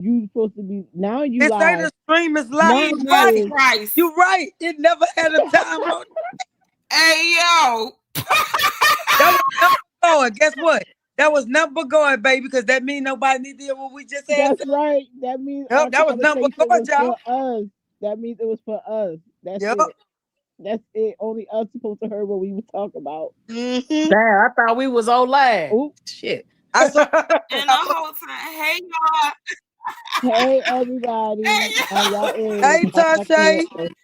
You supposed to be now. You This ain't lie. a stream, it's Now live. Jesus Right. is Christ. You right. It never had a time on. Hey, yo. That was never going. Guess what? That was never going, baby, because that means nobody need to hear what we just had. that's right. That means our Yep, that was number conversation going, was y'all. for us. That means it was for us. That's Yep. it. That's it. Only us supposed to hear what we was talking about. Mm-hmm. Damn, I thought we was on live. Ooh. Shit. I saw And the whole time, hey, y'all. Hey everybody, Hey, how y'all. y'all is? Hey How y'all Tashay. feeling?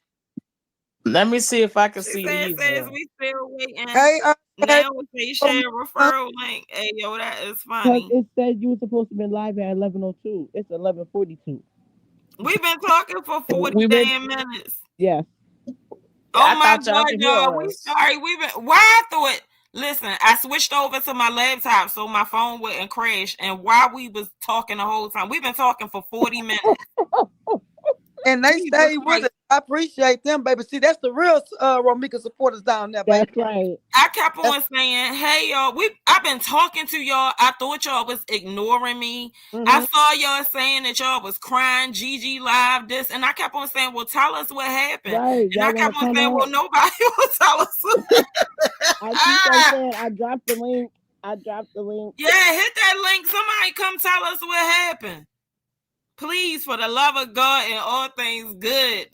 Let me see if I can She see said, these. says we still waiting. Hey, hey. Now we say share referral link. Hey, yo, that is Cause funny. it said you were supposed to be live at 11:02. It's 11:42. We've been talking for 40 We been. damn minutes. Yes, Oh I my thought y'all God, could y'all. hear We us. sorry. We've been why I thought listen, I switched over to my laptop so my phone wouldn't crash. And while we was talking the whole time, we've been talking for 40 minutes. And they Jesus stay with Christ. us. I appreciate them, baby. See, that's the real Romika supporters down there, baby. that's right. I kept That's, on saying, hey y'all, I've been talking to y'all. I thought y'all was ignoring me. I mm-hmm. saw y'all saying that y'all was crying, Gigi live this, and I kept on saying, well, tell us what happened. Right. And I Y'all want kept to on come saying, well, up? nobody will tell us. I keep on saying I dropped the link. I dropped the link. Yeah, hit that link. Somebody come tell us what happened. Please, for the love of God and all things good.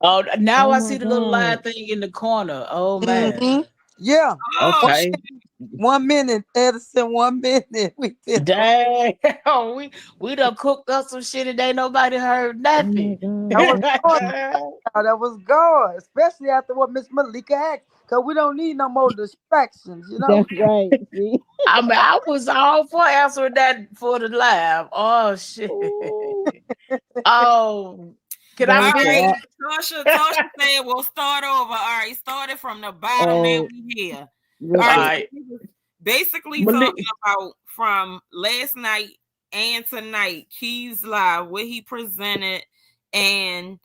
Oh, now Oh I my see the little god. live thing in the corner. Oh man. Mm-hmm. Yeah. Oh, Okay. 1 minute, Edison. 1 minute. We did. Dang. we done cooked up some shit and ain't nobody heard Oh my nothing. That was god. God. That was God. Especially after what Miss Malika asked. Because we don't need no more distractions, you know? That's right. See. I mean, I was all for answering that for the live. Oh shit. Ooh, Oh, can that I all was finish? right. a Tasha said we'll start over. All right, started from the bottom. Now oh we here. All All right, listen. so right. we was basically Malik. talking about from last night and tonight, Keys Live, what he presented, and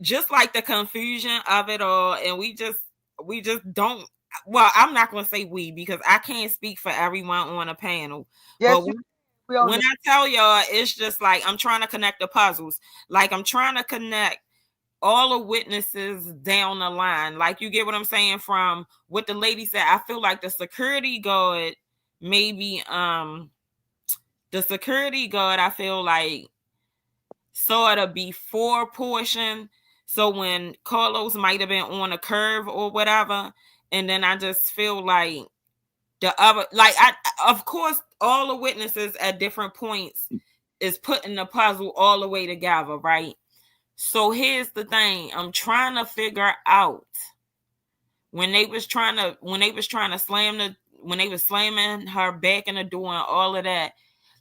just like the confusion of it all. And we just don't. Well, I'm not going to say we because I can't speak for everyone on a panel, Yes, but we on when the I tell y'all, it's just like I'm trying to connect the puzzles. Like I'm trying to connect all the witnesses down the line. Like you get what I'm saying from what the lady said. I feel like maybe the security guard I feel like saw the before portion. So when Carlos might have been on a curve or whatever, and then I just feel like the other, like I, of course, all the witnesses at different points is putting the puzzle all the way together, right? So here's the thing: I'm trying to figure out when they was trying to when they was slamming her back in the door and all of that.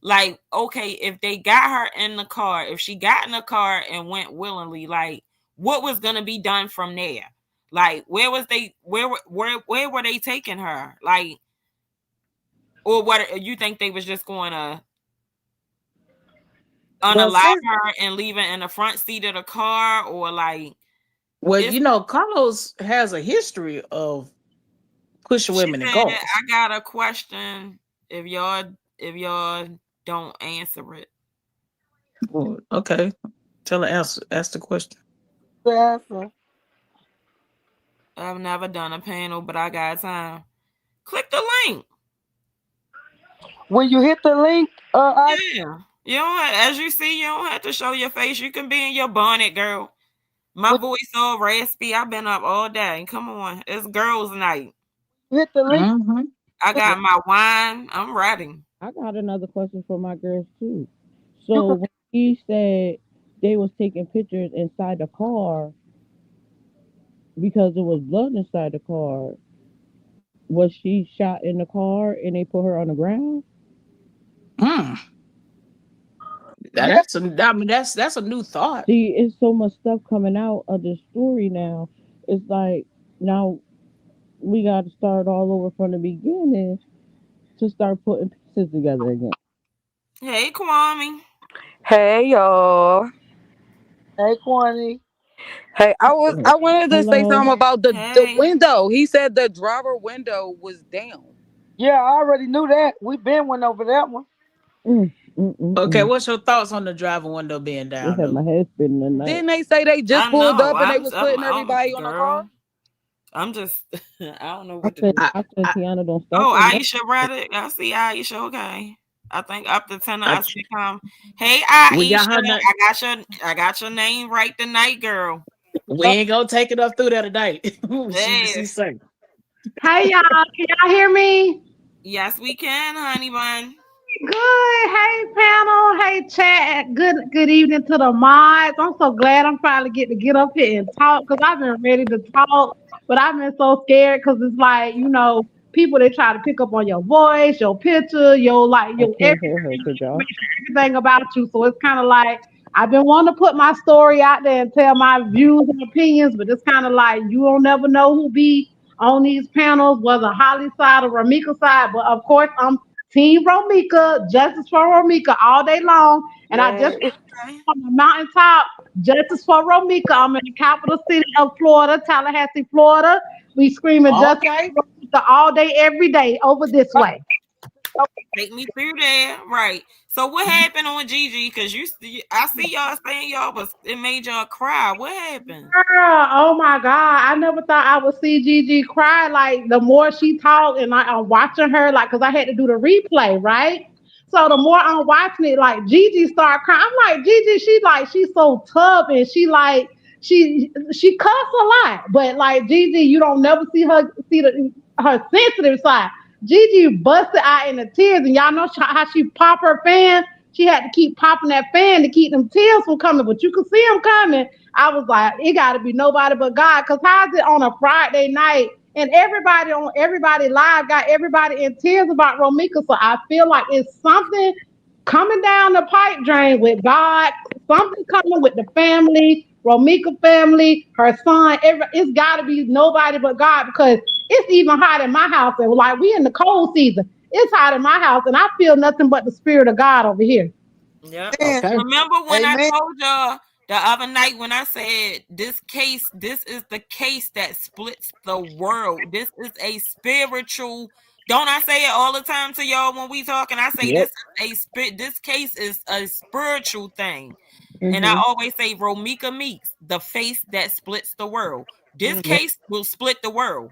Like, okay, if they got her in the car, if she got in the car and went willingly, like, what was gonna be done from there? Like, where were they taking her? Like, or what you think they was just going to well, unalive since her and leave her in the front seat of the car, or like Well, it's Carlos has a history of pushing she women in said, cars. I got a question if y'all don't answer it. Well, okay. Tell her ask the question. answer. I've never done a panel, but I got time. Click the link. When you hit the link, Yeah. You don't as you see, you don't have to show your face. You can be in your bonnet, girl. My when voice all raspy. I've been up all day. Come on. It's girls' night. you hit the link, Mm-hmm. I got my wine. I'm ready. I got another question for my girls too. you So can when he said they was taking pictures inside the car because there was blood inside the car, was she shot in the car and they put her on the ground? Mm. yeah. That's a new thought. See, it's so much stuff coming out of this story now. It's like now we got to start all over from the beginning to start putting pieces together again. Hey, Kwame. Hey y'all. Hey, Kwani. Hey, I wanted to say Hello. something about the Hey. window. He said the driver window was down. Yeah, I already knew that. We been went over that one. Mm. Okay, Mm-mm-mm. what's your thoughts on the driver window being It down had though? my head spinning the night. Didn't they say they just I pulled know. up and they was putting everybody on the car? Girl. I'm just, I don't know I what to said, do. I, I said, I, Tiana, don't start Oh, that mess. Aisha read it. I see Aisha. Okay. I think up to 10 I I see come. Hey we got Aisha, her. I got your name right tonight, girl. We ain't gonna take it up through there tonight. She Yes. say. Hey y'all, can y'all hear me? Yes, we can, honey bun. Good. Hey panel. Hey chat. Good evening to the mods. I'm so glad I'm finally getting to get up here and talk because I've been ready to talk, but I've been so scared because it's like, people they try to pick up on your voice, your picture, your like I your can't hear her. Good job. everything about you. So it's kind of like I've been wanting to put my story out there and tell my views and opinions, but it's kind of like you don't never know who be on these panels, whether Holly side or Ramika side. But of course, I'm Team Romika, justice for Romika all day long. And I just Yes. Okay. on the mountaintop, justice for Romika. I'm in the capital city of Florida, Tallahassee, Florida. We screaming justice Okay. for Romika all day, every day over this way. Take me through there. Right. So what happened on Gigi? Because I see y'all saying it made y'all cry. What happened? Girl, oh my God. I never thought I would see Gigi cry. Like, the more she talked, and I'm watching her, like, because I had to do the replay, right? So the more I'm watching it, like, Gigi started crying. I'm like, Gigi, she's so tough, and she cuss a lot. But, like, Gigi, you don't never see her sensitive side. Gigi busted out in the tears, and y'all know how she pop her fan? She had to keep popping that fan to keep them tears from coming, but you could see them coming. I was like, it got to be nobody but God. Because how's it on a Friday night and everybody live got everybody in tears about Romika? So I feel like it's something coming down the pipe drain with God, something coming with the family, Romika family, her son. It's got to be nobody but God because it's even hot in my house. And like we in the cold season, it's hot in my house, and I feel nothing but the spirit of God over here. Yep. Man, Okay. Remember when I amen. told y'all the other night when I said this is the case that splits the world. This is a spiritual. Don't I say it all the time to y'all when we talk? And I say Yep. this case is a spiritual thing. And I Mm-hmm. always say Romika Meeks, the face that splits the world. This Mm. case will split the world.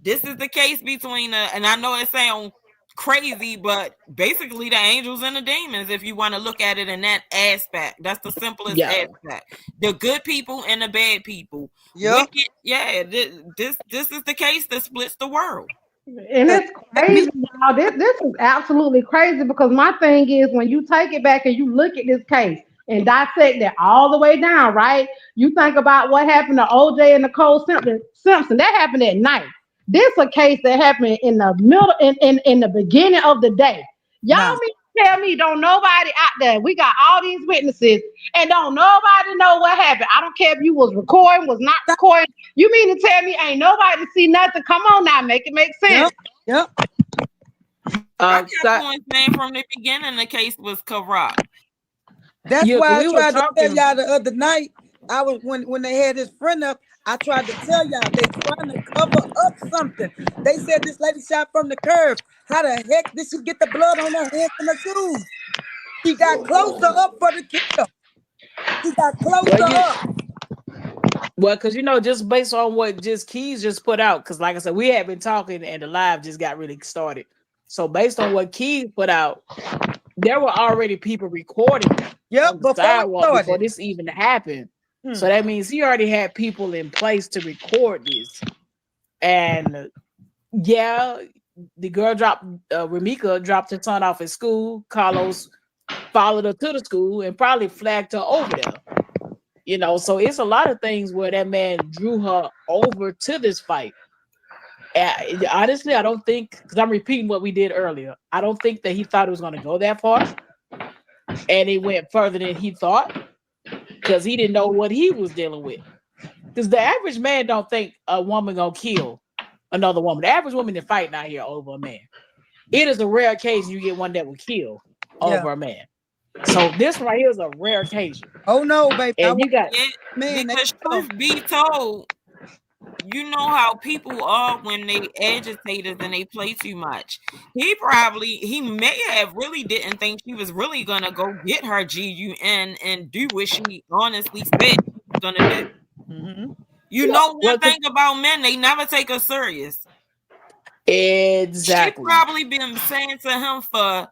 This is the case between and I know it sounds crazy, but basically the angels and the demons, if you want to look at it in that aspect. That's the simplest Yeah. aspect. The good people and the bad people. Yep. Wicked, yeah. This is the case that splits the world. And 'Cause it's me, crazy, y'all. This is absolutely crazy because my thing is when you take it back and you look at this case and dissect it all the way down, right? You think about what happened to OJ and Nicole Simpson. That happened at night. This a case that happened in the middle in the beginning of the day. Y'all nah. mean to tell me don't nobody out there. We got all these witnesses and don't nobody know what happened. I don't care if you was recording, was not recording. You mean to tell me ain't nobody see nothing? Come on now, make it make sense. Yep. Yep. I kept So on saying from the beginning the case was corrupt. That's yeah, 'cause why I we were tried to tell talking. y'all the other night. I was when they had his friend up. I tried to tell y'all they trying to cover up something. They said this lady shot from the curve. How the heck did she get the blood on her hands and her shoes? She got closer up for the kill. She got Well, closer up. because just based on what just Keys just put out, because like I said, we had been talking and the live just got really started. So based on what Keys put out, there were already people recording on Yep. the Before it sidewalk before started. this even happened. Hmm. So that means he already had people in place to record this. And yeah, the girl Ramika dropped her son off at school. Carlos followed her to the school and probably flagged her over there. So it's a lot of things where that man drew her over to this fight. Honestly, I don't think, because I'm repeating what we did earlier, I don't think that he thought it was going to go that far. And it went further than he thought because he didn't know what he was dealing with. Because the average man don't think a woman going to kill another woman. The average woman is fighting out here over a man. It is a rare occasion you get one that will kill Yeah. over a man. So this right here is a rare occasion. Oh no, baby. I And want you got Yeah, man. because Oh, truth be told, you know how people are when they agitators and they play too much. He may have really didn't think she was really gonna go get her GUN and do what she honestly said she was gonna do. Mm-hmm. You Yeah. know one Well, thing about men, they never take us serious. She exactly. probably been saying to him for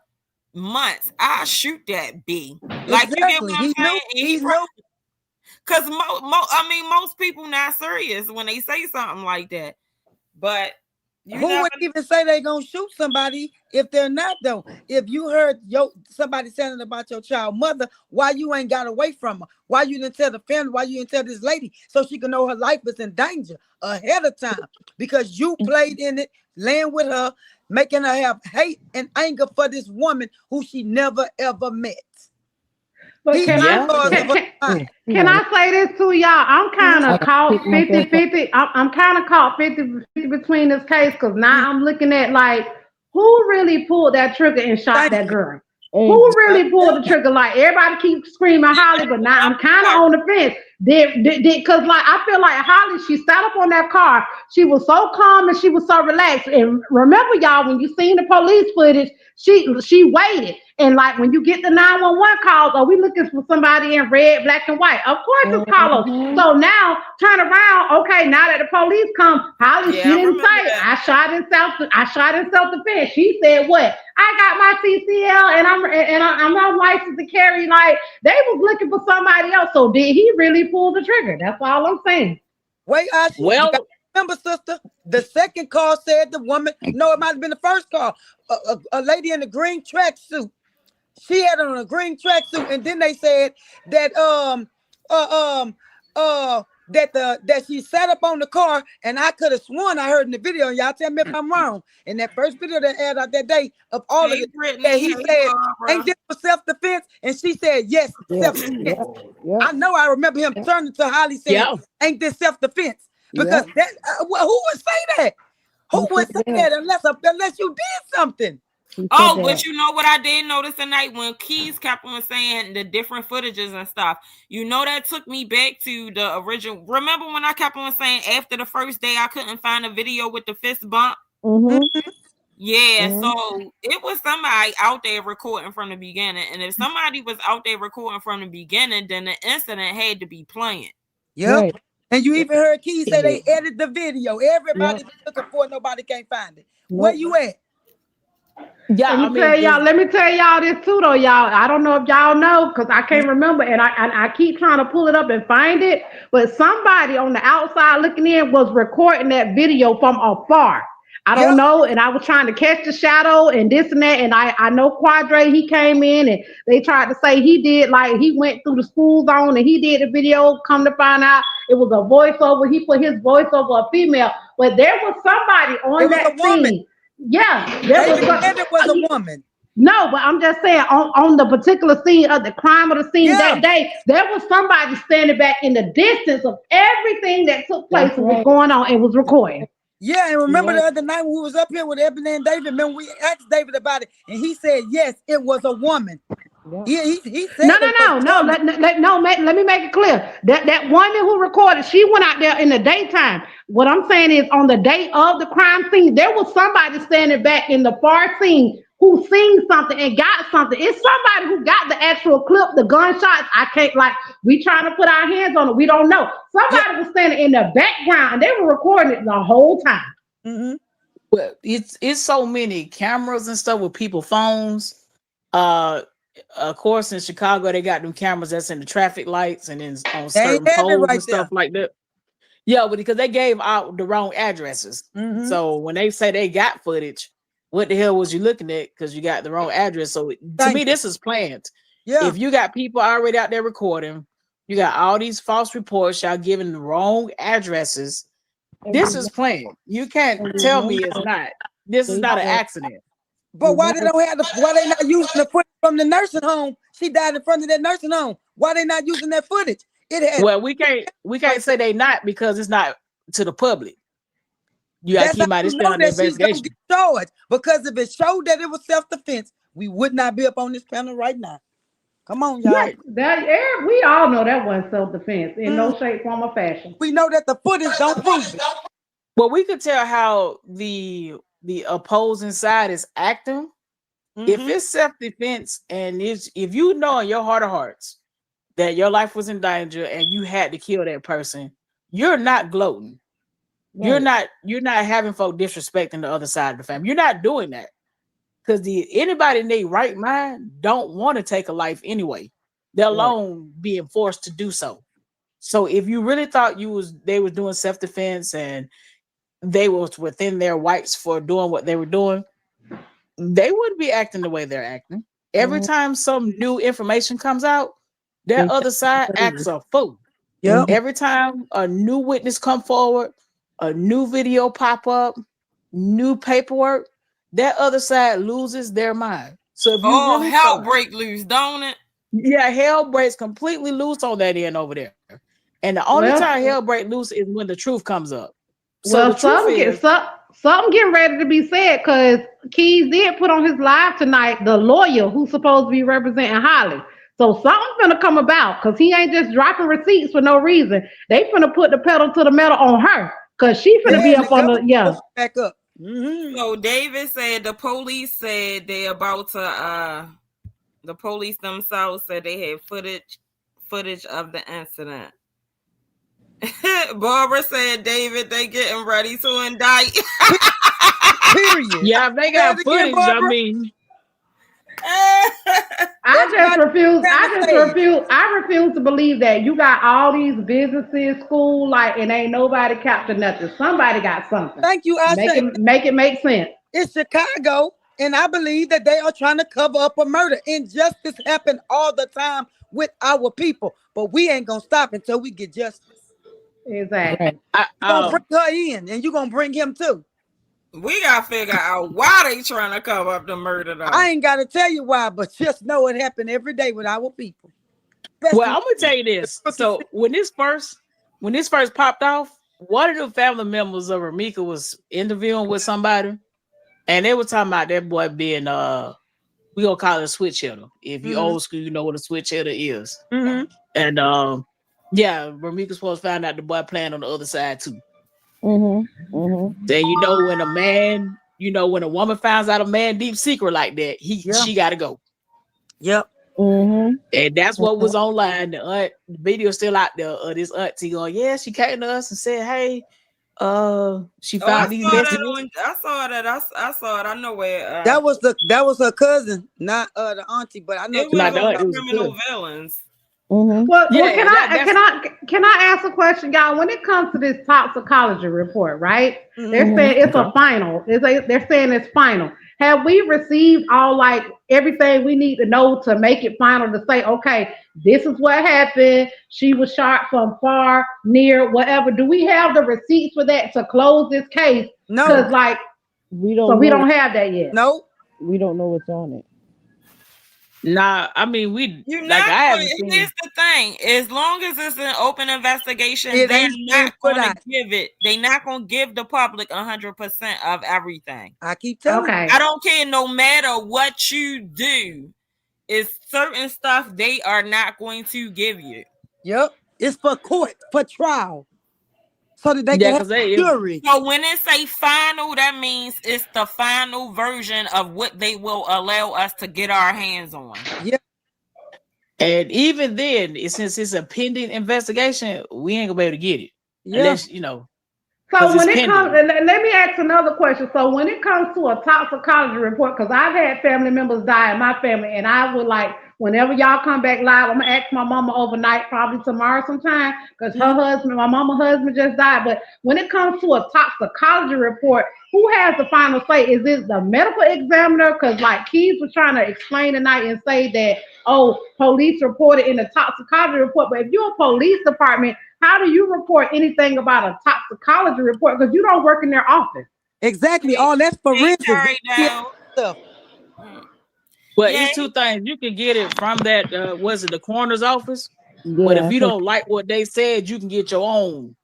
months, "I'll shoot that B." Like, you get Exactly. what I'm He knew. saying? And he He knew. because most people not serious when they say something like that. But you Who never. would even say they gonna shoot somebody if they're not though? If you heard somebody saying about your child mother, why you ain't got away from her? Why you didn't tell the family? Why you didn't tell this lady so she can know her life is in danger ahead of time? Because you played in it, laying with her, making her have hate and anger for this woman who she never ever met. But He can knew Yeah. yours of her mind. can I say this to y'all? I'm kind Mhm. of I gotta pick caught myself up. 50-50. I'm kind of caught 50-50 between this case because Mhm. now I'm looking at like who really pulled that trigger and shot Thank that you. girl? And Who really pulled the Yeah. trigger? Like everybody keeps screaming Holly, but now I'm kind of on the fence. Cause like I feel like Holly, she sat up on that car. She was so calm and she was so relaxed. And remember, y'all, when you seen the police footage, she waited. And like when you get the 911 calls, are we looking for somebody in red, black, and white? Of course it's Carlos. mhm. So now turn around. Okay, now that the police come, Holly, Yeah, she I didn't remember say that. I shot in self-defense. She said what? I got my CCL and I'm licensed to carry. Like they was looking for somebody else. So did he really pull the trigger? That's all I'm saying. Wait, Ashley, you got Well, to remember, sister. The second call said the woman. No, it might have been the first call. A lady in the green tracksuit. She had on a green tracksuit, and then they said that uh that she sat up on the car, and I could have sworn I heard in the video. And y'all tell me if I'm wrong. In that first video that aired out that day of all of Hey this, that Brittany, he hey said, "Ain't Barbara. this for self defense?" And she said, "Yes, Yeah, self defense." yeah, yeah, I know. I remember him yeah, turning to Holly saying, yeah. "Ain't this self defense?" yeah. Because that who would say that? He Who said would say that. that unless you did something? He said Oh, but that. you know what I did notice tonight when Keys kept on saying the different footages and stuff. You know that took me back to the original. Remember when I kept on saying after the first day I couldn't find a video with the fist bump? Mhm. Mhm. Yeah, Mhm. so it was somebody out there recording from the beginning. And if somebody was out there recording from the beginning, then the incident had to be playing. Yep. Right. And you even heard Keith say Yeah. they edited the video. Yeah. Everybody been looking for it, nobody can't find it. Where Nope. you at? Yeah. I mean, Let me tell y'all this too though, y'all. I don't know if y'all know because I can't remember and I keep trying to pull it up and find it. But somebody on the outside looking in was recording that video from afar. I don't Yep. know, and I was trying to catch the shadow and this and that. And I know Quadre, he came in and they tried to say he did like he went through the school zone and he did the video. Come to find out it was a voiceover. He put his voice over a female, but there was somebody It on was a that woman. scene. Yeah, there was David said it was a some. woman. No, but I'm just saying on the particular scene of the crime of the scene Yeah. that day, there was somebody standing back in the distance of everything that took place That's and was right. going on and was recording. Yeah, and You're remember the right. other night when we was up here with Ebony and David, remember we asked David about it, and he said, yes, it was a woman. Yeah. He said No, no, it was no, a no. woman. Let me make it clear. That woman who recorded, she went out there in the daytime. What I'm saying is, on the day of the crime scene, there was somebody standing back in the far scene who seen something and got something. It's somebody who got the actual clip, the gunshots. I can't like we trying to put our hands on it. We don't know. Yeah. Somebody was standing in the background and they were recording it the whole time. Mm-hmm. well, it's so many cameras and stuff with people phones. Uh, of course, in Chicago, they got them cameras that's in the traffic lights and then on They ain't certain had it poles and right stuff there. like that. Yeah, but because they gave out the wrong addresses. Mm-hmm. So when they say they got footage, what the hell was you looking at? Because you got the wrong address. So to Thank me, you. this is planned. Yeah. If you got people already out there recording, you got all these false reports, y'all giving the wrong addresses. And This we is know, planned. You can't and we tell know me it's that not. This is they not an said accident. But you're why they right. don't have why they not using the footage from the nursing home? She died in front of that nursing home. Why they not using that footage? It had Well, we can't right there. say they not because it's not to the public. You gotta That's keep how in mind you it's still know under that she's gonna get investigation. charged. Because if it showed that it was self-defense, we would not be up on this panel right now. Come on, y'all. Right. We all know that wasn't self-defense in Mm, no shape, form, or fashion. we know that the footage don't prove it. Well, we could tell how the opposing side is acting. If Mm-hmm. it's self-defense and if you know in your heart of hearts that your life was in danger and you had to kill that person, you're not gloating. Right. You're not having folk disrespecting the other side of the family. You're not doing that. Because anybody in their right mind don't want to take a life anyway, let Right. alone being forced to do so. So if you really thought they was doing self-defense and they was within their rights for doing what they were doing, they wouldn't be acting the way they're acting. Every Mm-hmm. time some new information comes out, that They other side acts crazy. a fool. Yep. Mm-hmm. Every time a new witness come forward, a new video pop up, new paperwork, that other side loses their mind. So if you Oh, really hell thought, break loose, don't it? yeah, hell breaks completely loose on that end over there. And the only Well, time hell break loose is when the truth comes up. So the well, truth is, something getting ready to be said because Keys did put on his live tonight the lawyer who's supposed to be representing Holly. So something's gonna come about because he ain't just dropping receipts for no reason. They finna put the pedal to the metal on her because she finna be Yeah, and the up on the government back up. Mm-hmm. So David said the police said they about to the police themselves said they had footage of the incident. Barbara said David they getting ready to indict. Period. yeah, if they Say it got again, footage, I Barbara. mean, Everybody trying to say. I refuse to believe that you got all these businesses, school, like, and ain't nobody captured nothing. Somebody got something. Thank you, Asha. Make it make sense. It's Chicago, and I believe that they are trying to cover up a murder. Injustice happen all the time with our people, but we ain't gonna stop until we get justice. Exactly. Right. I, You're gonna bring her in, and you're gonna bring him too. We gotta figure out why they trying to cover up the murder though. I ain't gotta tell you why, but just know it happened every day with our people, well, especially I'm gonna tell you the this. crooked So when this first popped off, one of the family members of Ramika was interviewing with somebody, and they were talking about that boy being we gonna call it a switch hitter. If you Mm-hmm. old school, you know what a switch hitter is. Mm-hmm. And yeah, Ramika's supposed to find out the boy playing on the other side too. Mm-hmm. Mm-hmm. Then when a man, when a woman finds out a man deep secret like that, Yeah. she gotta go. Yep. Mm-hmm. And that's what was online. The video still out there. This auntie going, yeah, she came to us and said, hey, she Oh, I found these saw that messages. I saw that. I saw it. I know where That was her cousin, not the auntie, but I know it what you're was Not the talking on aunt, it about. was a criminal cousin. villains. Mm-hmm. Well, Yeah, that's can I ask a question, y'all? When it comes to this toxicology report, right? Mm-hmm. They're Mm-hmm. saying it's okay. a final. They're saying it's final. Have we received all like everything we need to know to make it final to say, okay, this is what happened. She was shot from far, near, whatever. Do we have the receipts for that to close this case? No, Because like, We so don't we know. don't have that yet. no. We don't know what's on it. Nah, I mean, You're like not I going. haven't Here's seen. the thing: as long as it's an open investigation, It they're ain't been not put going to out. give it. They're not going to give the public 100% of everything. I keep telling you. I Okay. don't care. No matter what you do, it's certain stuff they are not going to give you. Yep. It's for court, for trial, so that they Yeah, can have because they a jury. So when it say final, that means it's the final version of what they will allow us to get our hands on. Yeah, and even then, since it's a pending investigation, we ain't gonna be able to get it yeah. unless because So it's when it comes, pending. and let me ask another question. So when it comes to a toxicology report, because I've had family members die in my family, and I would like whenever y'all come back live, I'm gonna ask my mama overnight, probably tomorrow sometime, because her Mhm. husband, my mama husband just died. But when it comes to a toxicology report, who has the final say? Is it the medical examiner? Because like Keys was trying to explain tonight and say that, oh, police reported in the toxicology report, but if you're a police department, how do you report anything about a toxicology report? Because you don't work in their office. Exactly. All that's They forensics. carried Yeah, out. stuff. Well, Yeah, it's two things. You can get it from that. Was it the coroner's office? But if Yeah. you don't like what they said, you can get your own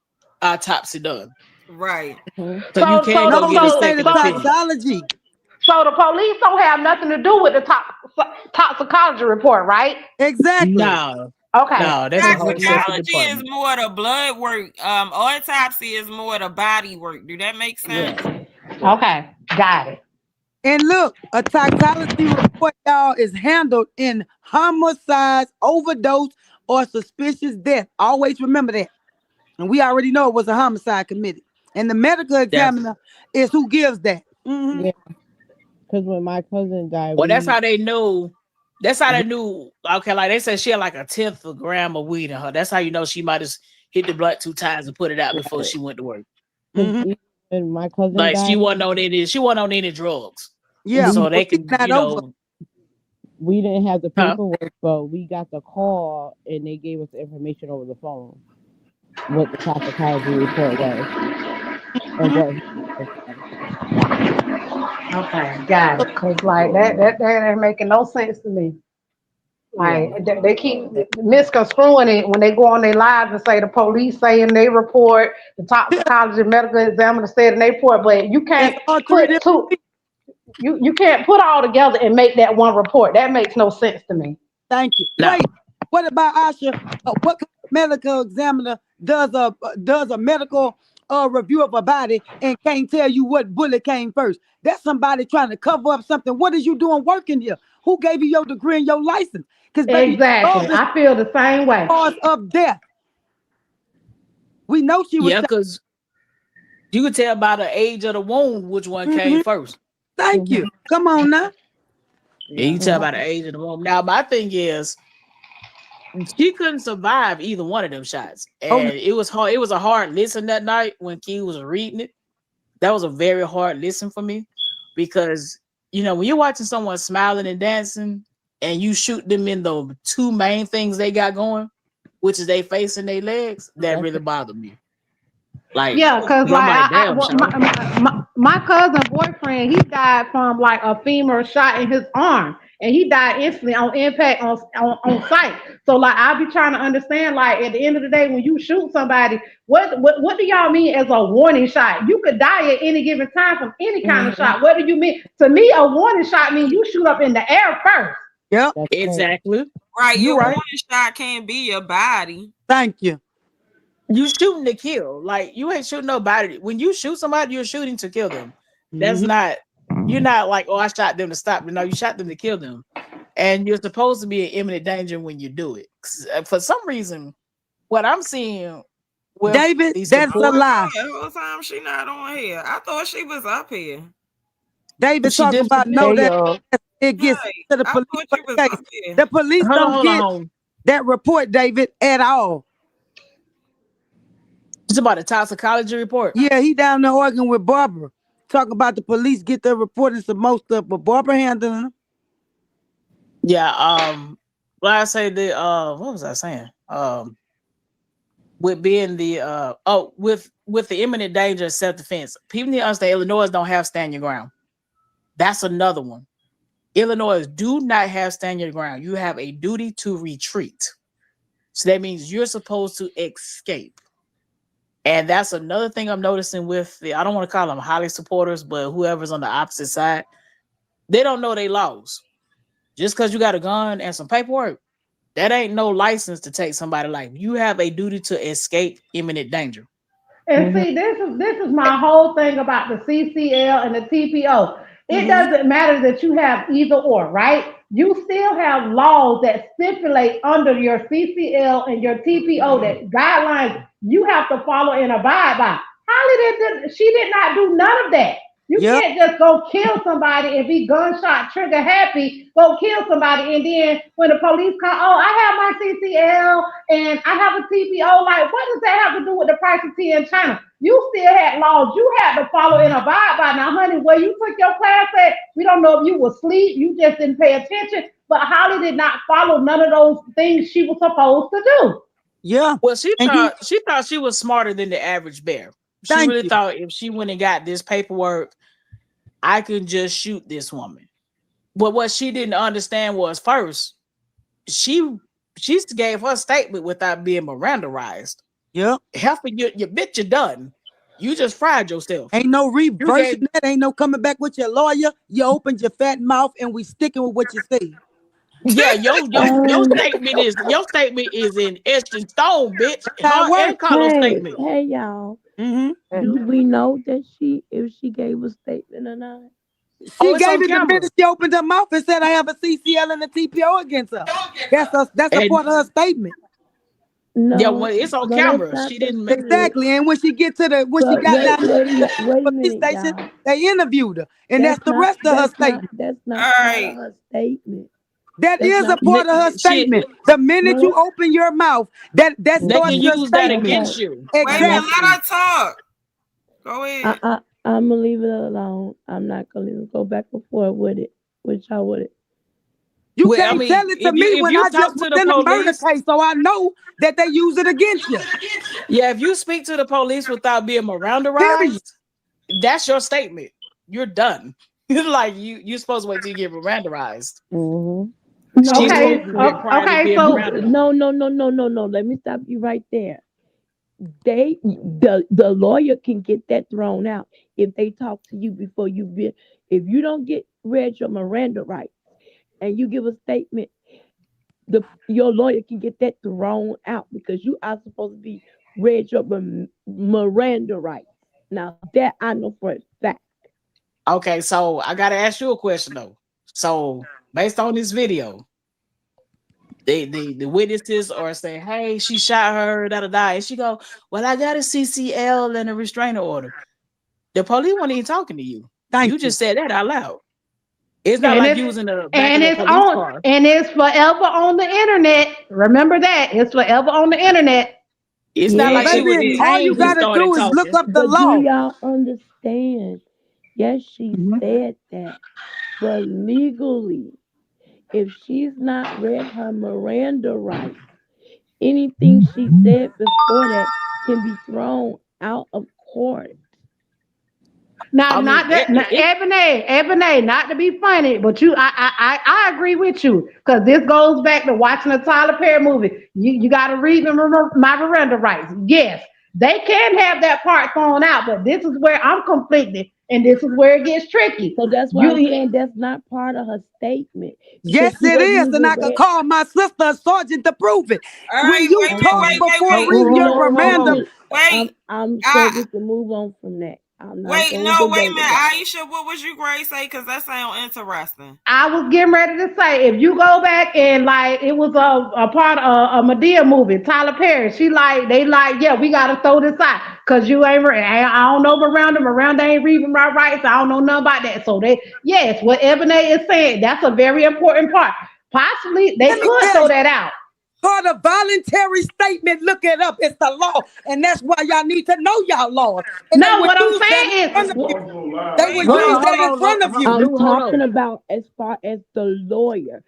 autopsy done. right. Mhm. So you So can so go No, the get they a so say the second opinion. toxology. so the police don't have nothing to do with the toxicology report, right? Exactly. No, Okay. no, that's a No, whole it's not. separate Toxicology is department. more the blood work. Autopsy is more the body work. Do that make sense? Yeah. Okay. Got it. And look, a toxicology report, y'all, is handled in homicides, overdose, or suspicious death. Always remember that. And we already know it was a homicide committed. And the medical That's examiner is who gives that. Yeah. Because when my cousin died, well, that's we how they knew. That's how they knew. Okay, like they said, she had like a tenth of a gram of weed in her. That's how you know she might have hit the blunt 2 times and put it out before right. she went to work. Because Hmm. when my cousin Like she died, wasn't on any. She wasn't on any drugs, Yeah. we so So they she's can, not over. we didn't have the huh? paperwork, but we got the call and they gave us the information over the phone what the toxicology report was and Mhm. what he said. Okay. Got it. Cause like that ain't making no sense to me. Yeah. Like they keep misconstruing it when they go on their lives and say the police say in their report, the toxicology medical examiner said in their report, but you It's can't all three put different. two. You can't put all together and make that one report. That makes no sense to me. Thank you. No. Wait, what about Asha? What kind of medical examiner does a medical review of a body and can't tell you what bullet came first? That's somebody trying to cover up something. What is you doing working here? Who gave you your degree and your license? Because baby, Exactly. regardless I feel the same way. cause of death, we know she was Yeah, shot. because you could tell by the age of the wound which one came Mhm. first. Thank Hmm. you. Come on now. Yeah, you Yeah. can tell Mhm. by the age of the wound. Now, my thing is, she couldn't survive either one of them shots, Oh no. and it was hard. It was a hard listen that night when Key was reading it. That was a very hard listen for me because when you're watching someone smiling and dancing, and you shoot them in the two main things they got going, which is their face and their legs, that That's really bothered me. Like, Yeah, cause I'm like like, I damn, well, Shawty. my cousin boyfriend, he died from like a femur shot in his arm, and he died instantly on impact on site. So like I be trying to understand, like at the end of the day, when you shoot somebody, what do y'all mean as a warning shot? You could die at any given time from any kind of hmm shot. What do you mean? To me, a warning shot means you shoot up in the air first. Yep. that's right. Exactly. Right. You Your warning right. shot can't be your body. Thank you. You shooting to kill. Like you ain't shooting nobody. When you shoot somebody, you're shooting to kill them. That's Hmm. not. You're not like, oh, I shot them to stop them. No, you shot them to kill them, and you're supposed to be in imminent danger when you do it. For some reason, what I'm seeing with David, the that's Oh a my support, lie. God. The whole time she not on here. I thought she was up here. David she talk about no, disappeared. They that it gets Right. to the I police thought for she was the up case. here. The police don't Hold on, get hold on. that report, David, at all. It's about a toxicology report. Yeah, he down there arguing with Barbara. Talking about the police get the report and some more stuff, but Barbara handling them. Yeah. Well, I say the what was I saying? With being the with the imminent danger of self defense, people need to understand Illinois don't have stand your ground. That's another one. Illinois do not have stand your ground. You have a duty to retreat. So that means you're supposed to escape. And that's another thing I'm noticing with I don't want to call them Holly supporters, but whoever's on the opposite side, they don't know they laws. Just because you got a gun and some paperwork, that ain't no license to take somebody's life. You have a duty to escape imminent danger. And Hmm. see, this is my whole thing about the CCL and the TPO. It Mm-hmm. doesn't matter that you have either or, right? You still have laws that stipulate under your CCL and your TPO that guidelines you have to follow and abide by. Holly she did not do none of that. You Yep. can't just go kill somebody and be gunshot trigger happy, go kill somebody, and then when the police come, oh, I have my CCL and I have a TPO. Like, what does that have to do with the price of tea in China? You still had laws you had to follow and abide by. Now, honey, where you took your class at, we don't know if you were asleep, you just didn't pay attention. But Holly did not follow none of those things she was supposed to do. Yeah. Well, she And you thought she was smarter than the average bear. She thank really you. thought if she went and got this paperwork, I could just shoot this woman. But what she didn't understand was first, she she gave her statement without being Mirandaized. Yep. Helping you bitch, you're done. You just fried yourself. Ain't no You gave, reversing that. Ain't no coming back with your lawyer. You opened your fat mouth and we sticking with what you say. yeah, your Um, statement is in etched in stone, bitch. That's how it Her and works. Carlos hey, statement. hey, y'all. Mm-hmm. Do we know that if she gave a statement or not? Oh, She it's gave on it the camera. minute she opened her mouth and said, I have a CCL and a TPO against her. That's a And part of her statement. yeah, No, when it's on no, that's camera, not she didn't make considered. Exactly. And when she But got down to wait the a police minute, station, y'all. they interviewed her. And that's the rest of her statement. That's All not part of right. her statement. That That's is a not. part of her shit. statement. The minute you No. open your mouth, that They starts can your Mhm. use that statement. against Okay. you. Wait a minute. No. Exactly. Let her talk. Go ahead. I'm gonna leave it alone. I'm not gonna even go back and forth with it. With y'all with it. You Well, I can't tell mean, it to me if when you I just talk was to the in a murder police, case, so I know that they use it against you. yeah, if you speak to the police without being Period. Mirandaized, that's your statement. You're done. Like you're supposed to wait till you get Mirandaized. Mm-hmm. No, She's supposed Okay. to be listen. quiet and Okay. being So Miranda. No. Let me stop you right there. The lawyer can get that thrown out if they talk to you before you be. If you don't get read your Miranda rights and you give a statement, your lawyer can get that thrown out because you are supposed to be read your Miranda rights. Now that I know for a fact. Okay, so I gotta ask you a question though. So based on this video, the witnesses are saying, "Hey, she shot her, da da da," and she go, "Well, I got a CCL and a restraining order." The police weren't even talking to you. You Thank you. just said that out loud. It's not and like it's you was in the back and of a it's police on car. and it's forever on the internet. Remember that. It's forever on the internet. It's not Yeah, like she but was Baby, all you detained and gotta started do is look talking. up the do law. y'all understand? Yes, she Mhm. said that, but legally, if she's not read her Miranda rights, anything she said before that can be thrown out of court. Now, I mean, not that, not, Ebony, not to be funny, but I agree with you because this goes back to watching a Tyler Perry movie. You got to read my Miranda rights. Yes, they can have that part thrown out, but this is where I'm conflicted, and this is where it gets tricky. So that's why I'm You, saying that's not part of her statement because Yes, she it wasn't is, and even I could read. call my sister a sergeant to prove it. All When right. you Wait, wait, talk Okay. wait, wait, before wait. reading your No, we Miranda, can. Wait. I'm so I we can move on from that. I'm not wait. going No, to wait a debate minute. about it. Aisha, what was you going to say? Because that sounds interesting. I was getting ready to say, if you go back and like it was a part of a Medea movie, Tyler Perry, they like, yeah, we gotta throw this out because you ain't I don't know Miranda ain't reading my rights. I don't know nothing about that. So yes, what Ebony is saying, that's a very important part. Possibly they let me could tell throw you, that out. part of voluntary statement, look it up. It's the law, and that's why y'all need to know y'all laws. And they No, will what I'm use that in saying front is, of you. They will Wait, Hold use wait, on, that hold in wait. front of you. I'm on, hold talking on. about as far as the lawyer.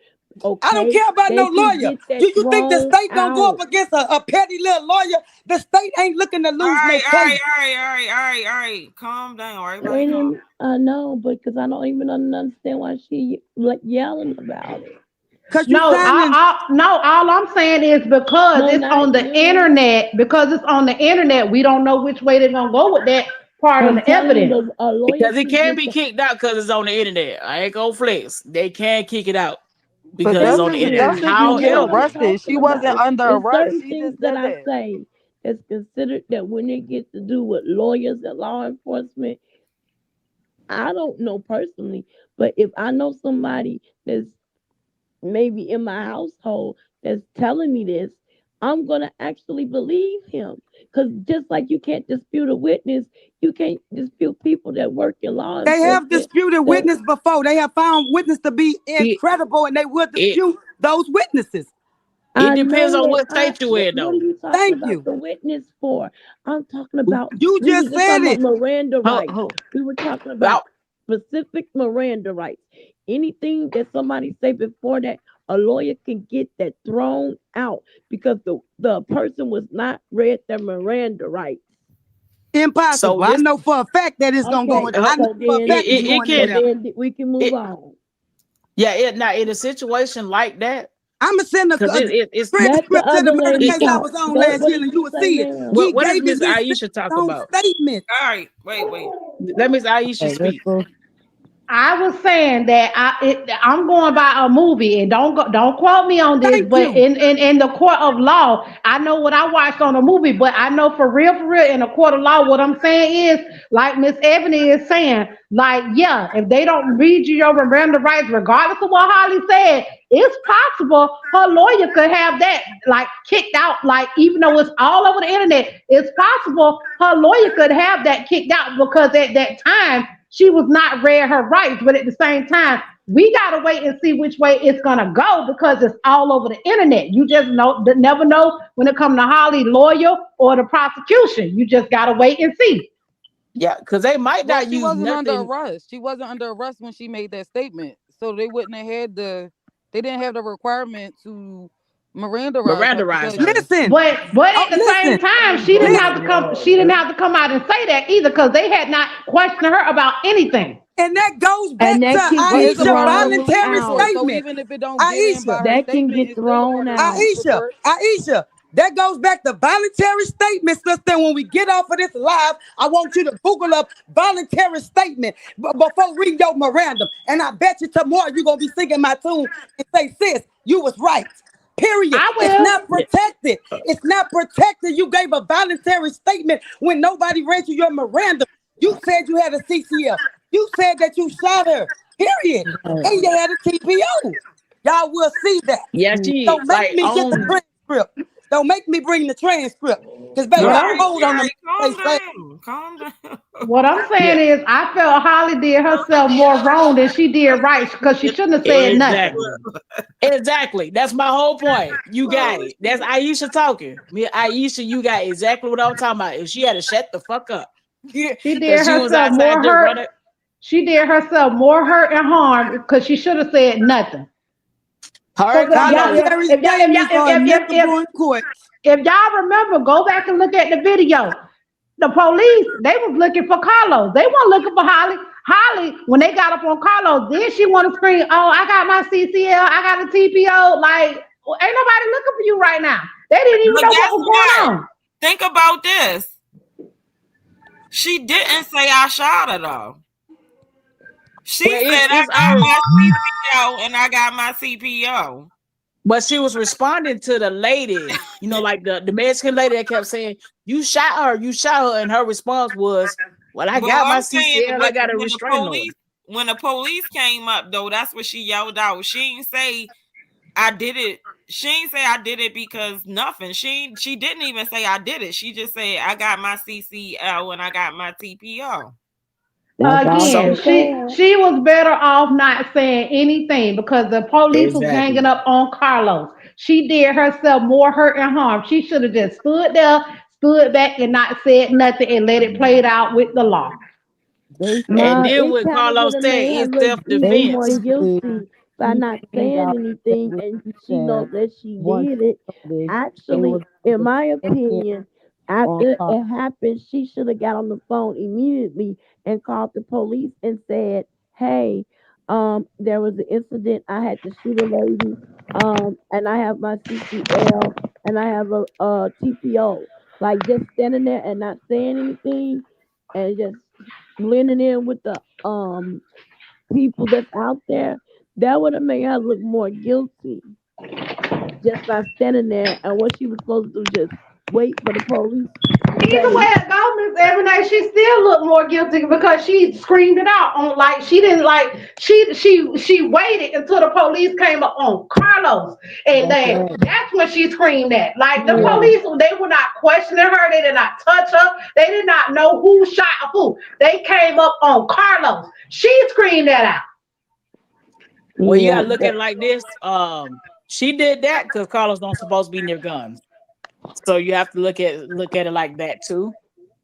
I don't Okay, care about no they can lawyer. get that You think the thrown state gonna go up out. against a petty little lawyer? The state ain't looking to All lose no right, all case. right, all right, all right, all right, all right. Calm down, everybody. Wait a Calm. minute. I know, because I don't even understand why she like yelling about it. Cause you no, sounding no. All I'm saying is because No, it's on not the you. internet. Because it's on the internet, we don't know which way they're gonna go with that part of I'm the telling you, evidence. a lawyer Because it can can get be the. kicked out because it's on the internet. I ain't gonna flex. They can kick it out But because it's that's on the if internet. that's Exactly. if you That's get what I'm However, arrested. She talking wasn't about. under It's arrest. certain She things just that said I that. say that's considered that when it gets to do with lawyers and law enforcement, I don't know personally, but if I know somebody that's maybe in my household that's telling me this, I'm gonna actually believe him. Because just like you can't dispute a witness, you can't dispute people that work in law they have enforcement. disputed That witness before. They have found witness to be it incredible, and they will it dispute those witnesses. it I depends know on that. what state you in What are though. you talking Thank about you. the witness for? I'm talking about. You We were just just said talking about it. Miranda Ho- rights. ho- We were talking Well, about specific Miranda rights. Anything that somebody say before that, a lawyer can get that thrown out because the person was not read their Miranda rights. so Impossible. I this know for a fact that it's gonna go Okay, in. I know so for a then, fact it's it going in so can there. then we can move it on. yeah it now in a situation like that. I'm gonna send a because it's Let the transcript to other the murder lady case I talk. was on Go. last What year, did and you you will say, see it. ma'am? He what does gave you Miss his Aisha talk own about? statement. All right, wait. Let Miss Aisha Okay, let's speak. go. I was saying that I'm going by a movie, and don't quote me on this, Thank but you. in the court of law, I know what I watched on a movie, but I know for real, in the court of law, what I'm saying is, like Miss Ebony is saying, like, yeah, if they don't read you your Miranda rights, regardless of what Holly said, it's possible her lawyer could have that like kicked out, like even though it's all over the internet, it's possible her lawyer could have that kicked out because at that time she was not read her rights. But at the same time, we gotta wait and see which way it's gonna go because it's all over the internet. You just never know when it comes to Holly lawyer or the prosecution. You just gotta wait and see. Yeah, because they might Well, not she use wasn't under nothing. arrest. She wasn't under arrest when she made that statement. So they wouldn't have had they didn't have the requirement to Mirandarize her Mirandarize because her. Listen. But Oh, at the same listen. time, Listen. she didn't have to come out and say that either because they had not questioned her about anything. And that goes And back to that can but get it's a Aisha private thrown police voluntary report. out. So statement. even if it don't get in by Aisha. her That can statement, get it's still a thrown murder out. police Aisha, report. Aisha, that goes back to voluntary statement, sister. When we get off of this live, I want you to Google up voluntary statement before reading your memorandum. And I bet you tomorrow you're going to be singing my tune and say, sis, you was right. Period. I It's will. not protected. It's not protected. You gave a voluntary statement when nobody read you your memorandum. You said you had a CCL. You said that you shot her. Period. Right. And you had a TPO. Y'all will see that. Yeah, she Don't make like me get the on transcript. Don't make me bring the transcript. Because, baby, What I I'm told on them. They Calm say, down. Calm down. what I'm yeah, saying is, I felt Holly did herself more wrong than she did right because she shouldn't have said nothing. exactly. Exactly. That's my whole point. You got it. That's Aisha talking. Me, Aisha, you got exactly what I'm talking about. If she had to shut the fuck up. She did Because she was herself outside more just hurt. running. She did herself more hurt and harm because she should have said nothing. Her Because and Carlos. voluntary statements are admissible in court. if y'all remember, go back and look at the video. The police, they was looking for Carlos. They weren't looking for Holly. Holly, when they got up on Carlos, then she want to scream, "Oh, I got my CCL, I got a TPO." Like, well, ain't nobody looking for you right now. They didn't even But know what guess was what? going on. Think about this. She didn't say I shot her though. She Well, said I it's got our my CPO and I got my CPO. but she was responding to the lady, like the Mexican lady that kept saying, you shot her, and her response was, well, I But got my I'm saying, CCL, I but got a restraining order. when the police came up though, that's what she yelled out. She didn't say I did it. She didn't say I did it because nothing. She didn't even say I did it. She just said I got my CCL and I got my TPO. That's all she Again, So said. she was better off not saying anything because the police was ganging exactly. up on Carlos. She did herself more hurt and harm. She should have just stood there, stood back, and not said nothing and let it play it out with the law. And Ma, then it what kind of Carlos would have said made her is look even more self-defense. guilty by She not screamed saying out anything, and everything she knows that that she once did it. noticed they Actually, was in the my second opinion, on after top. it happened, she should have got on the phone immediately and called the police and said, "Hey, there was an incident. I had to shoot a lady, and I have my CCL and I have a TPO." Like just standing there and not saying anything, and just blending in with the people that's out there, that would have made her look more guilty just by standing there. And what she was supposed to do, just wait for the police to Either say, way it goes, Miss Ebony, she still looked more guilty because she screamed it out on like she didn't like she waited until the police came up on Carlos, and That's then right. that's when she screamed that. Like the yeah, police, they were not questioning her, they did not touch her, they did not know who shot who. They came up on Carlos. She screamed that out. Well, you yeah, gotta look at it like this. She did that because Carlos don't supposed to be near guns. So you have to look at it like that too.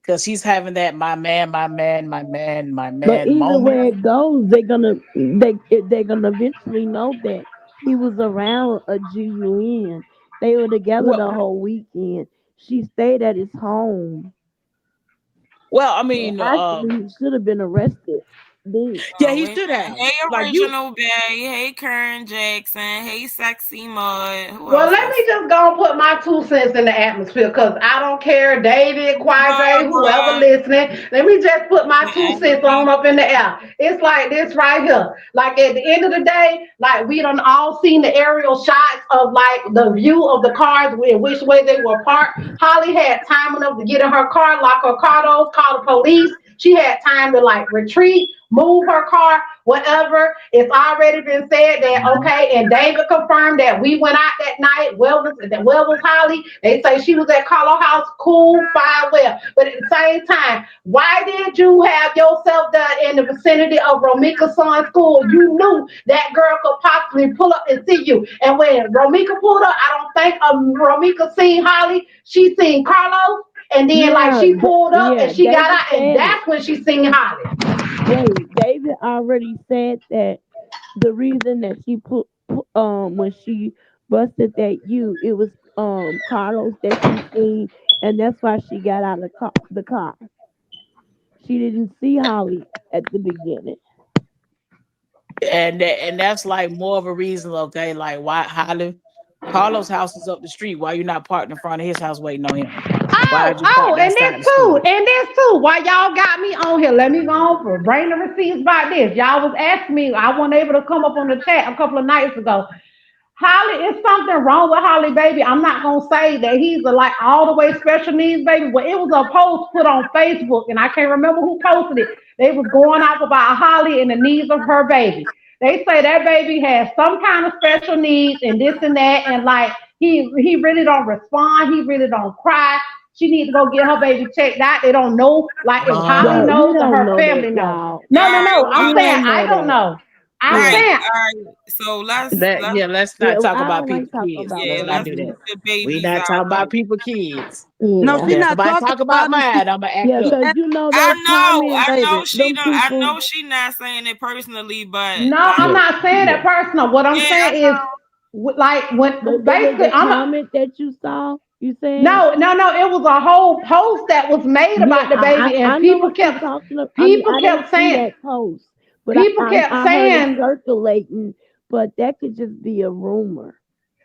Because he's having that my man, my man, my man, my but man either moment. way it goes, they're gonna eventually know that he was around a GUN. They were together Well, the whole weekend. She stayed at his home. well, I So mean, actually, he should have been arrested. They, Yeah, Oh, he wait should a minute. have. Hey, Like you, Original Bay. Hey, Karen Jackson. Hey, Sexy Mud. Who Well, else let me is just go and put my 2 cents in the atmosphere because I don't care, David, Quadre, whoever Barbara? listening. Let me just put my two And cents on up in the air. It's like this right here. Like at the end of the day, like we done all seen the aerial shots of like the view of the cars in which way they were parked. Holly had time enough to get in her car, lock her car doors, call the police. She had time to like retreat, move her car, whatever. It's already been said that okay, and David confirmed that we went out that night. Where was Holly? They say she was at Carlo House, cool, fine, well. But at the same time, why did you have yourself there in the vicinity of Romika's son's school? You knew that girl could possibly pull up and see you. And when Romika pulled up, I don't think Romika seen Holly. She seen Carlos. And then, like, yeah, she pulled up and yeah, she got David out, and said it. that's when she seen Holly. Wait, David already said that the reason that she when she busted that it was Carlos that she seen, and that's why she got out of the car. She didn't see Holly at the beginning. and that's like more of a reason. Okay, like why Holly, Carlos' house is up the street. Why you not parked in front of his house waiting on him? Why Oh, did you oh, park outside the school? and this too. Why y'all got me on here? Let me go on for bring the receipts about this. Y'all was asking me. I wasn't able to come up on the chat a couple of nights ago. Holly, is something wrong with Holly, baby. I'm not gonna say that he's a like all the way special needs, baby, but it was a post put on Facebook, and I can't remember who posted it. They was going off about Holly and the needs of her baby. They say that baby has some kind of special needs and this and that, and like he really don't respond. He really don't cry. She needs to go get her baby checked out. They don't know, like if Holly Well, Oh, we knows or don't her know that, family knows. y'all. No, all no, right, no. I'm We watch saying don't it. I know don't that. know. I'm Right. Yeah, saying All right. So that let's yeah. Let's yeah. not Well, talk I about don't people like talking kids. about yeah, Let's not let's do keep business. that. the We babies not out talking of about it. people kids. No, Yeah, she If not somebody talking talk about about him. mine, I'ma act yeah, up. cause you know I those know, comments, Baby. them I people. know she not saying it personally, but no, like, I'm Yeah, not saying yeah. that personal. What I'm yeah, I saying is, know. like But when it was basically a I'm a, comment that you saw. You saying? no, no, no. It was a whole post that was made Yeah, about the baby, and I know what you're talking about. I mean, I didn't see saying, that post, but people kept I heard it saying circulating. But that could just be a rumor.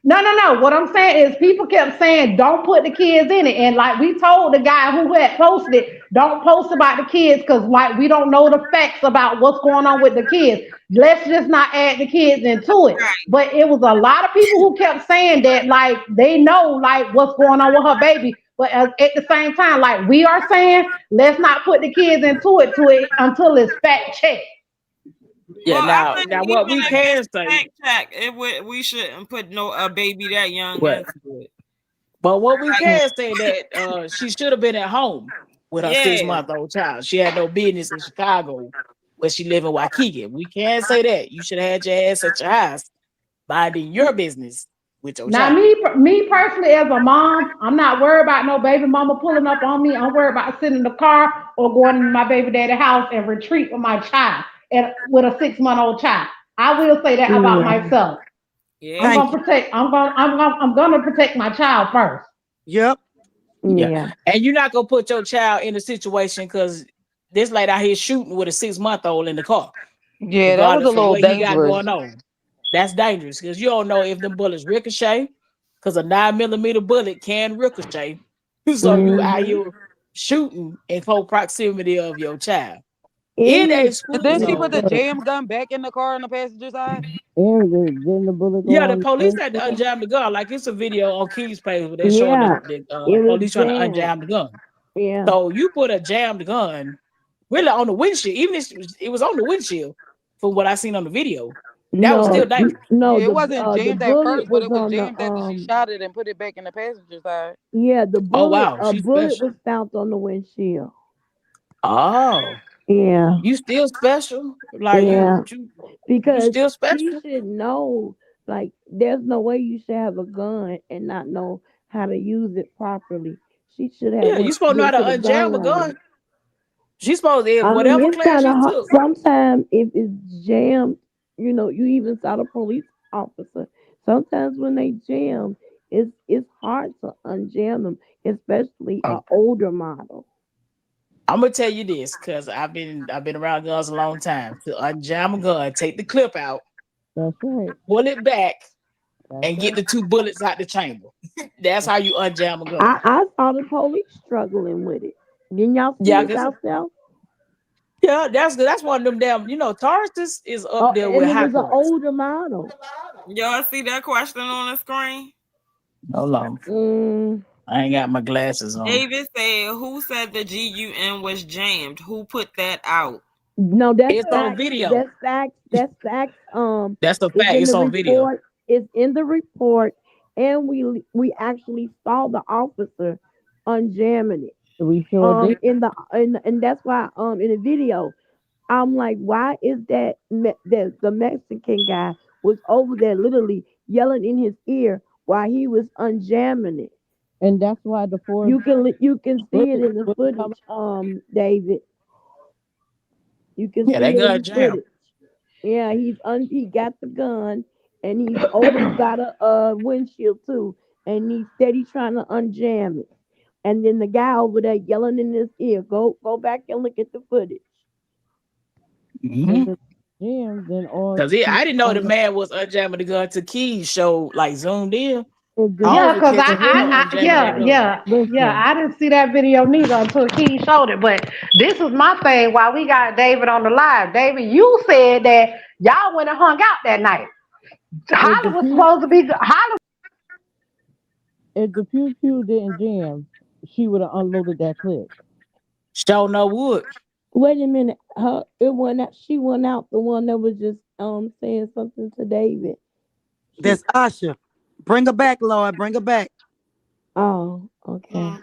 no, no, no. What I'm saying is people kept saying don't put the kids in it. And like we told the guy who had posted it, don't post about the kids because like we don't know the facts about what's going on with the kids. Let's just not add the kids into it. Right. But it was a lot of people who kept saying that like they know like what's going on with her baby. But at the same time, like we are saying, let's not put the kids into it until it's fact checked. Yeah. Well, I Now, think now what even we if it's can say, fact check, we shouldn't put no a baby that young what? into it. But what we Like, can say that she should have been at home with her yeah, 6 month old child. She had no business in Chicago where she live in Waikiki. We can say that. You should have had your ass at your house minding your business with your Now, child. me personally, as a mom, I'm not worried about no baby mama pulling up on me. I'm worried about sitting in the car or going to my baby daddy house and retreat with my child and with a 6 month old child. I will say that about Yeah, myself. I'm yeah. Thank gonna you. protect. I'm gonna protect my child first. Yep. Yeah. yeah. And you're not gonna put your child in a situation because this lady out here shooting with a 6 month old in the car, Yeah, that was a regardless of little what he got going dangerous. on. That's dangerous because you don't know if them bullets ricochet, because a 9 millimeter bullet can ricochet. So you out Hmm. here shooting in close proximity of your child in And a And school then she the put the zone. jam gun back in the car on the passenger side. Didn't the bullet go Yeah, the on the police had to windshield? unjam the gun. Like it's a video on King's page where they're showing yeah, the it was police trying to jammed. unjam the gun. Yeah. So you put a jammed gun really on the windshield, even if it was on the windshield from what I seen on the video. That was still No, dangerous. no. Yeah, it wasn't The jammed at bullet first, but was it was on the jammed after she shot it and put it back in the passenger side. Yeah, the Oh bullet. wow, A she's bullet special. was found on the windshield. Oh, Yeah, you still special? Like yeah. you Because still she special? should know. Like, there's no way you should have a gun and not know how to use it properly. She should have Yeah, you supposed to know how been to to the gun unjam a range. gun. She's supposed to, I mean, whatever it's class kind of she hard. took. Sometimes if it's jammed, you even saw the police officer. Sometimes when they jam, it's hard to unjam them, especially Oh, an older model. I'm gonna tell you this because I've been around guns a long time. To unjam a gun, take the clip out, That's right. pull it back, That's and get right. the two bullets out the chamber. That's how you unjam a gun. I saw the police struggling with it. Didn't y'all see Yeah, it yourself? yeah, that's one of them damn. Taurus is up Oh, there with and it high was an points. older model. Y'all see that question on the screen? Hold on, Mm, I ain't got my glasses on. David said, "Who said the GUN was jammed? Who put that out?" no, that's It's on facts. video. That's facts. That's facts. That's a It's fact. in It's the on video. report. It's in the report, and we actually saw the officer unjamming it. We sure did. And that's why in the video I'm like, why is that the Mexican guy was over there literally yelling in his ear while he was unjamming it. And that's why the four You can see it bullets in the was coming. footage, David. You can Yeah, see that it in gun the jam. footage. Yeah, he got the gun and he's over by the windshield too, and he's steady trying to unjam it. And then the guy over there yelling in his ear, go back and look at the footage. If Mm-hmm. it's jammed, then all Cause people I didn't know the on man was unjamming the gun to Keys show like zoomed in. if the I Yeah, only cause catch him unjamming that gun. listen, I didn't see that video neither until Key showed it. But this was my thing. While we got David on the live, David, you said that y'all went and hung out that night. if the Holly was pew supposed to be Holly. if the pew didn't jam, she would have unloaded that clip. Show no wood. Wait a minute. It went out. She went out. The one that was just saying something to David. She. That's Asha. Bring her back, Lord. Bring her back. Oh, okay.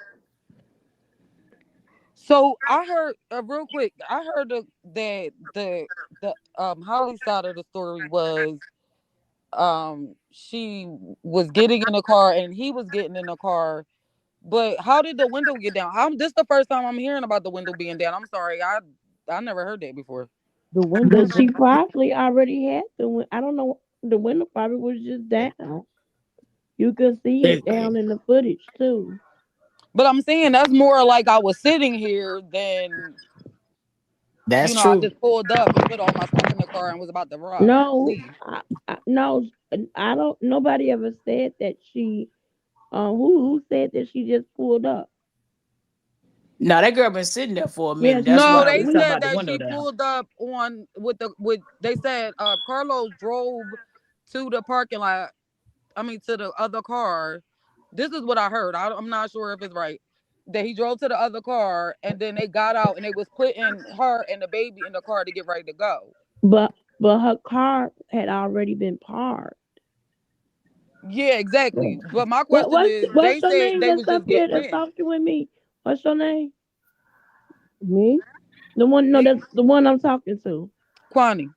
So I heard real quick. I heard that the Holly side of the story was she was getting in the car and he was getting in the car. But how did the window get down? This the first time I'm hearing about the window being down. I'm sorry, I never heard that before. The window But she down. probably already had I don't know. The window probably was just down. You could see it down in the footage too. But I'm saying that's more like I was sitting here than That's I true. just pulled up and put all my stuff in the car and was about to No, leave. no, I don't. Nobody ever said that she. Who said that she just pulled up? No, that girl been sitting there for a Yeah, minute. That's No, why they we talking said about the that window she down. pulled up on with they said Carlos drove to the parking lot. I mean to the other car. This is what I heard. I'm not sure if it's right. That he drove to the other car and then they got out and they was putting her and the baby in the car to get ready to go. but her car had already been parked. Yeah, exactly. But my What question is, they what's your said name they that's was up just here getting that's in. talking with me? What's your name? Me? The one, no, Me, that's the one I'm talking to. Kwani.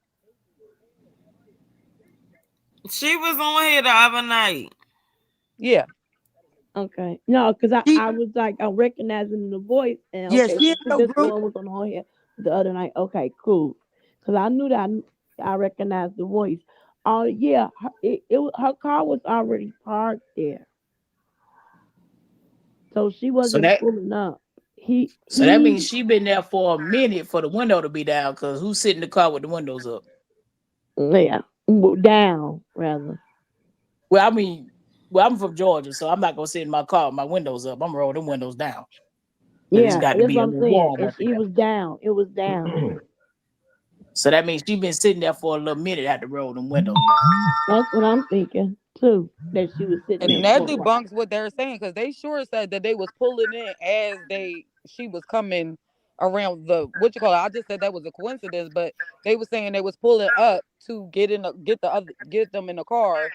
She was on here the other night. Yeah. Okay. No, because She, I was like, I'm recognizing the voice. And yeah, okay, she in so she your just the group. one was on here the other night. Okay, cool. Because I knew that I recognized the voice. Oh, yeah. Her car was already parked there. So she So wasn't that pulling up. so that means He, she been there for a minute for the window to be down. Cause who's sitting in the car with the windows up? yeah, down, rather. Well, I mean, well, I'm from Georgia, so I'm not gonna sit in my car with my windows up. I'm gonna roll them windows down. Cause it's Yeah, got to that's be what a I'm little saying. warm And up in she there. was down. It was down. So that means she been sitting there for a little minute. Had to roll them windows down. That's what I'm thinking, too. That she was sitting there And that for a while. debunks what they're saying because they sure said that they was pulling in as she was coming around the what you call it. I just said that was a coincidence, but they were saying they was pulling up to get them in the car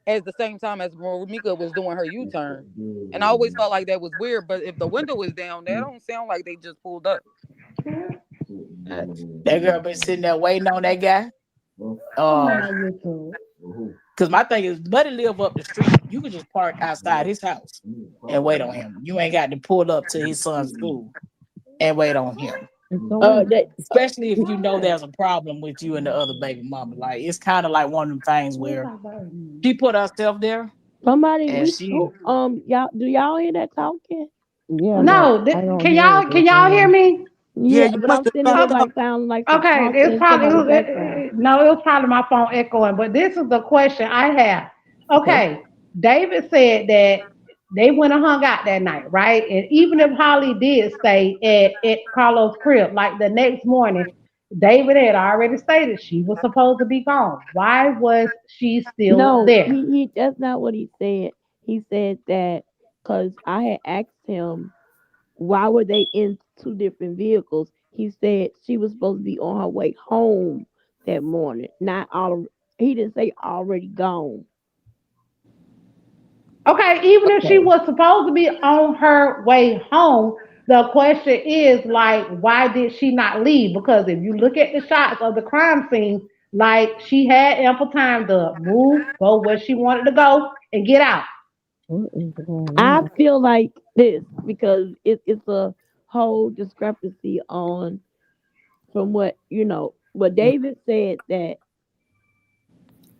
at the same time as Ramika was doing her U-turn. And I always felt like that was weird, but if the window was down, that don't sound like they just pulled up. That girl been sitting there waiting on that guy. Cause my thing is, Buddy live up the street. You can just park outside his house and wait on him. You ain't got to pull up to his son's school and wait on him. It's only That Especially if you know there's a problem with you and the other baby mama. Like it's kind of like one of them things where she put herself there somebody and we she y'all do y'all hear that talking? yeah, but No, I don't can hear it. y'all It's hear only me? Yeah, Yeah, you but must I'm have saying it dropped was off. like sounding like some Okay, talking it's in probably somebody's background. no, it was probably my phone echoing. But this is the question I have. Okay. Okay, David said that they went and hung out that night, right? And even if Holly did stay at Carlos' crib, like the next morning, David had already stated she was supposed to be gone. Why was she still No, there? he that's not what he said. He said that because I had asked him why were they in two different vehicles. He said she was supposed to be on her way home that morning. Not all. He didn't say already gone. Okay, even if she Okay. was supposed to be on her way home, the question is like, why did she not leave? Because if you look at the shots of the crime scene, like she had ample time to move, go where she wanted to go, and get out. What is going I on? feel like this because it's a whole discrepancy on from what What David said that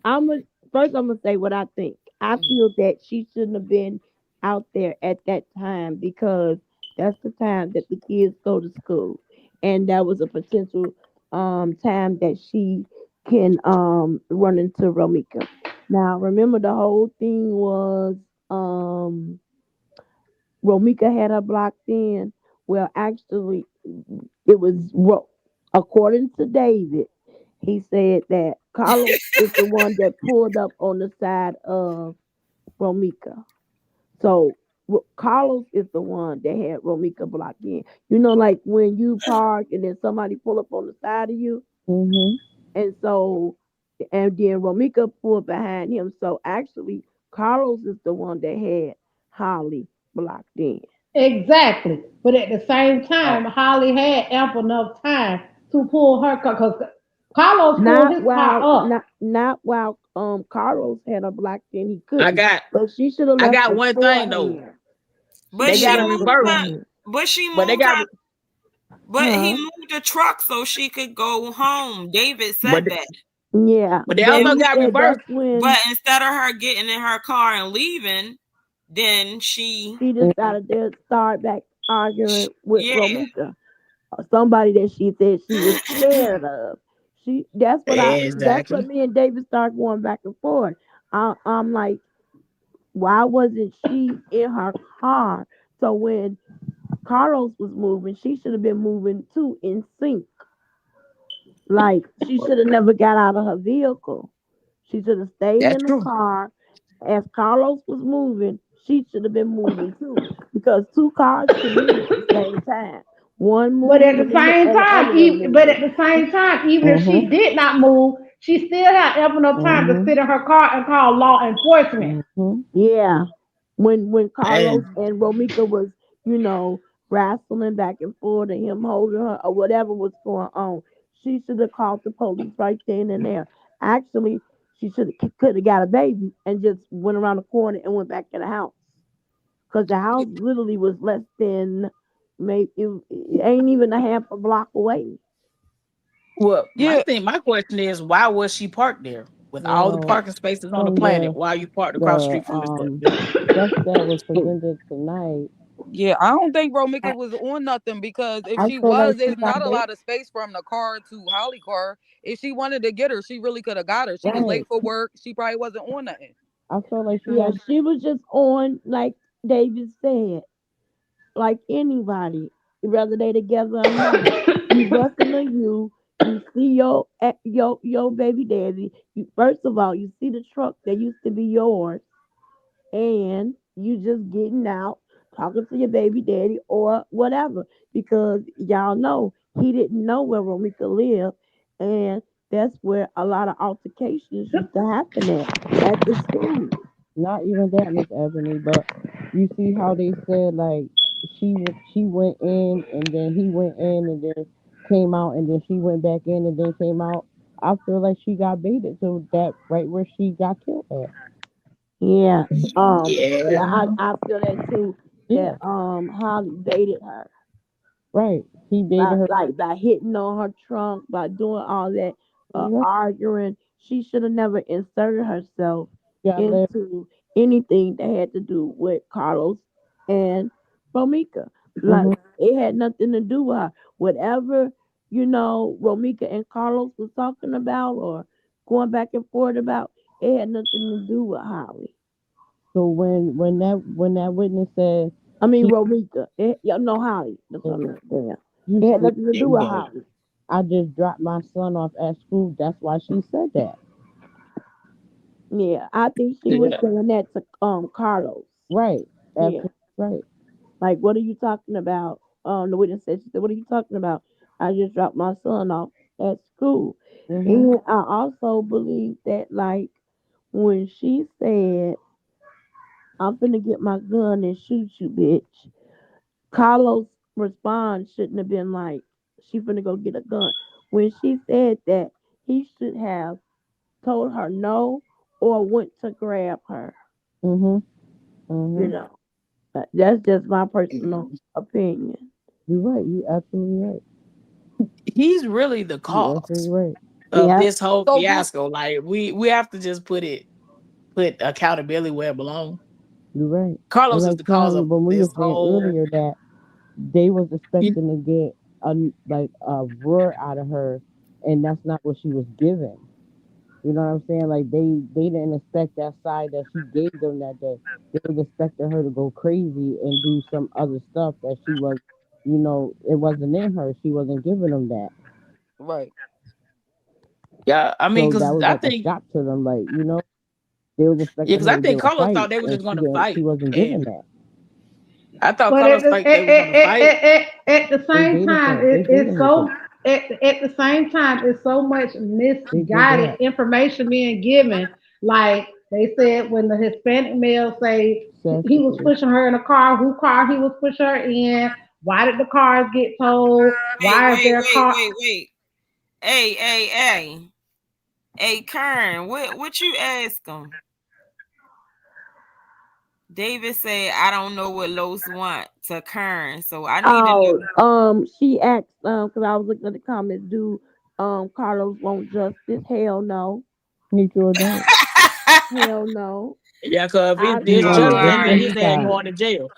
I'm gonna first I'm gonna say what I think. I feel that she shouldn't have been out there at that time because that's the time that the kids go to school, and that was a potential time that she can run into Romika. Now remember the whole thing was um Romika had her blocked in. Well, actually, it was according to David. He said that Carlos is the one that pulled up on the side of Romika. So Carlos is the one that had Romika blocked in. Like when you park and then somebody pull up on the side of you, Mm-hmm. and so and then Romika pulled behind him. So actually, Carlos is the one that had Holly blocked in. Exactly. But at the same Oh. time, Holly had ample enough time to pull her car because Carlos pulled Not his car while up. not while Carlos had a block in he I couldn't. got But she should have I left got one thing though. beforehand. She But They should have she got a left moved reverse, her. beforehand. But she but they moved got her. But he Huh? moved the truck so she could go home. David but said that. Yeah. but they But also he got said reversed. that's when But instead of her getting in her car and leaving, then she, she decided to start back arguing with yeah. Romika. Somebody that she said she was scared of. That's what Exactly. me and David started going back and forth. I'm like, why wasn't she in her car? So when Carlos was moving, she should have been moving too in sync. Like she should have never got out of her vehicle. She should have stayed That's in the true. car. As Carlos was moving, she should have been moving too. Because two cars can move at the same time. One But at moving the and same the other time, one but moving. at the same time, even if Mm-hmm. she did not move, she still had ample enough time to Mm-hmm. sit in her car and call law enforcement. Mm-hmm. Yeah. When Carlos And and Romika was, you know, wrestling back and forth and him holding her or whatever was going on, she should have called the police right then and there. Actually, she should have could have got a baby and just went around the corner and went back to the house because the house literally was less than maybe it ain't even a half a block away. well, Yeah, my question is, why was she parked there with all the Well, parking spaces on the from planet? Why you parked across the the street from this stuff that was school? presented tonight, yeah. I don't think Romika I, was on nothing because if I she feel like was, she it's got not a bait. lot of space from the car to Holly car. If she wanted to get her, she really could have got her. She was Right. late for work. She probably wasn't on nothing. I feel like she Yeah, had. she was just on like David said, like anybody, whether they together or not. You busting a you see your baby daddy. You first of all, you see the truck that used to be yours, and you just getting out, talking to your baby daddy or whatever, because y'all know he didn't know where Romika lived, and that's where a lot of altercations used to happen at the school. Not even that, Miss Ebony, but you see how they said like she went in and then he went in and then came out and then she went back in and then came out. I feel like she got baited to that right where she got killed at. Yeah, Yeah. yeah, I feel that too. Yeah, That Holly baited her right. He baited her. by hitting on her trunk, by doing all that, Right. arguing. She should have never inserted herself Got let. into anything that had to do with Carlos and Bomika Like Mhm. it had nothing to do with her. Whatever, Romika and Carlos was talking about or going back and forth about, it had nothing to do with Holly. So when that witness said I mean she Romika. Yeah, no Holly. That's what I meant. Yeah. you It had said, nothing to do with Yeah. Holly. I just dropped my son off at school. That's why she said that. Yeah. I think she was Yeah. saying that to Carlos. Right. Yeah. Absolutely right. Like, what are you talking about? The witness said, she said, what are you talking about? I just dropped my son off at school. Mhm. And I also believe that, like, when she said, I'm finna get my gun and shoot you, bitch, Carlos' response shouldn't have been like, she finna go get a gun. When she said that, he should have told her no or went to grab her, Mhm. you Mhm. know. That's just my personal opinion. You're right. You absolutely right. He's really the You cause absolutely right. of Yeah. this whole So who? fiasco. Like we have to just put accountability where it belongs. You're right. And Carlos is like the cause Sean, of when we were this saying whole. earlier that they was You, expecting to get a roar out of her, and that's not what she was given. You know what I'm saying? Like they didn't expect that side that she gave them that day. They was expecting her to go crazy and do some other stuff that she was, it wasn't in her. She wasn't giving them that. Right. yeah, I mean, So that because was I like a think shock to them. Like they was yeah, expecting because her I to give think a Carlos fight, thought they were and just going to fight, she wasn't giving and that. I thought But Carlos thought they were going to fight. at the They same dated time, for they dated it's her for so at the same time it's so much they did misguided that. information being given. Like they said when the Hispanic male say Sad he was situation. pushing her in a car, who car he was pushing her in, why did the cars get towed? Wait, Why is wait, there a wait, car? wait, wait. Hey, hey, hey. Hey, Kern, what you ask him? David said, I don't know what Los want to Kern, so I need to Oh, know. she asked, because I was looking at the comments, do Carlos want justice? Hell no. He sure don't. Hell no. Yeah, because if I it's He this want told it justice, him then Alright. his ass homicide. going to jail.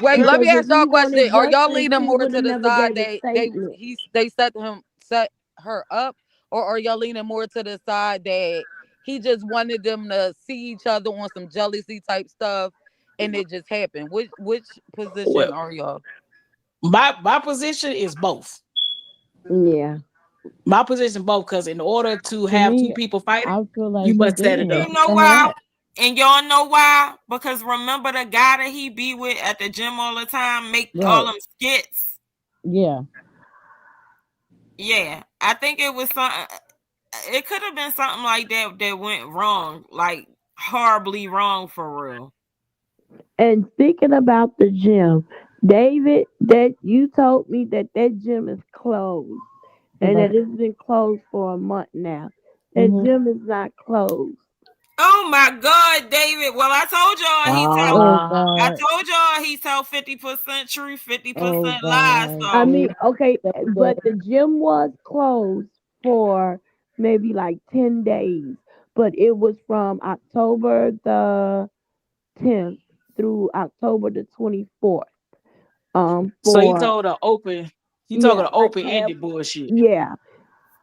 Wait, let because me if ask y'all he a question. wanted Are y'all justice, leaning he more would to have the never side gave a that statement. they set her up, or are y'all leaning more to the side that he just wanted them to see each other on some jealousy type stuff, and it just happened? Which Well, position are y'all? my position is both. Yeah. My position both because in order to To have two me, people fighting, I feel you like he must set dated it her. You up. He know set her why? up. And y'all know why? Because remember the guy that he be with at the gym all the time, make all Right. them skits? Yeah. Yeah. I think it was something it could have been something like that that went wrong, like horribly wrong for real. And speaking about the gym, David, that you told me that that gym is closed and Right. that it's been closed for a month now. That Mhm. gym is not closed. Oh my God, David. Well, Oh I God. told y'all he told 50% truth, Oh 50% lies. God. I So They mean, okay, said but that. the gym was closed for maybe like 10 days, but it was from October the 10th through October the 24th. So For he told her yeah, to like open half, ended bullshit. yeah.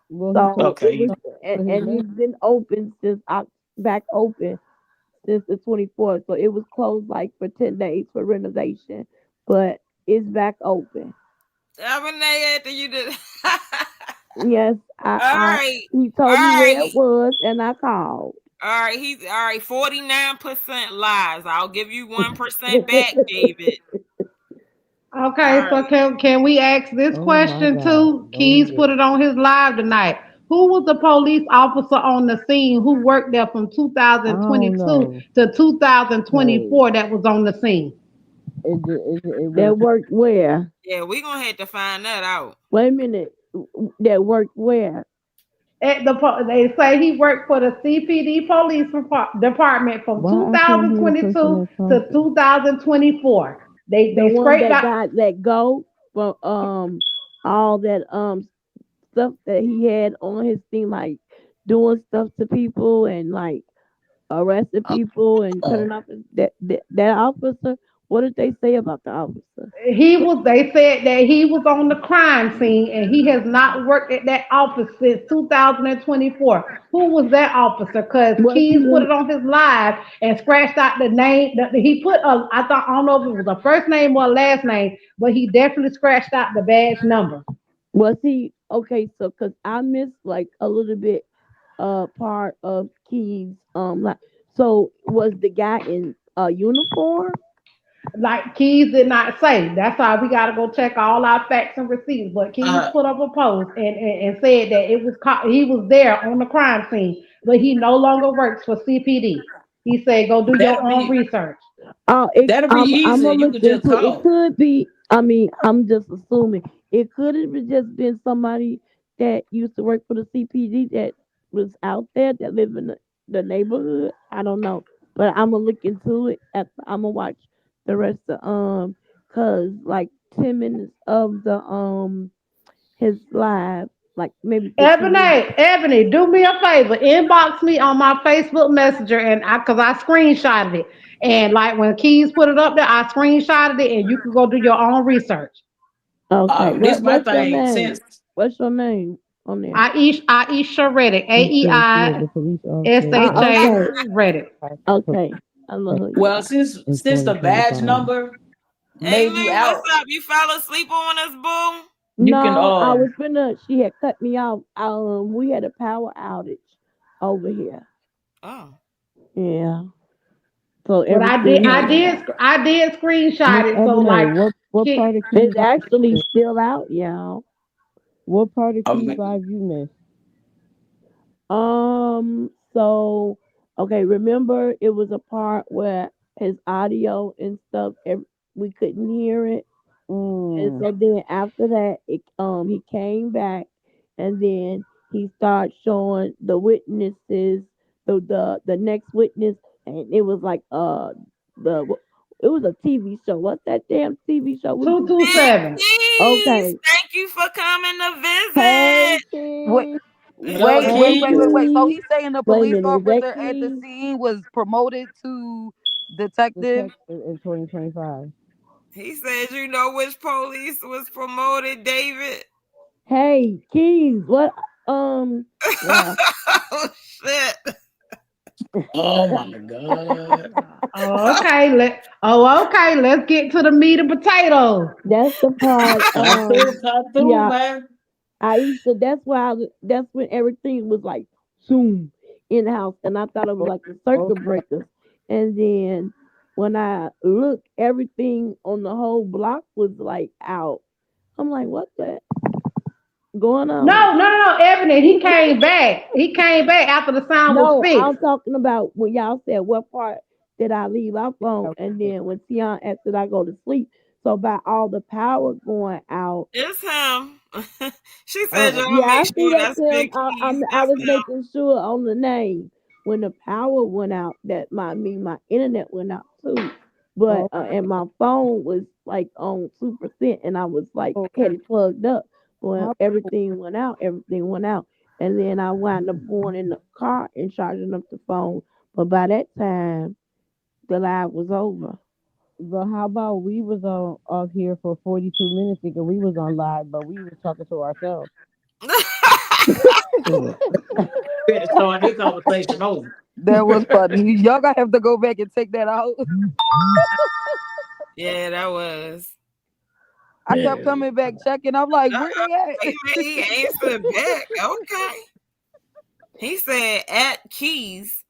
Well, he told So it Okay. was, for his and man. he's been open since back open since the 24th. So it was closed like for 10 days for renovation, but it's back open. I mean, after you did. Yes, All right. he All told me where right. it was, and I called. All right. He's all right. 49% lies. I'll give you 1% back, David. All Okay, so right. can we ask this Oh my question God. too? No, he Keys didn't. put it on his live tonight. Who was the police officer on the scene who worked there from I don't 2022 know. to Cause 2024 that was on the scene? it That went. worked where? Yeah, we're gonna have to find that out. Wait a minute. That worked where? They say he worked for the CPD police department from Why I can't hear the person 2022 that's to talking? 2024. The They one scraped that out. got let go for all that stuff that he had on his thing, like doing stuff to people and like arresting people and Oh, turning off that officer. What did they say about the officer? They said that he was on the crime scene and he has not worked at that office since 2024. Who was that officer? Because Was Keys he put in? it on his live and scratched out the name. He put I thought, I don't know if it was a first name or a last name, but he definitely scratched out the badge number. Was he okay? So, cause I missed like a little bit, part of Keys. Like, so was the guy in a uniform? Like Keys did not say. That's why we got to go check all our facts and receipts. But Keys Uh, put up a post and said that he was there on the crime scene, but he no longer works for CPD. He said, "Go do your that'll own be research." that'll be I'm easy. gonna You look could just into it. It call. could be. I mean, I'm just assuming it could have just been somebody that used to work for the CPD that was out there that live in the neighborhood. I don't know, but I'm gonna look into it. I'm gonna watch the rest of cause like 10 minutes of the his live, like maybe 15 minutes. Ebony, do me a favor. Inbox me on my Facebook Messenger, and cause I screenshotted it. And like when Keys put it up there, I screenshotted it, and you can go do your own research. Okay, This my what's your thing. name? Since What's your name on there? Aisha Reddick, She said she was a AEI police officer SHA Okay, Reddick. okay. I know who you well, are. since the badge 2025. number Hey may be man, what's out, up? You fell asleep on us, boo? you can No, I was finna. She had cut me off. We had a power outage over here. Oh. Yeah, so But everything went out. I did Miss screenshot it. So Ebony, like, what part of Keys It's Live actually you missed? still out, y'all. What part of Keys um, Live you missed? So okay, remember it was a part where his audio and stuff, we couldn't hear it. And Mm. so then after that, he came back, and then he started showing the witnesses, the next witness, and it was like the it was a TV show. What's that damn TV show? We two used two Big seven. Keys, Okay. thank you for coming to Hey visit. Wait, Keith. what up, Hey wait. Keys? So Keith. he's saying the Wait a police minute, is that officer at the Keith? scene was promoted to detective. Detective in 2025. He said, you know which police was promoted, David? Hey Keith. What well Oh shit. Oh my God. Okay. Let's get to the meat and potatoes. that's the part Talk through, yeah, man. Aisha, that's when everything was like zoom in the house, and I thought it was Oh, like the circuit okay. breakers. And then when I looked, everything on the whole block was like out. I'm like, what the going on? No, Ebony, he came back. He came back after the sound was No, I'm fixed. talking about when y'all said what part did I leave off on, and Okay. then when Tion asked did I go to sleep. So by all the power going out, It's him. She said, y'all yeah, make I see sure that's that's him. Big Keys. I That's was making sure on the name when the power went out that my internet went out too, but Oh, and my phone was like on 2%, and I was like oh, had it plugged up. When how everything everything went out, and then I wound up going in the car and charging up the phone. But by that time, the live was over. But how about we was on off here for 42 minutes thinking we was on live, but we was talking to ourselves. him. We had to start this conversation over. That was funny. Y'all gonna have to go back and take that out. Yeah, that was. I kept Yeah. coming back checking. I'm like, where they at? He answered back. Okay. He said at Keys.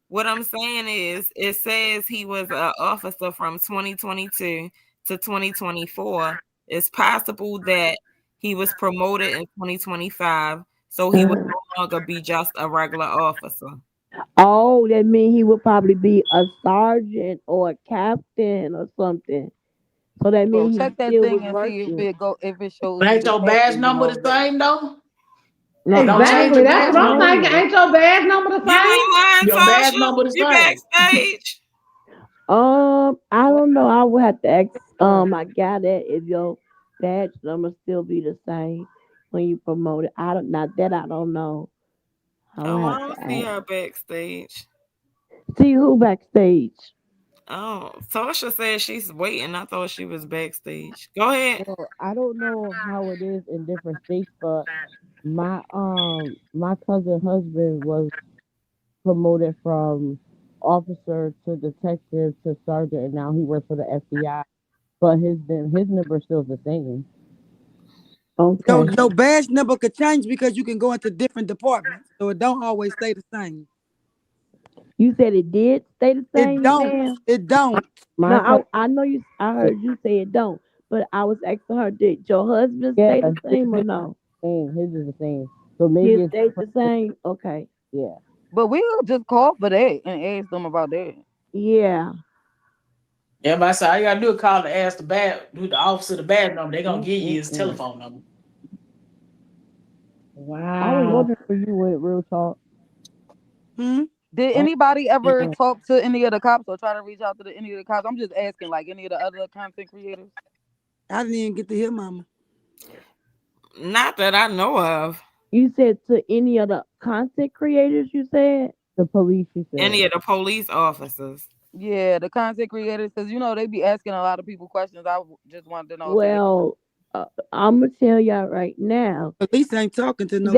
What I'm saying is, it says he was an officer from 2022 to 2024. It's possible that he was promoted in 2025, so he would Uh, no longer be just a regular officer. oh, that means he would probably be a sergeant or a captain or something. So that Bro, means he check that still was thing and see working. if it shows But you ain't the your badge captain number the already. same though? Don't Nuh-uh. change Exactly. your That's badge what I'm number. thinking. No. Ain't your badge number the You same? ain't lying, Your badge Tasha. number the You same. backstage. I don't know. I would have to ask my guy that if your badge number still be the same when you promote it. I don't not that I don't know. I would Oh, I have don't to see ask. her backstage. See who backstage. Oh, Tasha said she's waiting. I thought she was backstage. Go ahead. Well, I don't know how it is in different states, but my cousin husband was promoted from officer to detective to sergeant, and now he works for the FBI. But his number still the same. Your Okay. your badge number could change because you can go into different departments, so it don't always stay the same. You said it did stay the It same, don't. ma'am. It don't. No, My cousin, I know you. I heard you say it don't, but I was asking her, did your husband yeah, stay the same or no? his is the same. So maybe His it's stayed the same. Okay. yeah. But we'll just call for that and ask them about that. Yeah. Everybody say all you gotta do is call to ask do the officer the badge number. They gonna give you his Mm-mm-mm. telephone number. I was Wow. wondering for you with real talk. Hmm? Did I, anybody ever yeah. talk to any of the cops or try to reach out to any of the cops? I'm just asking, like any of the other content creators. I didn't even get to hear Mama. Not that I know of. You said to any of the content creators, you said? The police, she said. Any of the police officers. Yeah, the content creators, because they be asking a lot of people questions. Just wanted to know if they. Well, I'm gonna tell y'all right now. Police ain't talking to no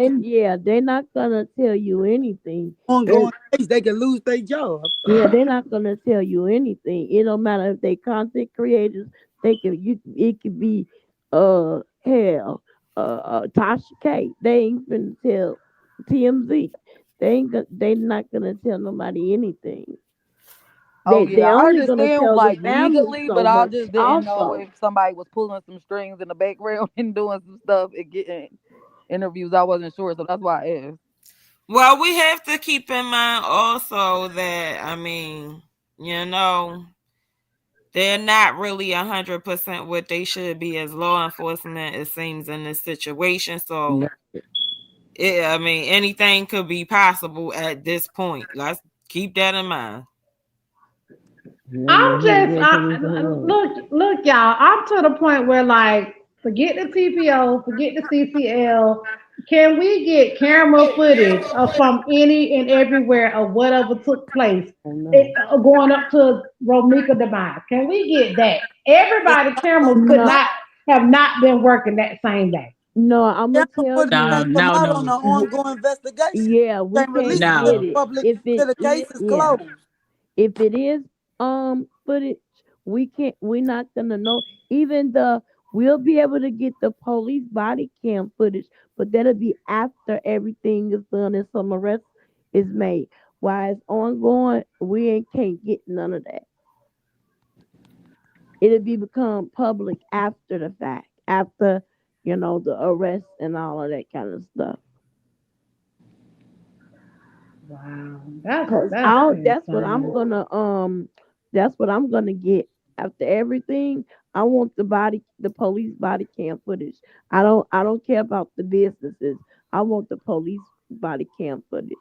They're not gonna tell you anything. And ongoing case. They can lose their job. yeah, they're not gonna tell you anything. It don't matter if they content creators. They can you. It could be hell Tasha K. They ain't gonna tell TMZ. They not gonna tell nobody anything. Oh They yeah, I only gonna understand tell the like family legally, so but I much. just didn't know Also, if somebody was pulling some strings in the background and doing some stuff and getting interviews. I wasn't sure, so that's why I asked. Well, we have to keep in mind also that you know, they're not really 100% what they should be as law enforcement. It seems in this situation, so anything could be possible at this point. Let's keep that in mind. Maybe I'm who the just real police and who ain't. look, y'all. I'm to the point where like, forget the TPO, forget the CCL. Can we get camera footage of from any and everywhere of whatever took place, Oh no. going up to Romika demise? Can we get that? The Everybody cameras could no, not have not been working that same day. no. I'm gonna camera tell footage you. No, can't come no, out on an no, ongoing investigation. Yeah, we Can't release can't it to get the no. it. public If till it the is, case is yeah. closed. If it is footage, we can't. We're not gonna know. Even we'll be able to get the police body cam footage, but that'll be after everything is done and some arrest is made. While it's ongoing, we ain't can't get none of that. It'll be become public after the fact, after the arrest and all of that kind of stuff. Wow, Cause that's insane. insane. That's what I'm gonna get after everything. I want the police body cam footage. I don't care about the businesses. I want the police body cam footage.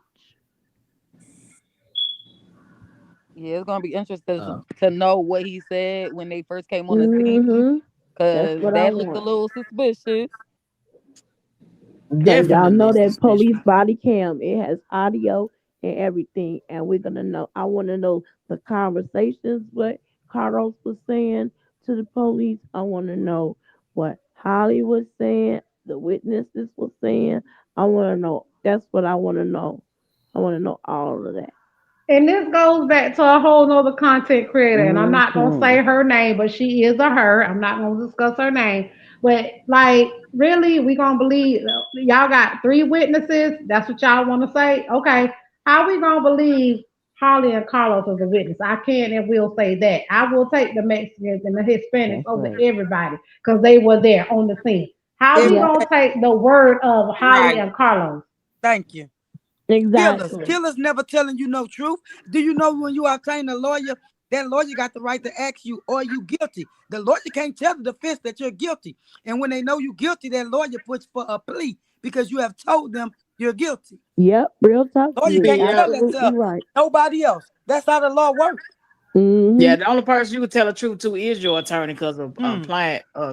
Yeah, it's gonna be interesting Uh, to know what he said when they first came on the scene, Hmm. That's cause what I that looked a want. little suspicious. Cause y'all definitely know that suspicious. police body cam, it has audio and everything, and we're gonna know. I want to know the conversations what Carlos was saying to the police. I want to know what Holly was saying, the witnesses were saying. I want to know. That's what I want to know. I want to know all of that. And this goes back to a whole nother content creator, and I'm not gonna Mm-hmm. say her name, but she is a her. I'm not gonna discuss her name. But like, really, we gonna believe y'all got three witnesses? That's what y'all want to say? Okay, how we gonna believe Holly and Carlos as a witness? I can and will say that. I will take the Mexicans and the Hispanics That's over right. everybody because they were there on the scene. How we Every Yeah. gonna day. take the word of Holly Right. and Carlos? Thank you. Killers. Exactly. Killers never telling you no truth. Do you know when you obtain a lawyer, that lawyer got the right to ask you, are you guilty? The lawyer can't tell the defense that you're guilty. And when they know you guilty, that lawyer puts for a plea because you have told them you're guilty. Yep. Real talk. Lawyer You can't Yeah, tell that absolutely to right. nobody else. That's how the law works. Hmm. yeah. The only person you can tell the truth to is your attorney because of Mm,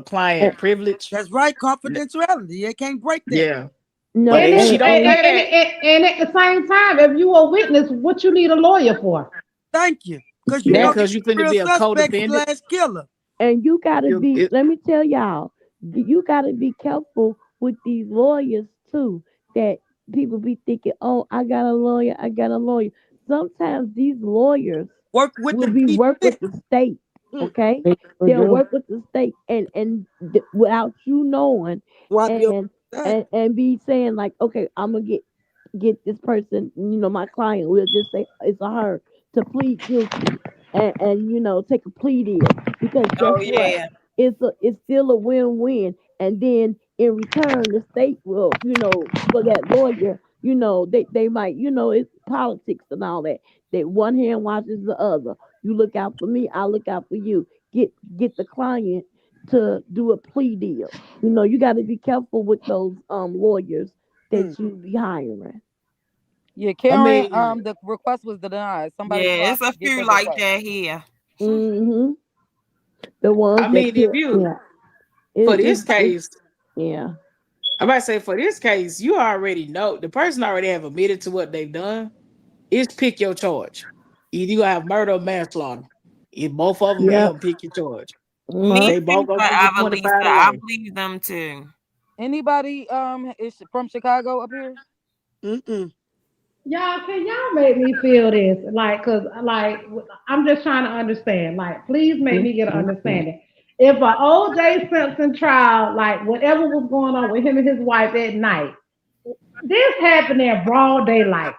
client privilege. that's right. Confidentiality. They can't break that. Yeah, but No, And, if it, she and don't and say that, and at the same time, if you a witness, what you need a lawyer for? Thank you. Because you That know Yeah. he's because you a finna real be a suspect codependent. slash killer. And you gotta You- be, it- let me tell y'all, you gotta be careful with these lawyers too. That people be thinking, oh, I got a lawyer, I got a lawyer. Sometimes these lawyers Work with will the be work with defense. the state. Mm. Okay, They sure they'll do. work with the state, without you knowing, Swap your and side. and be saying like, okay, I'm gonna get this person, my client, we'll just say it's a her, to plead guilty, and take a plea deal, because guess Oh what, yeah. it's still a win-win. And then in return the state will, for that lawyer, they might, it's politics and all that, that one hand washes the other. You look out for me, I look out for you. Get the client to do a plea deal. You got to be careful with those lawyers Mm. that you be hiring. Yeah, I Karen. mean, The request was denied. Somebody Yeah, tried it's a to get few the like request. that here. Hmm. The ones I that mean, if kill. you Yeah. for It's this case, yeah. I'm about to say for this case, you already know the person already have admitted to what they've done. Is pick your charge. Either you have murder or manslaughter. If both of them Yeah. him, pick your charge. Uh-huh. Me They too, both gonna give you forever, 25 Lisa. I away. believe them too. Anybody is from Chicago up here? Mm-mm. Y'all, can y'all make me feel this? Like, cause like I'm just trying to understand. Like, please make Mm, me get an mm, mm. understanding. If an O.J. Simpson trial, like whatever was going on with him and his wife at night, this happened in broad daylight,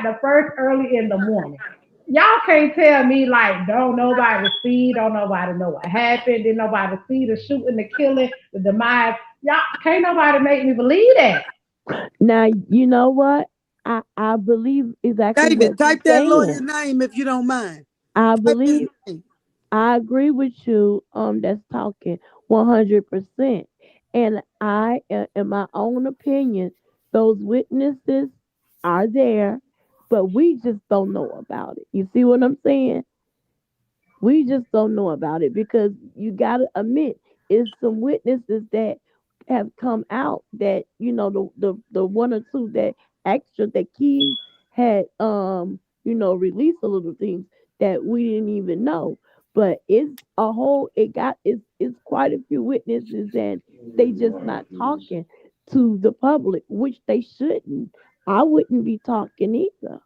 the first early in the morning. Y'all can't tell me like don't nobody see, don't nobody know what happened, didn't nobody see the shooting, the killing, the demise. Y'all can't nobody make me believe that. Now you know what? I believe exactly what David, you're type that saying. lawyer name if you don't mind. I Type his believe name. I agree with you. That's talking 100%. And in my own opinion, those witnesses are there, but we just don't know about it. You see what I'm saying? We just don't know about it because you got to admit, it's some witnesses that have come out that, the one or two that extra that Keys had, released a little things that we didn't even know. But it's quite a few witnesses, and they just not talking to the public, which they shouldn't. I wouldn't be talking either.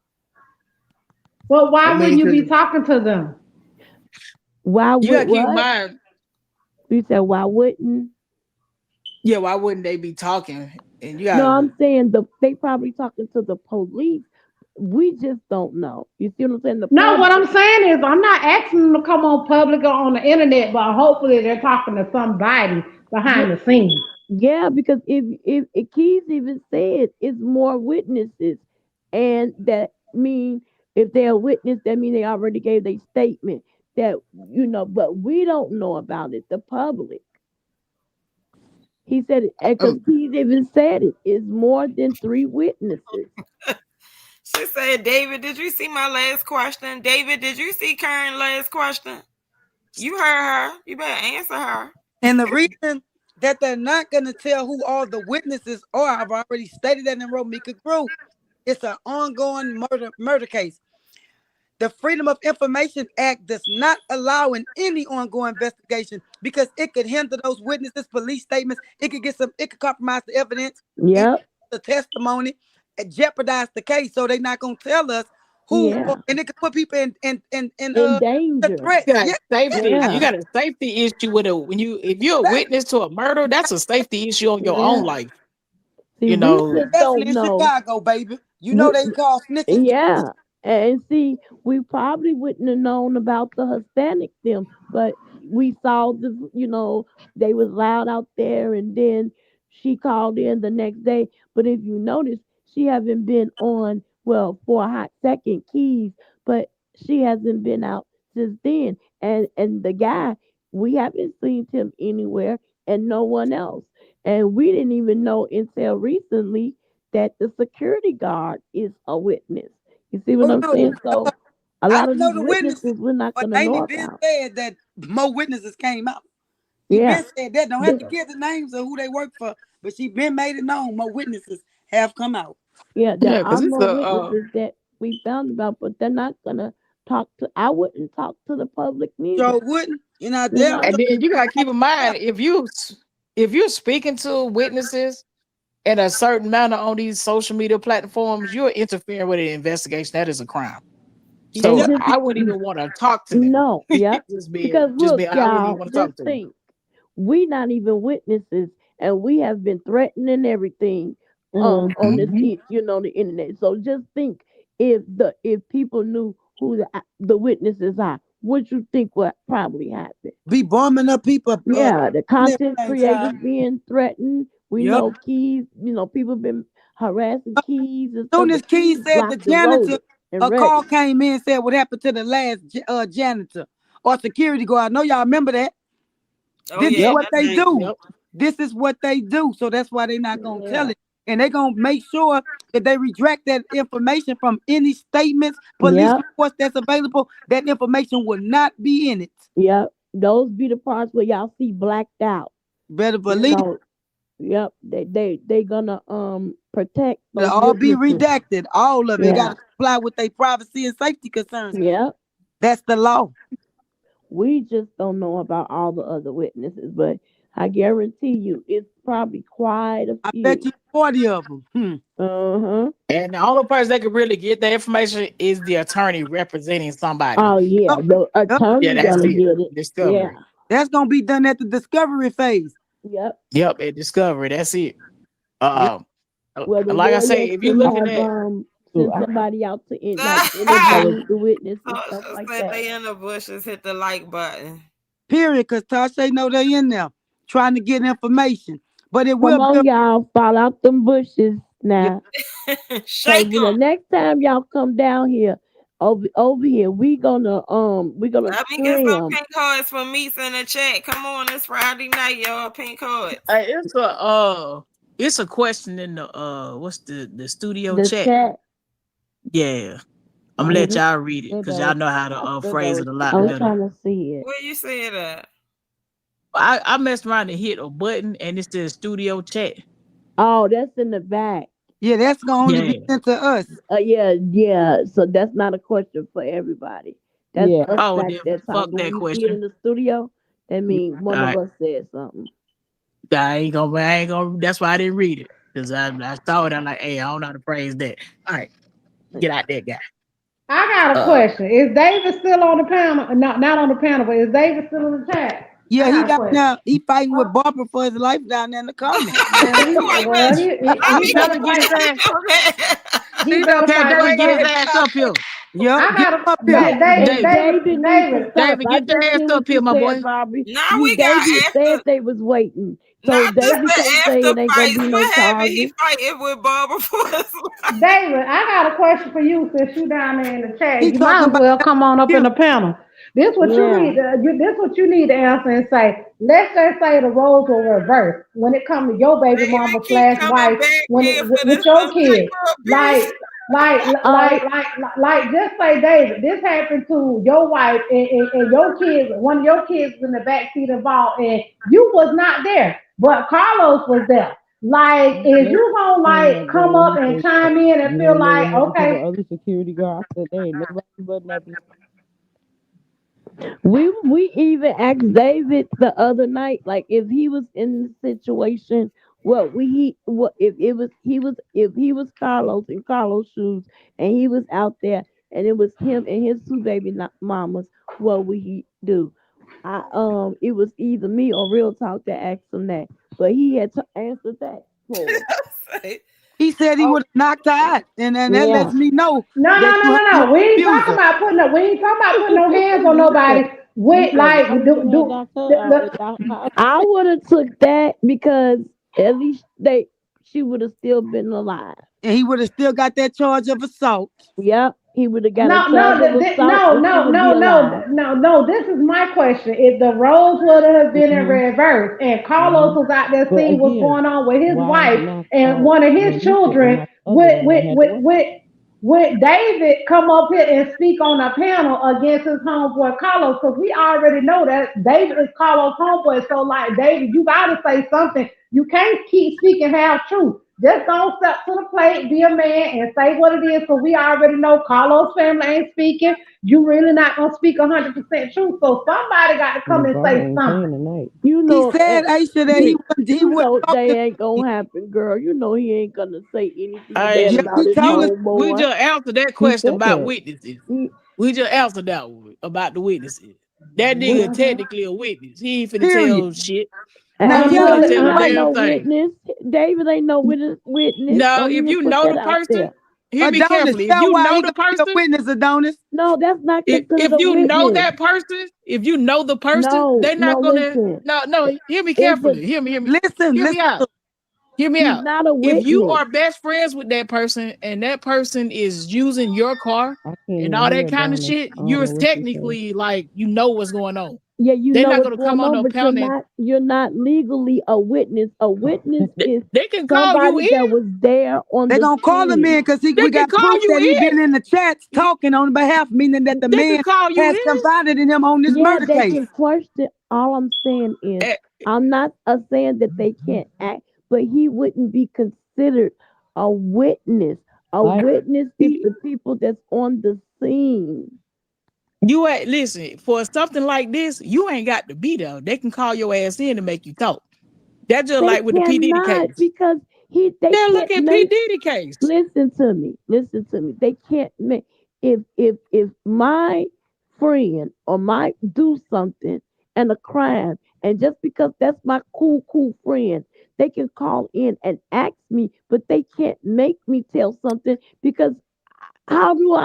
Well, I why wouldn't mean, you because be talking to them? Why you would gotta keep in what? mind, You said why wouldn't? yeah, why wouldn't they be talking? And you No, gotta I'm saying they probably talking to the police. We just don't know. You see what I'm saying? The No, what public. I'm saying is I'm not asking them to come on public or on the internet, but hopefully they're talking to somebody Yeah, behind the scenes. yeah, because if Keys even said it's more witnesses, and that mean if they're a witness, that mean they already gave their statement. That but we don't know about it. The public. He said it because um, Keys even said it is more than three witnesses. She said, David, did you see my last question? David, did you see Karen's last question? You heard her. You better answer her. And the reason that they're not going to tell who all the witnesses are, I've already stated that in Romika Group. It's an ongoing murder case. The Freedom of Information Act does not allow in any ongoing investigation because it could hinder those witnesses, police statements. It could compromise the evidence, even Yep. the testimony, and jeopardize the case. So they're not gonna tell us who, Yeah. and it could put people In the danger. threat. you got Yeah, safety. You Yeah. got a safety issue with it when if you're a exactly. witness to a murder, that's a safety issue on your own Yeah. life. See, You we know, just Especially don't in know. Chicago, baby. You know We, they call snitches the truth. yeah. And see, we probably wouldn't have known about the Hispanic them, but we saw they was loud out there, and then she called in the next day. But if you notice, she haven't been on, well, for a hot second, Keys, but she hasn't been out since then. And the guy, we haven't seen him anywhere, and no one else. And we didn't even know until recently that the security guard is a witness. You see what Oh I'm no, saying? So a I lot of know these the witnesses, witnesses we're not but gonna know Amy been about. said that more witnesses came out. She Yeah. been said that. Don't have The, to give the names of who they work for, but she been made it known. More witnesses have come out. yeah, there yeah, are because it's more a witnesses that we found about, but they're not gonna talk to. I wouldn't talk to the public neither. Joe wouldn't. You know, You they'll know. And then you gotta keep in yeah. mind if you're speaking to witnesses in a certain manner on these social media platforms, you're interfering with an investigation. That is a crime. And So Yep. just I wouldn't even want to talk to them. no, yep. Because Just look, be I wouldn't even y'all, want to just talk to them. think we not even witnesses, and we have been threatening everything on this, Mm-hmm. the internet. So just think if people knew who the witnesses are, what you think would probably happen? Be bombing up people Yeah, the and content everything, creators child. being threatened. We Yep. know Keys, people been harassing Keys and stuff, Soon as but Key Keys said the locked and janitor, loaded and a call ready. came in said what happened to the last janitor or security guard. I know y'all remember that. Oh This is yeah, Yep, what that they thing. do. Yep. This is what they do. So that's why they're not gonna tell yeah, it. And they're gonna make sure that they retract that information from any statements, police yep, reports that's available. That information will not be in it. yep. Those be the parts where y'all see blacked out. Better You believe know, yep. They gonna protect it'll those all be witnesses. redacted. All of it. It Yeah, gotta comply with their privacy and safety concerns. yep. That's the law. We just don't know about all the other witnesses, but I guarantee you, it's probably quite a I bet few. you 40 of them. Uh huh. And the only person that can really get that information is the attorney representing somebody. Oh yeah, Yep. the Yep. Yeah, attorney that's gonna it. get it. Yeah. Discovery. That's gonna be done at the discovery phase. Yep. Yep, at discovery. That's it. Yep. Um, Well, the like I say, lawyers if you're can looking have at So send somebody out to like I was interview the witness and stuff So like said that. they in the bushes, hit the like button. Period. Because Tasha know they in there trying to get information. But it Come will be on, y'all, fall out them bushes yeah, now. Cause Shake when the them. next time y'all come down here, over here, we gonna Let me get some trim. pink cards for Meats in the chat. Come on, it's Friday night, y'all. Pink cards. it's a question in the what's the studio The chat. chat. Yeah, I'm gonna let Mhm. y'all read it said because that y'all was know how to I said that phrase was it a lot I'm better. trying to see it. Where you see it at? I messed around and hit a button and it says studio chat. Oh, that's in the back. yeah, that's gonna only be Yeah. sent to us. Yeah, yeah. So that's not a question for everybody. That's yeah. us Oh, back then that fuck time. When that you see it question. in the studio, that Yeah. means All one of right, us said something. I ain't gonna. That's why I didn't read it because I saw it. I'm like, hey, I don't know how to phrase that. All right, get out there, guy. I got a Uh, question. Is David still on the panel? Not on the panel, but is David still in the chat? Yeah, I he got a down question. now. He fighting with Oh, Barbara for his life down there in the comments. well, Wait a minute. Let he me tell better him get his fight. ass. He better Tell fight with David get his Barbara. ass up here. Yep, I get got him a up here. David, David needs to David. stop. David, I get your just ass hear what up here, you my said, boy. Bobby. now You we got David after said they was waiting. So not just David the can't say after it ain't gonna fights. be no What happened? He charges. fighting with Barbara for his life. David, I got a question for you since you down there in the chat. He You talking might as about well come on up in you. the panel. Yeah. This what you need to answer and say. Let's just say the roles were reversed when it comes to your baby David mama keep slash coming wife back when here it for with this your some type kids. of abuse. Like, like, Uh, just say, David, this happened to your wife and your kids. One of your kids was in the backseat involved, and you was not there, but Carlos was there. Like, is They you gonna saying like that come girl. up He and said, chime in and you feel don't know what like, happened to the okay, other security guard. I said, they ain't nobody but that. we even asked David the other night, like if he was in the situation, what if it was if he was Carlos in Carlos' shoes and he was out there and it was him and his two baby mamas, what would he do? It was either me or Real Talk that asked him that, but he had to answer that for us. He said he Oh, would have knocked her out, and that lets Yeah, me know no, no, that no, you no, you no. abuser. We ain't talking about putting no hands on he said, nobody. he With said, like why would you have knocked her out the without her? I would have took that because at least she would have still been alive. And he would have still got that charge of assault. Yep, he would have got a no, charge of assault no, and she no, would be no, alive. no. This is my question. If the roles would have been in Mm-hmm. reverse and Mm-hmm. Carlos was out there But seeing what's again, going on with his why wife knock and out one of his Renika and children, not the other one that had the weapon? would David come up here and speak on a panel against his homeboy Carlos? Because we already know that David is Carlos' homeboy. So, like, David, you got to say something. You can't keep speaking half truth. Just don't step to the plate, be a man, and say what it is. Because we already know Carlos' family ain't speaking. You really not gonna speak 100% truth. So somebody got to come Mm, and bro, say ain't something. playing tonight. You He know, said Aisha that you he you wouldn't know talk they to ain't gonna happen, girl. You know he ain't gonna say anything bad yeah, Aisha, about he his told us we homeboy. just answered that He question said about that. witnesses. He, We just answered that one about the witnesses. That what? nigga Hmm. technically a witness. He ain't finna period. tell shit. Now He tell ain't her finna that He tell a not right. damn no thing. witness. David ain't no witness. No, Don't if even you put know that the out person, there. hear me Adonis, carefully. If tell you why know he the gonna be a person, witness, Adonis. No, that's not if considered a you know witness. that person, if you know the person, No, they're no, not gonna. listen. No. Hear me If a carefully. Listen, Hear me listen out. to Hear me he's out. not a If you witness. are best friends with that person and that person is using your car I can't and even all hear that kind of Adonis. shit, I don't you're know what you say. technically like you know what's going on. Yeah, you They're know not what's gonna come going on on, no but you're pounding. not legally a witness. A witness is They can call you somebody in. that was there on they the gonna call him in scene. because They we can got call proof you that he been in the chats in. talking on behalf, meaning that the They can man call you has in. confided in him on this Yeah, murder they case. can question. All I'm saying is, Eh, I'm not saying that they can't act, but he wouldn't be considered a witness. A Like, witness is the people that's on the scene. You ain't listen for something like this. You ain't got to be there. They can call your ass in to make you talk. That's just They like with the P Diddy cannot case. because they Now look can't at P make. Diddy case. Listen to me. Listen to me. They can't make if my friend or my do something and a crime, and just because that's my cool friend, they can call in and ask me, but they can't make me tell something because how do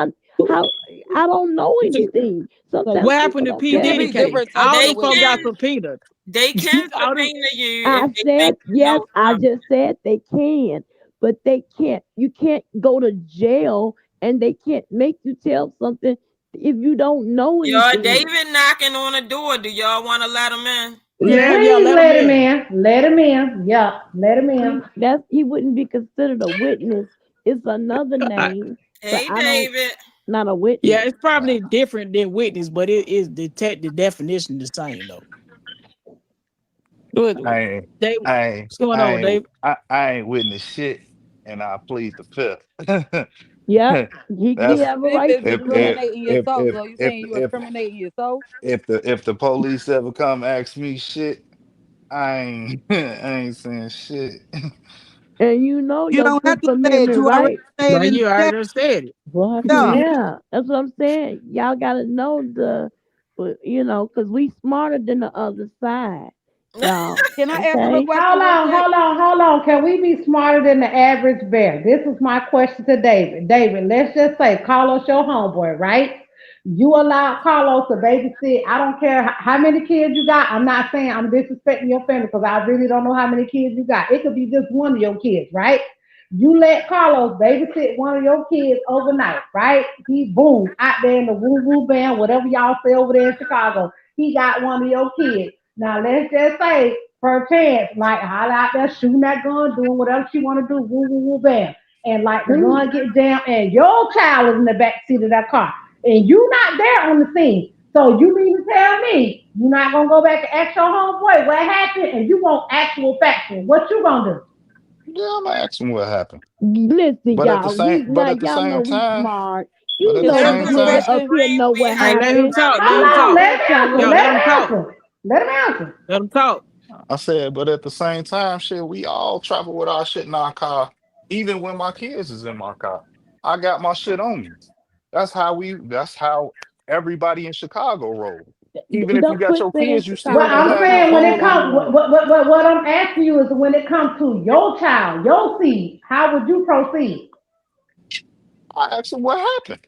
how I don't know anything. like, Sometimes What people happened to don't P It tell could Diddy be me. case? different types All of They them folk got witnesses. can subpoenaed. they can All them, subpoena you I if they think said you yes. know I something. just said they can, but they can't. You can't go to jail and they can't make you tell something if you don't know Y'all, anything. David knocking on the door. Do y'all want to let him in? yeah, Yeah, yeah, Please let them let him in. in. Let him in. Yeah, let him in. he wouldn't be considered a witness. It's another I, name, but Hey, I don't David. not a yeah, witness. it's probably different than witness, but it is the definition the same though. Look, I ain't, Dave, I ain't, what's going on, Dave? I ain't witness shit, and I plead the fifth. Yep, he That's have a It right is to if do that. incriminating yourself. So you saying you if incriminating yourself? if the police ever come ask me shit, I ain't I ain't saying shit. And you know You your don't have Fifth to say it. Amendment, You already right? say it But in the you chat. already said it. what happened Yeah. again? Yeah, that's what I'm saying. Y'all gotta know because we smarter than the other side, y'all. Can I ask him a Okay. question real quick? Hold on. Can we be smarter than the average bear? This is my question to David. David, let's just say Carlos your homeboy, right? You allow Carlos to babysit. I don't care how many kids you got. I'm not saying I'm disrespecting your family because I really don't know how many kids you got. It could be just one of your kids, right? You let Carlos babysit one of your kids overnight, right? He boom out there in the woo woo band, whatever y'all say over there in Chicago. He got one of your kids. Now let's just say, per chance, like holla out there shooting that gun, doing whatever she want to do, woo woo woo bam, and like the Ooh, gun get jammed, and your child is in the back seat of that car, and you not there on the scene. So you mean to tell me you're not gonna go back and ask your homeboy what happened, and you want actual factual? What you gonna do? Yeah, I'm asking what happened. listen, y'all. But at the Y'all know same we time, smart. but You at the Can know I the ask same him a nigga time, up question? here know what We Hey, let him happened. talk. Let him Hold on, talk. let him answer. Yo, Let let him him talk. answer. Let him answer. Let him talk. I said, but at the same time, shit, we all travel with our shit in our car, even when my kids is in my car. I got my shit on me. That's how everybody in Chicago rolls. Even if you Don't got quit your saying kids, you still Well, gonna Chicago. I'm have That's your saying not when it phone. everybody comes, roll. what I'm asking you is when it comes to your child, your seed, how would you proceed? I asked them what happened.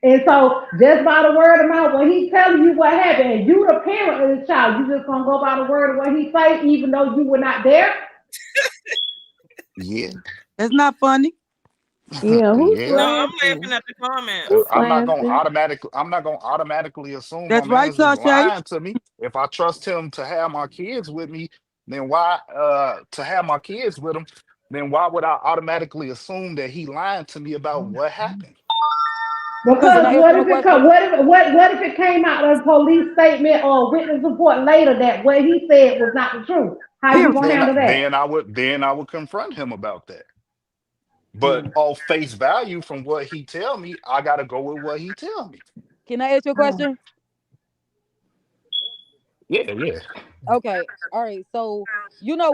And so, just by the word of mouth, when he telling you what happened, and you the parent of the child, you just gonna go by the word of what he say, even though you were not there. Yeah, That's not funny. Yeah, who's No, yeah. I'm laughing? laughing at the Who's comments. laughing? I'm not gonna automatically assume my That's right, man's is Sashay. lying to me. If I trust him to have my kids with me, then why to have my kids with him, then why would I automatically assume that he lying to me about what happened? Because Can Because I ask him a question? what if it came out of a police statement or a witness report later that what he said was not the truth? How you Period. gonna handle that? then I would confront him about that. But Mm. off face value, from what he tell me, I gotta go with what he tell me. Can I ask you a Mm. question? Yeah, yeah. Okay. All right. So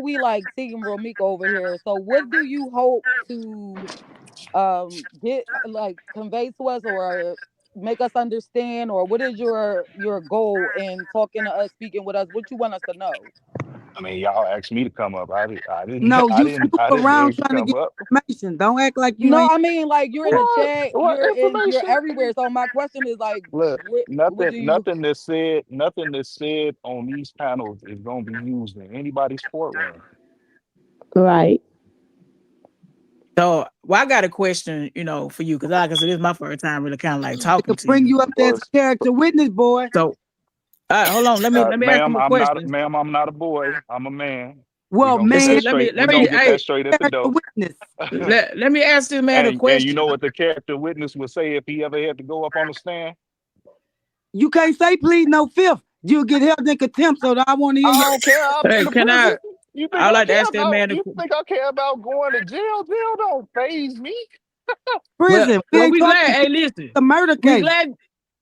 we like seeing Romiko over here. So what do you hope to get like convey to us or make us understand, or what is your goal in talking to us, speaking with us? What you want us to know? I mean, y'all asked me to come up. No, you snoop I didn't around ask to trying to come get up. information. Don't act like you No, ain't. I mean like you're in the chat, What you're information? everywhere. So my question is like, Look, what do you? nothing that's said on these panels is gonna be used in anybody's courtroom. Right. So, well, I got a question, for you, because like I said, this is my first time really kind of like They talking could to bring you. you up there as Was a character witness, boy. So, hold on, let me ask him ma'am, a question. I'm not a boy. I'm a man. We Well, gonna get man, that Listen, straight. We bring gonna you get hey, that straight at the character door. witness. let me ask this man a And you know question. what the character witness would say if he ever had to go up on the stand? You can't say plead no fifth. You'll get held in contempt. So I want to hear I your don't care. I've been Hey, to can prison. I? I like to ask that man. You think I care about going to jail? Jail don't phase me. Well, prison. We well, ain't we talking glad. jail, Hey, listen, the murder we case. glad.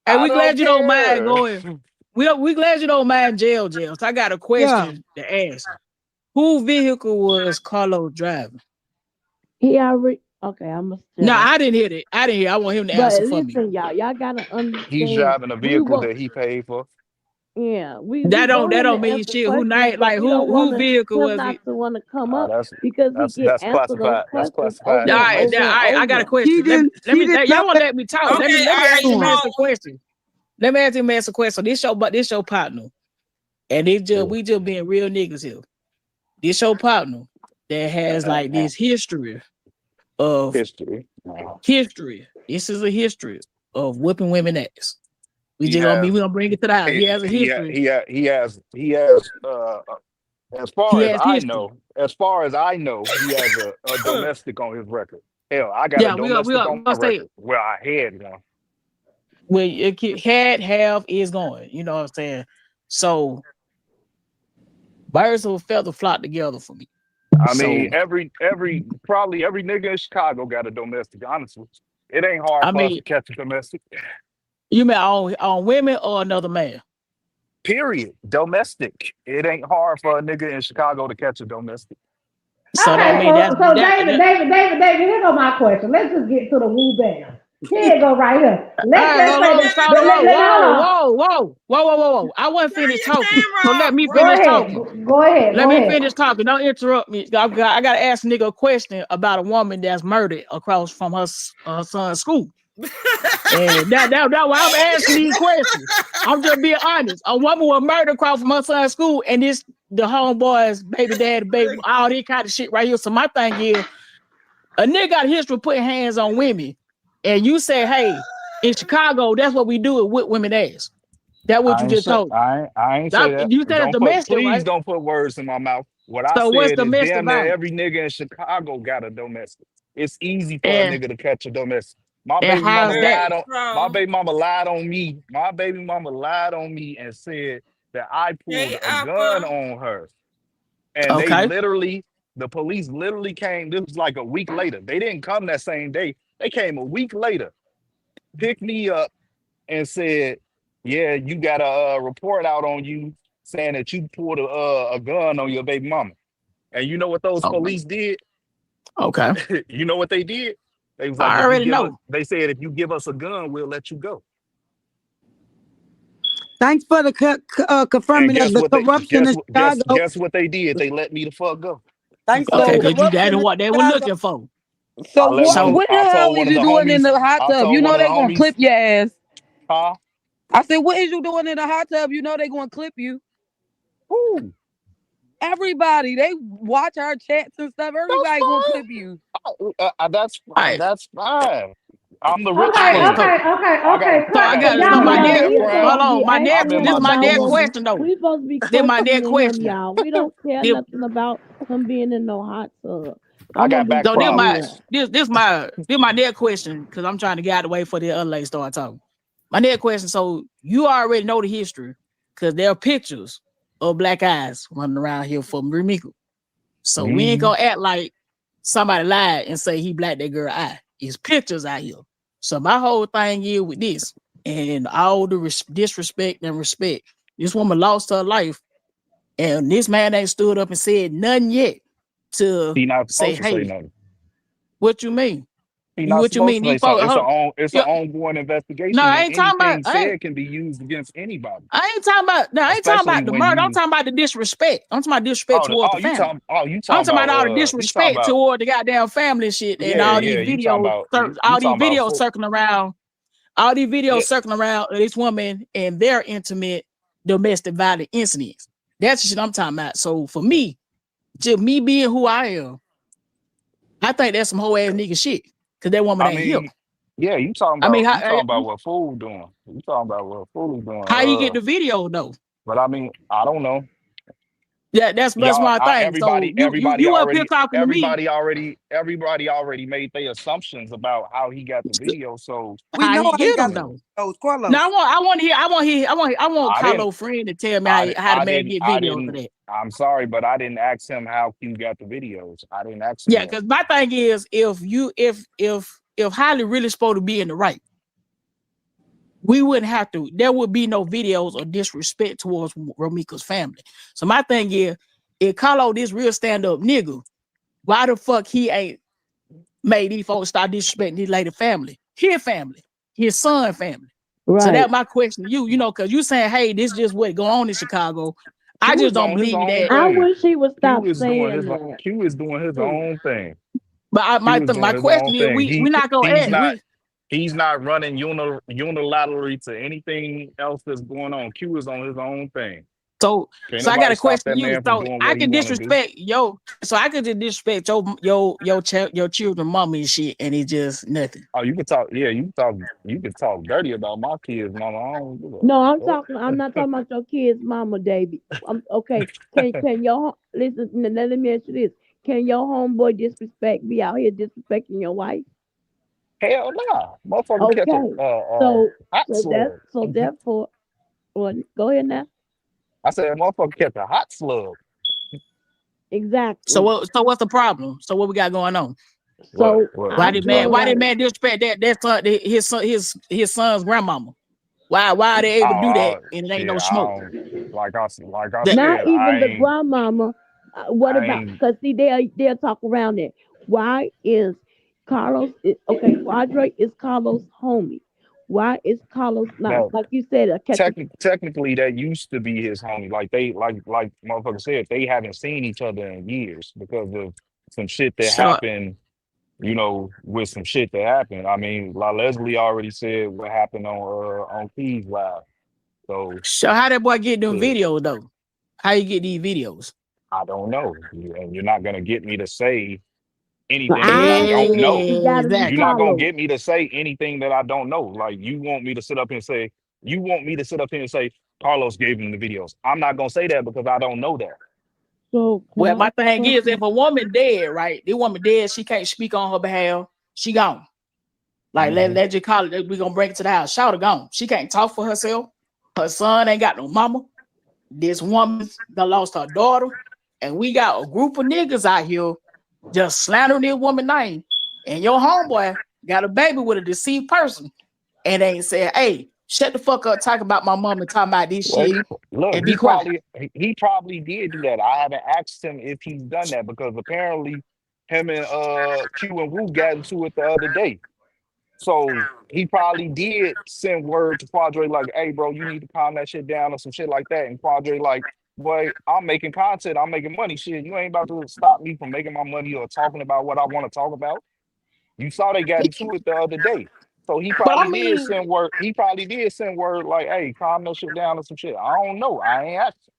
Hey, I we don't glad you don't mind care. going. We glad you don't mind jail. So I got a Yeah. question to ask. Whose vehicle was Carlos driving? He already. Okay, I'm a No, shut up. I didn't hear it. I didn't hear. I want him to But answer for me. listen, y'all gotta He's understand. driving a We vehicle will. that he paid for. Yeah, we That don't want that him to don't mean answer shit. Who questions, night but like we don't want who vehicle him was not it? to want to come Uh, up that's because he get that's answer those classified. That's questions classified over All and right, over information. and I got a over. She question. didn't. She didn't Y'all tell want to that. let me talk. Okay, Let me all ask right. him Doing. answer a question. Let me ask him answer a question. This your partner. And Yeah. we just being real niggas here. This your partner that has like this history of History. history. This is a history of whipping women ass. He has We gonna bring it to the house. He has a history. he has He has history. as far as I know, he has a domestic on his record. Hell, I got a Yeah, domestic we on my gonna say record. Well, I had one. where it had have is going. You know what I'm saying? So birds of a feather flock together for me. I mean, So probably every nigga in Chicago got a domestic, honestly. It ain't hard I for us mean, to catch a domestic. you mean on women or another man? Period. Domestic. It ain't hard for a nigga in Chicago to catch a domestic. So that Okay, mean so that's so David, here go my question. Let's just get to the woo bam. Here it go right here. all Let's right, let's hold say on, this. stop, Let me hold whoa, on. whoa, whoa, whoa, whoa, whoa, whoa. I wasn't Turn finished your talking. So camera let off, me Go bro. finish ahead. talking. Go ahead. Let Go me ahead. finish talking. Don't interrupt me. I gotta ask a nigga a question about a woman that's murdered across from her son's school. And that why I'm asking these questions. I'm just being honest. A woman was murdered across from her son's school, and this the homeboys, baby dad, baby, all this kind of shit right here. So my thing is, a nigga got a history of putting hands on women, and you say, hey, in Chicago, that's what we do with women ass. That's what you just told me. I ain't say that. You said it's domestic, Please right? don't put words in my mouth. What I So what's said is domestic damn near violence? every nigga in Chicago got a domestic. It's easy for a And nigga to catch a domestic. how's All that? right, My bro. baby mama lied on me. My baby mama lied on me and said that I pulled Hey, a gun Apple. on her. And Okay. the police literally came. This was like a week later. They didn't come that same day. They came a week later, picked me up and said, "Yeah, you got a report out on you saying that you pulled a gun on your baby mama." And you know what those Okay. police did? Okay. You know what they did? They was like, I "If you already give us," know. they said, "If you give us a gun, we'll let you go." Thanks for the And confirming that guess the what they corruption in Chicago. guess what they did? They let me the fuck go. Thanks for Okay, the So because you that corruption is in what they were Chicago. looking for. So So what the hell is you doing in the hot I tub? You told one know of the they gonna homies, clip your ass. huh? I said, what is you doing in the hot tub? You know they gonna clip you. Woo, Everybody, they watch our chats and stuff. that's Everybody gonna fine. clip you. all right. That's fine. I'm the All rich Okay, right. king. okay, I got a okay. So I I got So a got big so y'all, my Y'all, money y'all, next we background. supposed hold to be on. I've asking been him This my my about next what question though. we supposed to be Then my next questioning him, question. y'all. We don't care Then, nothing about him being in no hot tub. I I'm gonna got be back so then my questioning. problems. my next question, because I'm trying to get out of the way for the other lady start talking. My next question, so you already know the history because there are pictures. of black eyes running around here for Remiko. So we ain't Mm, gonna act like somebody lied and say he black that girl eye. It's pictures out here. So my whole thing is with this, and all the disrespect and respect. This woman lost her life, and this man ain't stood up and said nothing yet to he not say, supposed to say "Hey, nothing. what you mean? He You not what you supposed mean? to These say folks, something. her, It's an yeah, ongoing no, investigation, I and ain't talking about. anything said can be used against anybody, I ain't talking about. No, I ain't talking especially about the when murder. I'm you talking about the disrespect. I'm talking about disrespect towards the family. you I'm talking talking about about all the you talking disrespect about toward the goddamn family and shit, and yeah, all yeah, these you talking videos, about you all these talking about videos circling around, yeah. of this woman and their intimate domestic violence incidents. That's the shit I'm talking about. So for me, just me being who I am, I think that's some whole ass nigga shit. Cause that woman I ain't here. mean, yeah, I mean, you talking about what fool doing. You talking about what fool doing. how you get the video though? But I mean, I don't know. Yeah, that's my thing. So you up here talking to me Everybody already made their assumptions about how he got the video. So We how know he how you get got them the uh, though. those No, Carlos. I want I didn't, Carlo friend to tell me how the man get I videos of didn't. that. I'm sorry, but I didn't ask him how Q got the videos. I didn't ask him Yeah, that. because my thing is if Holly really supposed to be in the right, we wouldn't have to. There would be no videos or disrespect towards Romika's family. So my thing is, if Carlo this real stand up nigga, why the fuck he ain't made these folks start disrespecting his lady family, his son family? So Right. that my question to you, because you saying, hey, this just what go on in Chicago. I Q just is don't on his believe own that. I thing. wish he would stop saying that. Q is doing his Too. own thing. But Q is my doing his question own is, thing. we not gonna He's add not we he's not running unilaterally to anything else that's going on. Q is on his own thing. so Can't so I got nobody a stop question that to you. man from So doing I what he can want to do. disrespect so I could just disrespect your children, mama and shit, and it's just nothing. Oh, you can talk. Yeah, You can talk dirty about my kids, mama. I don't give No, I'm a talking. I'm not talking about your kid's mama, Davy. I'm okay. Can your listen? Let me ask you this: Can your homeboy disrespect be out here disrespecting your wife? hell nah. Motherfucker catch a Okay. So hot slug. therefore, well, go ahead now. I said, motherfucker catch a hot slug. So Exactly. what's the problem? So what we got going on? So What? I feel Why did like man disrespect that son, his son's grandmama? Why are they able to do that and it ain't Shit. no I smoke? don't like I That not said. even the grandmama. What I about? ain't Because see, they'll talk around it. Why is Carlos? Okay, Quadre is Carlos' homie. Why is Carlos not no. like you said? Catch a Technically, that used to be his homie. Like they like motherfucker said, they haven't seen each other in years because of some shit that so happened. With some shit that happened. I mean, La Leslie already said what happened on Keys Live. So so how that boy get them shit, videos though? How you get these videos? I don't know. And you're not gonna get me to say So anything I that I don't say don't it. know. It got to be You're not Exactly. gonna Carlos. get me to say anything that I don't know. Like you want me to sit up here and say Carlos gave him the videos. I'm not gonna say that because I don't know that. So can Well, I my ask a thing is, if question? a woman dead, right? The woman dead, she can't speak on her behalf. She gone. Like Mhm. let you call it. We gonna bring it to the house. Shout her gone. She can't talk for herself. Her son ain't got no mama. This woman that lost her daughter, and we got a group of niggas out here just slandering this woman name. And your homeboy got a baby with a deceived person, and ain't said, "Hey, shut the fuck up, talk about my mom and talk about this Well, shit, look, and be quiet." he probably did do that. I haven't asked him if he's done that because apparently him and Q and Wu got into it the other day. So he probably did send word to Quadre like, "Hey, bro, you need to calm that shit down" or some shit like that. And Quadre like, "Boy, I'm making content. I'm making money. Shit, you ain't about to stop me from making my money or talking about what I want to talk about." You saw they got into it the other day. So he But I probably did mean, send word. He probably did send word like, "Hey, calm that shit down" or some shit. I don't know. I ain't asking.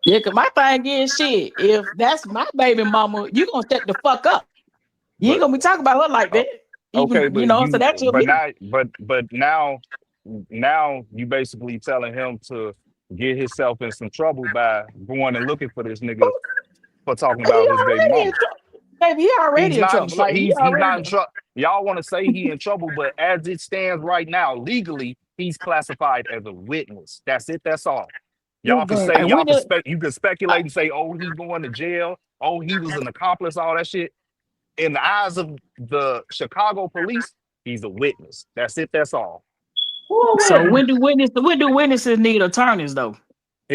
yeah, cause my thing is shit. If that's my baby mama, you gonna shut the fuck up. You ain't But gonna be talking about her like uh, that. okay, Even so that's your but business. now you basically telling him to get himself in some trouble by going and looking for this nigga for talking He about his baby already in mama. trouble. Baby, he He's already in not in trouble. Like he he's already not in done. trouble. Y'all want to say he in trouble, but as it stands right now, legally, he's classified as a witness. That's it. That's all. Y'all could say And when the you could uh, speculate and say, oh, he going to jail. Oh, he was an accomplice, all that shit. In the eyes of the Chicago police, he's a witness. That's it, that's all. Who a so witness? when do witnesses need attorneys though?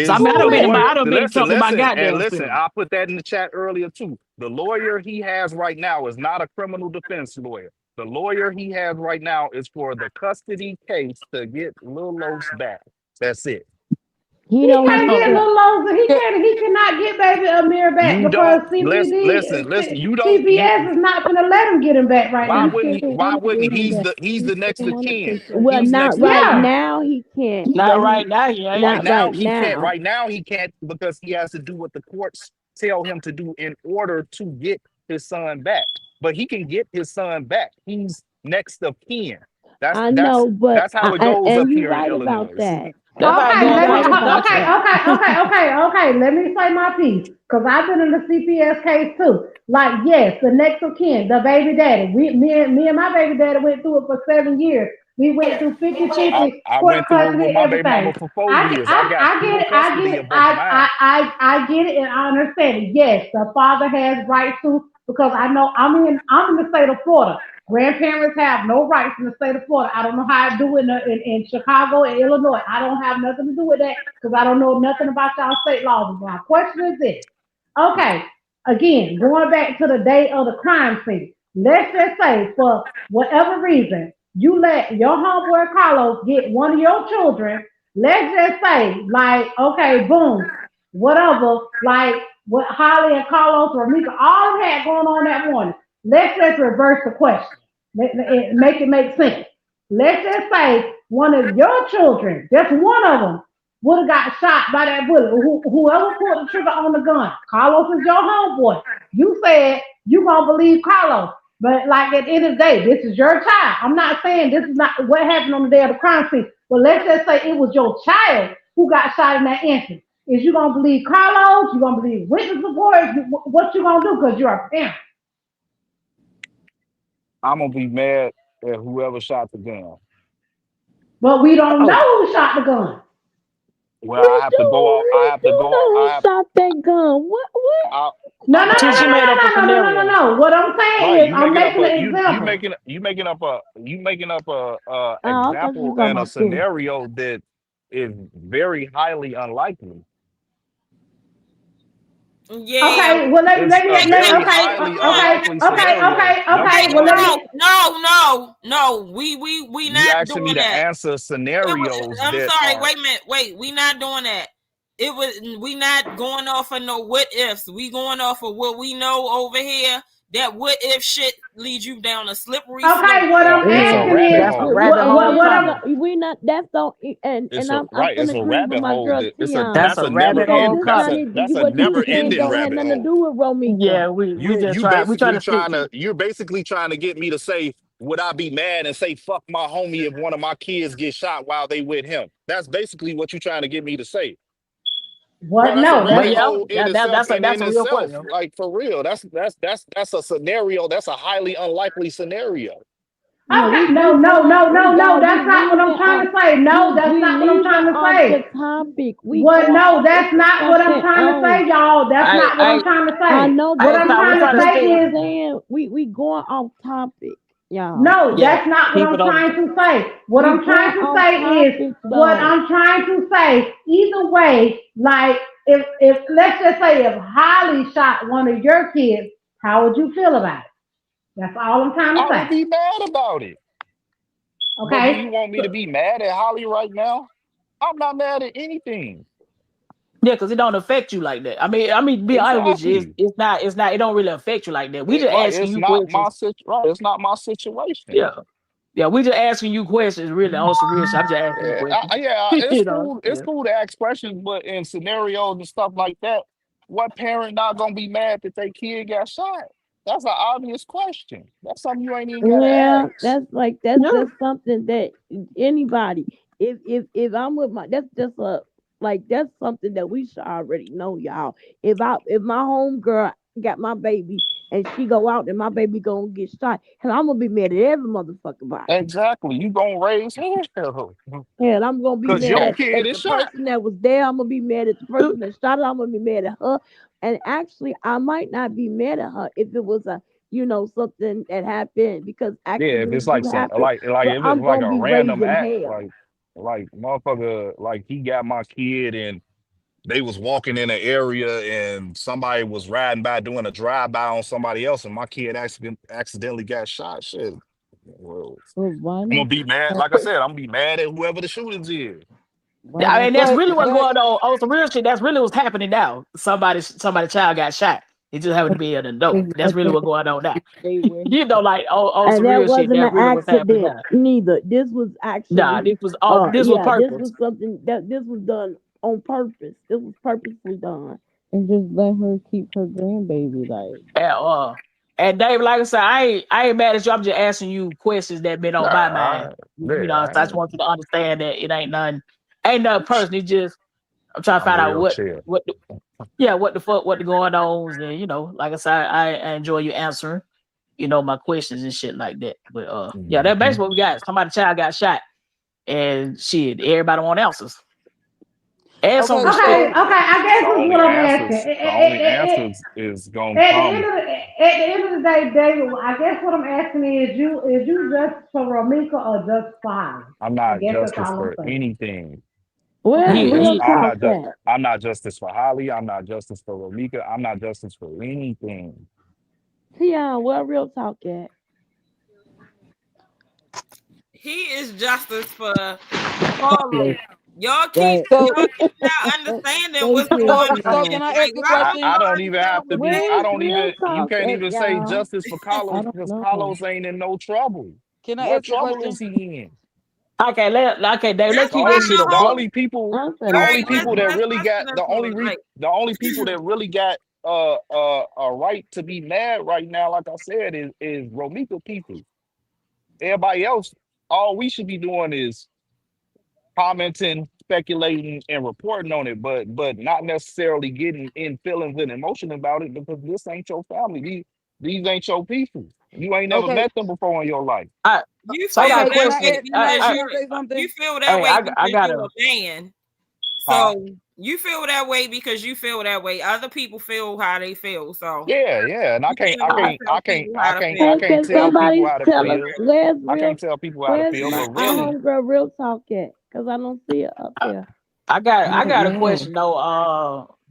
So I His mean, Who the a witness? lawyer, I done been listen, talking about listen, and goddamn listen, self. I put that in the chat earlier too. The lawyer he has right now is not a criminal defense lawyer. The lawyer he has right now is for the custody case to get Lil Los back. That's it. He He don't can't have get to. Lil Loza. He cannot get baby Amir back You because don't listen. You don't you CPS is not gonna let him get him back right why now. He wouldn't can't he why wouldn't get him back. he's He the next don't of want to kin. take it. Well, He's next not of right Yeah. kin. now. He can't. Not But right he now, he ain't. Right not now right he can't. now. Right now he can't because he has to do what the courts tell him to do in order to get his son back. But he can get his son back. He's next of kin. That's I that's know, but that's how it goes and up you here in right about Illinois. that. That's how it Okay, go You let me. across right the about Okay, country. that. okay. Let me say my piece because I've been in the CPS case too. Like, yes, the next of kin, the baby daddy. Me and my baby daddy went through it for 7 years. We went through 50 I, 50 I court went through it with custody, my baby mama everything. for 4 years. I got I get full it. I get custody it. of both mine. I get it, and I understand it. Yes, the father has rights to because I know I'm in the state of Florida. Grandparents have no rights in the state of Florida. I don't know how I do it in Chicago and Illinois. I don't have nothing to do with that because I don't know nothing about y'all state laws. But my question is this. Okay, again, going back to the day of the crime scene. Let's just say for whatever reason, you let your homeboy Carlos get one of your children. Let's just say, like, okay, boom, whatever, like what Holly and Carlos or Mika all had going on that morning. Let's just reverse the question. Make it make sense. Let's just say one of your children, just one of them, would have got shot by that bullet. Whoever pulled the trigger on the gun, Carlos is your homeboy. You said you gonna believe Carlos, but like at the end of the day, this is your child. I'm not saying this is not what happened on the day of the crime scene, but let's just say it was your child who got shot in that instance. Is you gonna believe Carlos? You gonna believe witness reports? What you gonna do? Because you're a parent. I'm gonna be mad at whoever shot the gun. But we don't Oh, know who shot the gun. Well, We I have to go do. off. I We have to do go off. know who shot that gun. What? What? I, No, I'm no, gonna no, go she no, off. made no, up a no, no, no, no, no, scenario. no. What I'm saying Right, is I'm making an example. you making up a Oh, I thought you example were talking and a about this. scenario that is very highly unlikely. Yeah. Okay, well It's a very Okay. highly No. unlikely scenario. Number Well let one, me. No. We you not asking me doing to that. answer It was, scenarios I'm that sorry. are Wait a minute. Wait. We not doing that. It was. We not going off of no what ifs. We going off of what we know over here. That what if shit leads you down a slippery slope. Okay, what I'm it's a asking rabbit is That's a hole. rabbit hole what I'm. coming. We not. That's don't. It's a I'm right. It's finna a agree with rabbit my hole. girl Tion. That's That's a a never rabbit Because hole end. this coming. That's a what you never were saying ending don't have rabbit nothing to hole. do with Romika. Yeah, we just You try. We try basically to stick trying to to it. you're basically trying to get me to say would I be mad and say fuck my homie if one of my kids get shot while they with him? That's basically what you're trying to get me to say. Bro, What? that's a No, Well, rabbit that's yeah, hole in itself that's a and in real itself. question. Like for real. That's a scenario. That's a highly unlikely scenario. Yeah, okay. we going. We No. y'all. We That's not what I'm leaving trying off. to say. No, that's We not what I'm leaving trying to off say. the topic. We What? going No, off that's into not what I'm something trying to else. say, y'all. That's I, not what I'm I, trying to I say. know, What but I'm we trying that's to try to what say stay. I'm is saying. We going off topic, y'all. no, Yeah, that's not what keep I'm it on. trying to say. What We I'm going trying to off say is topic what though. I'm trying to say. Either way, like if let's just say if Holly shot one of your kids, how would you feel about it? That's all I'm trying to I say. would be mad about it. But do you Okay. want me to be mad at Holly right now? I'm not mad at anything. Yeah, because it don't affect you like that. Be honest with you, Exactly. it don't really affect you like that. We just Right. asking It's you not my questions. right. It's not my situation. Yeah, yeah, we just asking you questions. Really, on some real shit. I'm just asking you questions. Yeah, it's You know, cool. It's yeah. cool to ask questions, but in scenarios and stuff like that, what parent not gonna be mad that their kid got shot? That's an obvious question. That's something you ain't even gotta Well, ask. that's like Yeah. that's something that anybody. If I'm with my, that's just a like that's something that we should already know, y'all. If my home girl got my baby and she go out and my baby gonna get shot, hell, I'm gonna be mad at every motherfucking body. Exactly. You gonna raise hell. Hell, I'm gonna be Cause mad your at, kid is the shot. person that was there. I'm gonna be mad at the person that shot her. I'm gonna be mad at her. And actually, I might not be mad at her if it was a, something that happened because Yeah, if it's accidents do like some happen. like But if it's I'm like gonna a be random raising act, hell. like motherfucker, like he got my kid and they was walking in an area and somebody was riding by doing a drive by on somebody else and my kid accidentally got shot. Shit. Well, But why I'm gonna not? be mad. Like I said, I'm gonna be mad at whoever the shooters is. Why I not? mean, that's But really what's but going on some real shit. That's really what's happening now. Somebody child got shot. He just happened to be an adult. There's That's really nothing what's going on now. they where he Like on And some that real shit. wasn't That's an really what's happening accident now. neither. This was Nah, actually, this was yeah, this purpose. was something that this was done on purpose. It was purposely done. and just let her keep her grandbaby. Like, And, and Dave, like I said, I ain't mad at you. I'm just asking you questions that been Nah, on my mind. yeah, So I just want you to understand that it ain't nothing personal. It's just I'm trying to I'm find out real chill. what the fuck, what the going on, and like I said, I enjoy you answering, my questions and shit like that. But yeah, that's Mhm. basically what we got. Somebody child got shot, and shit, everybody want answers and some okay, Okay, respect. so okay. I guess this is what I'm asking. The only answers is gonna At the end come. of the day, David, I guess what I'm asking is you just for Romika or just for Holly? I'm I not guess that's justice all I'm for saying. anything. Where okay, It's real he I'm talk not just at? I'm not justice for Holly. I'm not justice for Romika. I'm not justice for anything. Tion, where real talk at? He is justice for Carlos. Y'all keep right? so y'all keep not understanding Thank what's you, going so on. Tion. can I Like, ask a why I, won't question? I don't nobody even tell have to the be. Where's I truth? don't real even. You talk can't at, even say y'all? justice for I Carlos don't because know. Carlos ain't in no trouble. Can I What ask a trouble is question? he in? Okay, Dave, let's That's The keep why that only shit I a the hope. buck. only people I'm All the finna right, only say, people that let's really got listen to him. Like, the only people that really got a right to be mad right now, like I said, is Romika people. Everybody else, all we should be doing is commenting, speculating, and reporting on it, but not necessarily getting in feelings and emotion about it because this ain't your family. These ain't your people. You ain't never Okay, met them before in your life. I you so I got feel a okay. that Can I way question. ask, can I because can I say you something? feel that Hey, way I because got you're a a man. Huh? So you feel that way because you feel that way. Other people feel how they feel. So Yeah, yeah. And you can't always tell people how to I feel. hey, can't can tell people somebody how to tell us feel. I can't tell people how to where's feel, my but our really, homegirl real talk at? Cause I don't see it up I here. I I don't got a know. question though,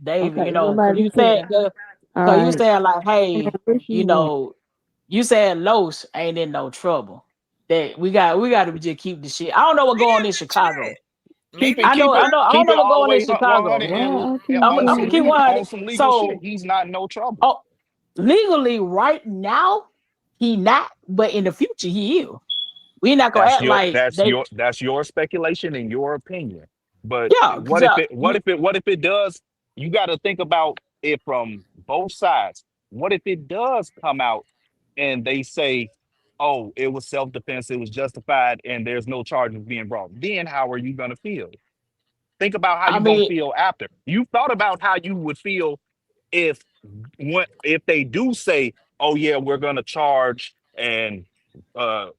Dave. Okay, Because somebody you said, tell. All cause you right. said like, hey, Where she you went? know, you said Los ain't in no trouble. That we got to just keep the shit. I don't know what going Read on in the chat. Chicago. keep Maybe it, he I don't keep know it what all going the on in way 100 Chicago. Why and I keep on seeing some it? Keep 100. on some legal shit. So, He's not no trouble. oh, legally right now he not, but in the future he is. We not gonna act like they. That's your speculation and your opinion. But Yeah, because what if it does? You got to think about it from both sides. What if it does come out and they say, "Oh, it was self defense, it was justified, and there's no charges being brought"? Then how are you going to feel? Think about how I you're going to mean, feel after. You thought about how you would feel if if they do say, "Oh yeah, we're going to charge and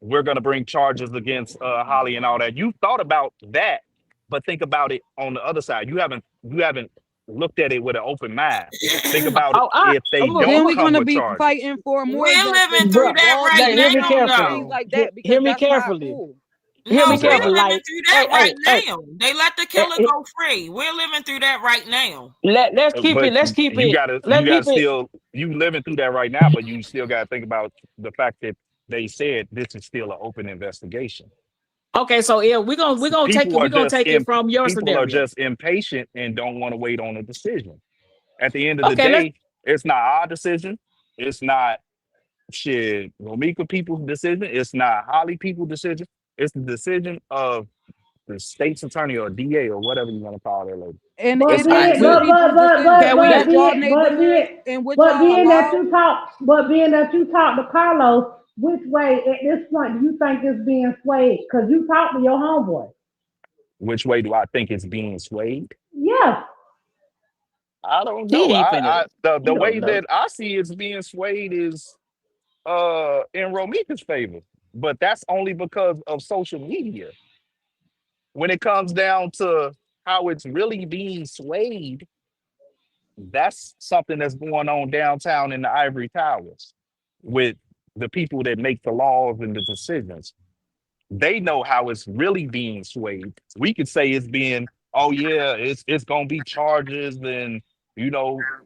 we're going to bring charges against Holly and all that." You thought about that, but think about it on the other side. You haven't looked at it with an open mind. Think about it oh, I, if they oh, Then don't we're come gonna with be charges. fighting for more we're living justice through with bro, that laws right being hear me now, changed and carefully. things though. like that because Hear me that's not carefully. cool. Hear me No, we're Exactly. carefully. living Like, through hey, that right hey, hey, now. They let the eh, killer eh, go free. We're living through that right now. let's keep it. But Let's keep you it. gotta you Let's gotta keep it. still you living through that right now, but you still gotta think about the fact that they said this is still an open investigation. Okay, so yeah, we're gonna take it. People are We're gonna just take it from your people are scenario. just impatient and don't want to wait on a decision. At the end of the Okay, let's. day, it's not our decision. It's not shit Romika people's decision. It's not Holly people's decision. It's the decision of the state's attorney or DA or whatever you want to call that lady. And But it All right, is being, the we people's decision. can we? That's y'all neighborhood in which but y'all being that allow. you talk to Carlos, which way at this point do you think it's being swayed? Because you talked to your homeboy. Which way do I think it's being swayed? Yes. I don't know. He ain't finna. The You way don't know. that I see it's being swayed is in Romika's favor. But that's only because of social media. When it comes down to how it's really being swayed, that's something that's going on downtown in the Ivory Towers with the people that make the laws and the decisions. They know how it's really being swayed. We could say it's being, oh yeah, it's gonna be charges and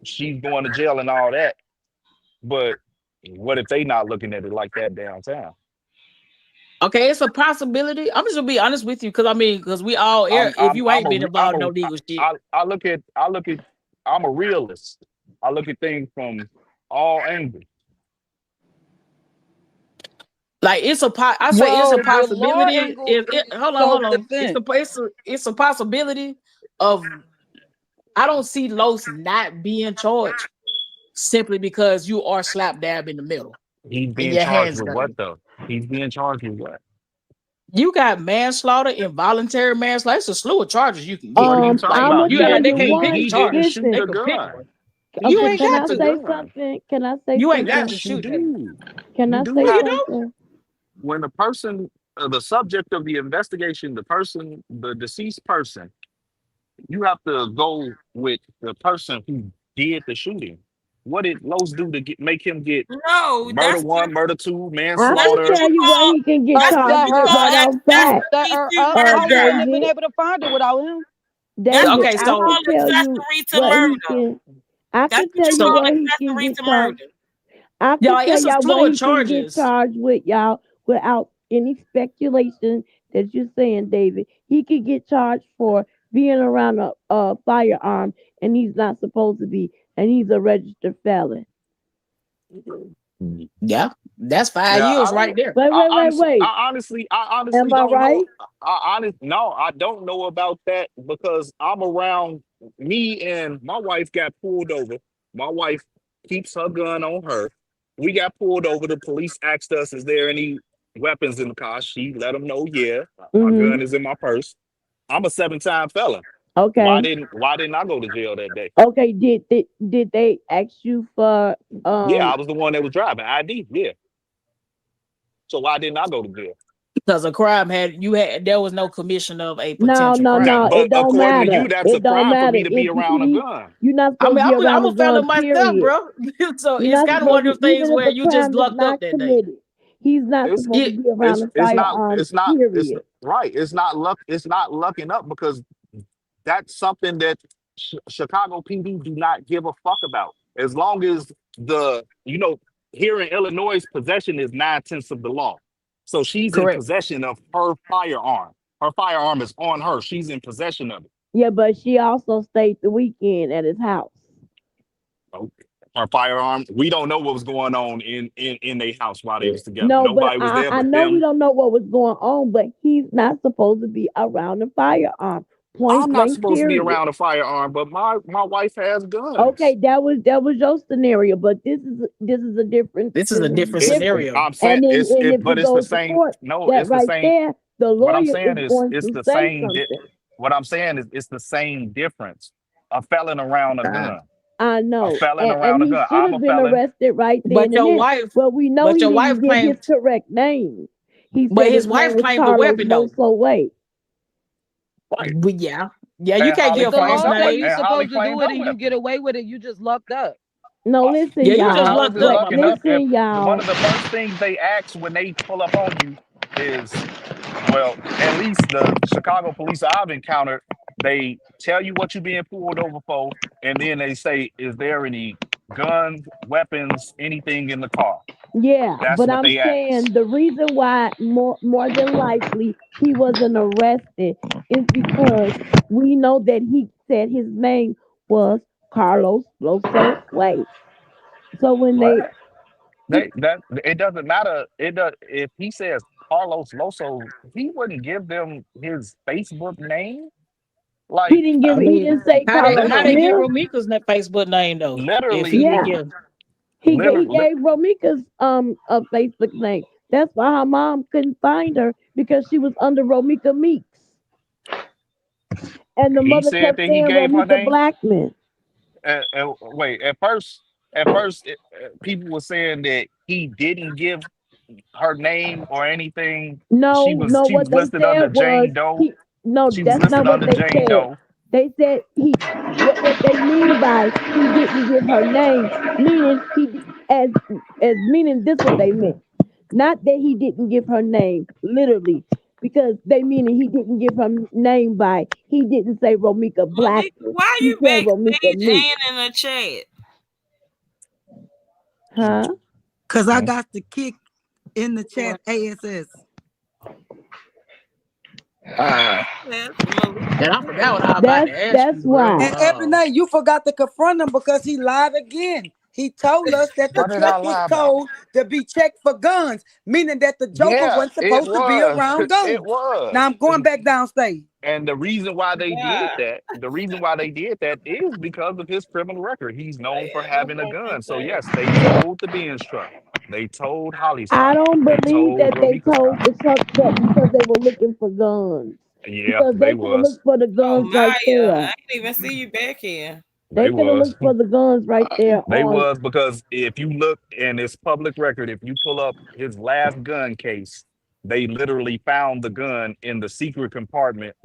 she's going to jail and all that. But what if they not looking at it like that downtown? Okay, it's a possibility. I'm just gonna be honest with you, because I mean, because we all air. I'm If I'm you I'm ain't a been re- I'm involved in no a legal shit, I look at I'm a realist. I look at things from all angles. like I say it's a Well, the law possibility. angle If it, is hold self on, defense. it's a possibility of. I don't see Los not being charged simply because you are slap dab in the middle He's and being your charged hands with what dirty. though? He's being charged with what? You got manslaughter, involuntary manslaughter. It's a slew of charges you can get. What are you talking Like I'm about? gonna you act tell like they you can't He pick the one. he didn't charges. shoot They a Listen, could pick one. gun. He You okay. didn't ain't Can shoot got I the to. say gun. something? Can I say You ain't got something? to Yes, you shoot that. do. Can You I do say No, you have don't. something? when the person, the subject of the investigation, the person, the deceased person, you have to go with the person who did the shooting. What did Los do to make him get No, murder one, murder two, I that's can what manslaughter? you tell you what call he can get charged Set with her right up. off bat. Set her accessory to up. How you murder. would have been David, able to find it without him? That's David, what Okay, you I call can so tell you accessory to what he murder. can. I That's can what tell you you call what he can accessory get to charged. murder. I can y'all, tell it's a y'all slew what of he can get charges. charged with, y'all, without any speculation that you're saying, David. He could get charged for being around a firearm and he's not supposed to be, and he's a registered felon. Yeah, that's 5 years Yeah, I right don't. there. Wait, wait, wait, wait. I honestly Am I don't know. right? No, I don't know about that because I'm around. Me and my wife got pulled over. My wife keeps her gun on her. We got pulled over. The police asked us, "Is there any weapons in the car?" She let them know, "Yeah, my Mm-hmm. gun is in my purse." I'm a seven-time felon. Okay. Why didn't I go to jail that day? Okay. Did they ask you for Yeah, I was the one that was driving ID. Yeah, so why didn't I go to jail? Because a crime had there was no commission of a No, potential no, Now, crime. no. It but don't according to matter. you, that's a It don't crime for matter. me to be If around a he gun. you're not I supposed mean, to be I'm around a a felon gun, myself, period. bro. So You're it's not kind of one supposed of to, those things even if where the you just crime is lucked up not that day. committed, he's not It's supposed to It, be around a firearm, it's period. right. It's not luck. It's not lucking up because that's something that Chicago PD do not give a fuck about. As long as here in Illinois, possession is 9/10 of the law. So she's in correct. possession of her firearm. Her firearm is on her. She's in possession of it. Yeah, but she also stayed the weekend at his house. Okay. Her firearm. We don't know what was going on in their house while they was together. No, but Nobody was I, there I but know we them. don't know what was going on, but he's not supposed to be around a firearm. Point I'm not blank, supposed to be period. around a firearm, but my wife has guns. Okay, that was your scenario, but this is a different. This is This a is different It's different. scenario. I'm saying And then, it's and it, if but it it's the goes to same. court, No, that it's the right same. there, the What I'm lawyer is saying is going it's to the say same. something. What I'm saying is it's the same difference. A felon around a Uh, gun. I A know, felon and around a he gun. should I'm have a been felon. arrested right but then and your there. wife, But we know but he your didn't wife give his claimed, correct name. He but said his his name wife was claimed the Carlos weapon though. Loso Way. Right. But yeah, you And can't Holly give But the false claimed law her. say you names. And Holly supposed to claimed do it her and you weapon. get away with it. You just lucked up. No, Uh, listen, Yeah, you just how y'all. is lucked it up, Wait, my lucking boy. up if listen, one y'all. of the first things they ask when they pull up on you is, well, at least the Chicago police I've encountered, they tell you what you're being pulled over for, and then they say, is there any guns, weapons, anything in the car? Yeah, That's but what I'm they ask. saying the reason why more than likely he wasn't arrested is because we know that he said his name was Carlos Loso Way. So when they What? That it doesn't matter. It does if he says Carlos Loso, he wouldn't give them his Facebook name. he Like didn't I give he mean, didn't say Carlos how they get literally, Smith. Romika's net Facebook name though? If he literally, didn't Yeah, give, he literally. gave Romika's a Facebook name. That's why her mom couldn't find her because she was under Romika Meeks, and the He mother said kept that he saying gave her Romika name. Blackman. wait. At first, people were saying that he didn't give her name or anything. She No, was no, she what was they listed said under was Jane Doe. he no, She was that's listed not what under they Jane said. Doe. They said what they mean by he didn't give her name, meaning as meaning this what they meant. Not that he didn't give her name, literally, because they meaning he didn't give her name by he didn't say Romika Monica, Blackson. why He you said Romika backstage Meek. and in the chat? Huh? Cause I Mhm. got the kick in the chat ASS. Uh, Yes, Malika. and I forgot what I was about That's to ask that's you, bro. why. And every night you forgot to confront him because he lied again. He told us that the What did I truck was lie about? told to be checked for guns, meaning that the Joker Yeah, wasn't it supposed to be was. around It guns. Now was. I'm going back downstage. And the reason why they did Yeah. that, the reason why they did that is because of his criminal record. He's known for having a gun. So yes, they told the Benz truck. They told Holly I stop. don't They believe told that they Romika stop. told the truck that because they were looking for guns. Yeah, Because they they could have was. looked for the Oh, guns right Maya, I there. didn't even see you back here. They They could have was. looked for the guns right there They on. was because if you look in his public record, if you pull up his last gun case, they literally found the gun in the secret compartment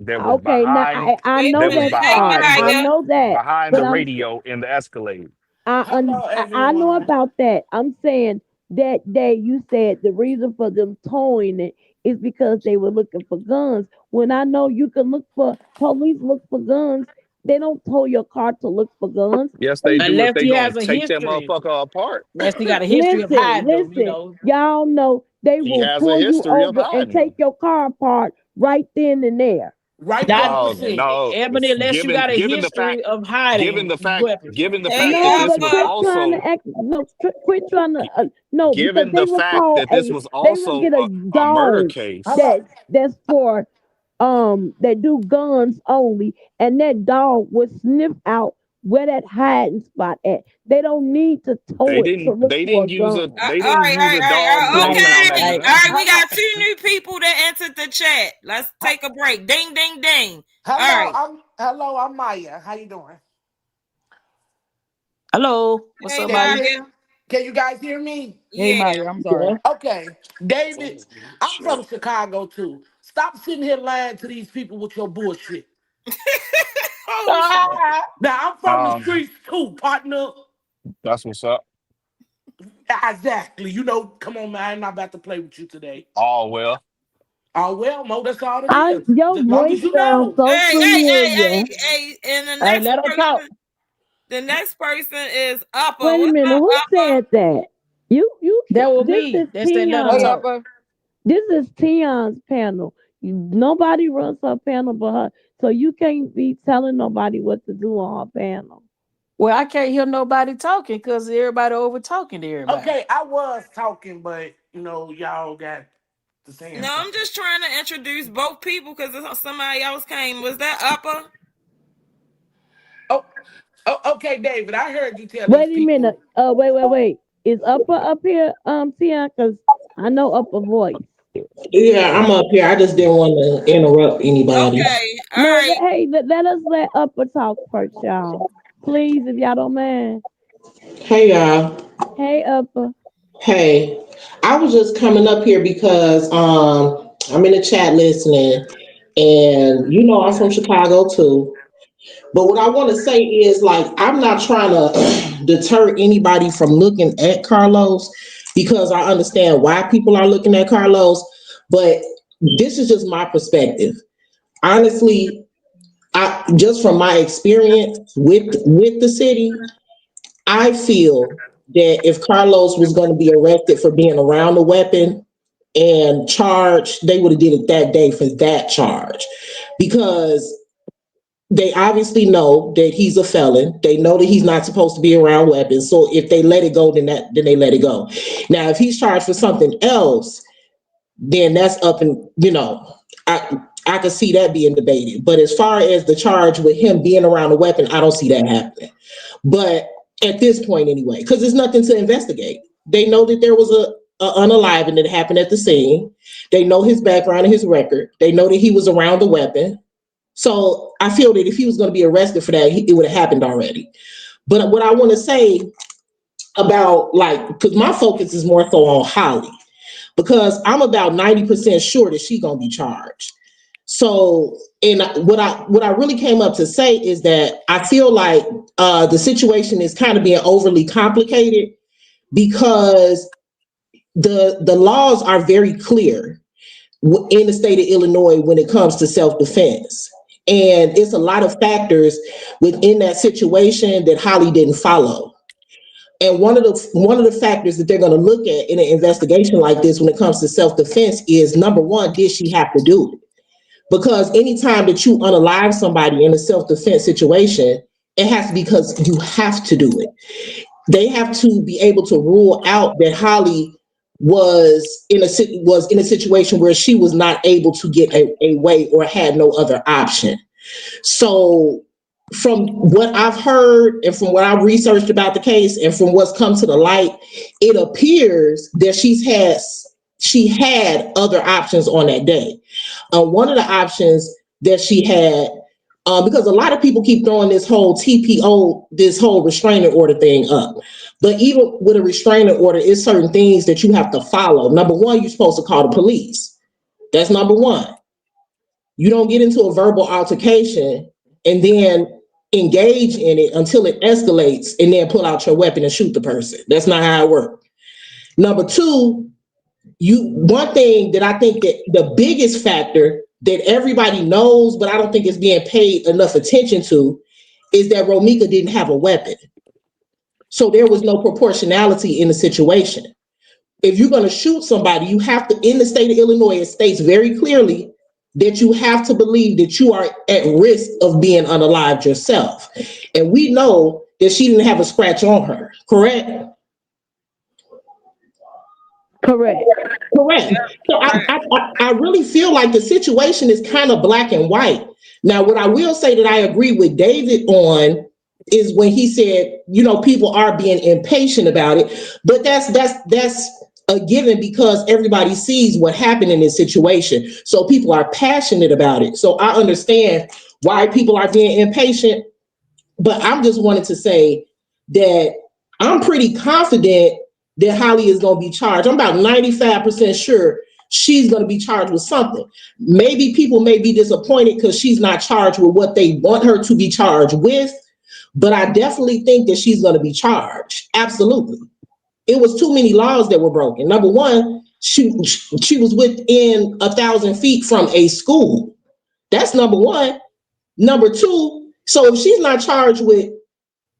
Okay, now I Wait a know that was minute. that Hey, part. I Maya. know that, behind but the radio in the Escalade. Hello, I know everyone. about that. I'm saying that day you said the reason for them towing it is because they were looking for guns. When I know you can look for police look for guns, they don't tow your car to look for guns. Yes, they They do if Unless they he gonna has a take that history, motherfucker apart. unless he got a history of listen, hiding them, you listen. know. Y'all know they He will has a pull you history of over and hiding take them. your car apart right then and there. Right Not on the No, scene. no. Ebony, unless you Given got a given the fact history of hiding weapons. given the Hey, fact that No, this but was Upper. quit trying to also act. No, quit trying to. No, because given they the will fact call that this a. was They will also get a a murder dog case. Hello. that's for that do guns only, and that dog will sniff out where that hiding spot at. They don't need to tow it to look for a gun. All right, all right, all right. When they Like, found that Okay. like, All gun. right, we Hello. got two new people that entered the chat. Let's take a break. Ding, ding, ding. All Hello. right. I'm Maya. How you doing? hello, what's Hey, up, Can you Maya? hear? Maya. Can you guys hear me? Hey Yeah. Maya, I'm sorry. Yeah. Okay, David. I'm from Chicago too. Stop sitting here lying to these people with your bullshit. Oh, shit. Ah, Now I'm from the Um, streets too, partner. that's what's up. Exactly. You know, come on, man. I'm not about to play with you today. All well. Oh well, Mo. That's all it is. Your As long voice as you sounds know. so Hey, hey, hey, hey, familiar. hey. And hey, let her talk. the next person is Upper. Wait a What's minute, up, who Upper? said that? You That was this me. is That said let her Hey Tion. talk. Upper. This is Tion's panel. Nobody runs her panel but her. So you can't be telling nobody what to do on her panel. Well, I can't hear nobody talking because everybody over talking to everybody. Okay, I was talking, but you know, y'all got to saying No, I'm something. just trying to introduce both people because somebody else came. Was that Upper? Oh, okay, David. I heard you tell these Wait a minute. people. Wait. Is Upper up here, Tion? Cause I know Upper voice. Yeah, I'm up here. I just didn't want to interrupt anybody. Okay. All No, right. let us let Upper talk first, y'all. Please, if y'all don't mind. Hey, y'all. Hey, Upper. Hey, I was just coming up here because I'm in the chat listening, and you know I'm from Chicago too. But what I want to say is like I'm not trying to deter anybody from looking at Carlos because I understand why people are looking at Carlos, but this is just my perspective. Honestly, I just from my experience with the city, I feel that if Carlos was going to be arrested for being around a weapon and charged, they would have did it that day for that charge because they obviously know that he's a felon. They know that he's not supposed to be around weapons. So if they let it go, then they let it go. Now, if he's charged for something else, then that's up and I could see that being debated. But as far as the charge with him being around a weapon, I don't see that happening. But at this point, anyway, because there's nothing to investigate. They know that there was a unaliving that happened at the scene. They know his background and his record. They know that he was around the weapon. So I feel that if he was going to be arrested for that, it would have happened already. But what I want to say about, like, because my focus is more so on Holly, because I'm about 90% sure that she's gonna be charged. So, and what I really came up to say is that I feel like the situation is kind of being overly complicated because the laws are very clear in the state of Illinois when it comes to self-defense. And it's a lot of factors within that situation that Holly didn't follow. And one of the factors that they're going to look at in an investigation like this when it comes to self-defense is, number one, did she have to do it? Because anytime that you unalive somebody in a self-defense situation, it has to be because you have to do it. They have to be able to rule out that Holly was in a situation where she was not able to get a way or had no other option. So from what I've heard and from what I've researched about the case and from what's come to the light, it appears that she had other options on that day. One of the options that she had, because a lot of people keep throwing this whole TPO, this whole restraining order thing up. But even with a restraining order, it's certain things that you have to follow. Number one, you're supposed to call the police. That's number one. You don't get into a verbal altercation and then engage in it until it escalates and then pull out your weapon and shoot the person. That's not how it works. Number two, one thing that I think that the biggest factor that everybody knows, but I don't think it's being paid enough attention to, is that Romika didn't have a weapon. So there was no proportionality in the situation. If you're going to shoot somebody, you have to, in the state of Illinois, it states very clearly that you have to believe that you are at risk of being unalived yourself. And we know that she didn't have a scratch on her, correct? Correct. Correct. So I really feel like the situation is kind of black and white. Now, what I will say that I agree with David on is when he said, people are being impatient about it, but that's a given because everybody sees what happened in this situation. So people are passionate about it. So I understand why people are being impatient, but I'm just wanting to say that I'm pretty confident that Holly is going to be charged. I'm about 95% sure she's going to be charged with something. Maybe people may be disappointed because she's not charged with what they want her to be charged with, but I definitely think that she's going to be charged. Absolutely. It was too many laws that were broken. Number one, she was within 1,000 feet from a school. That's number one. Number two, so if she's not charged with,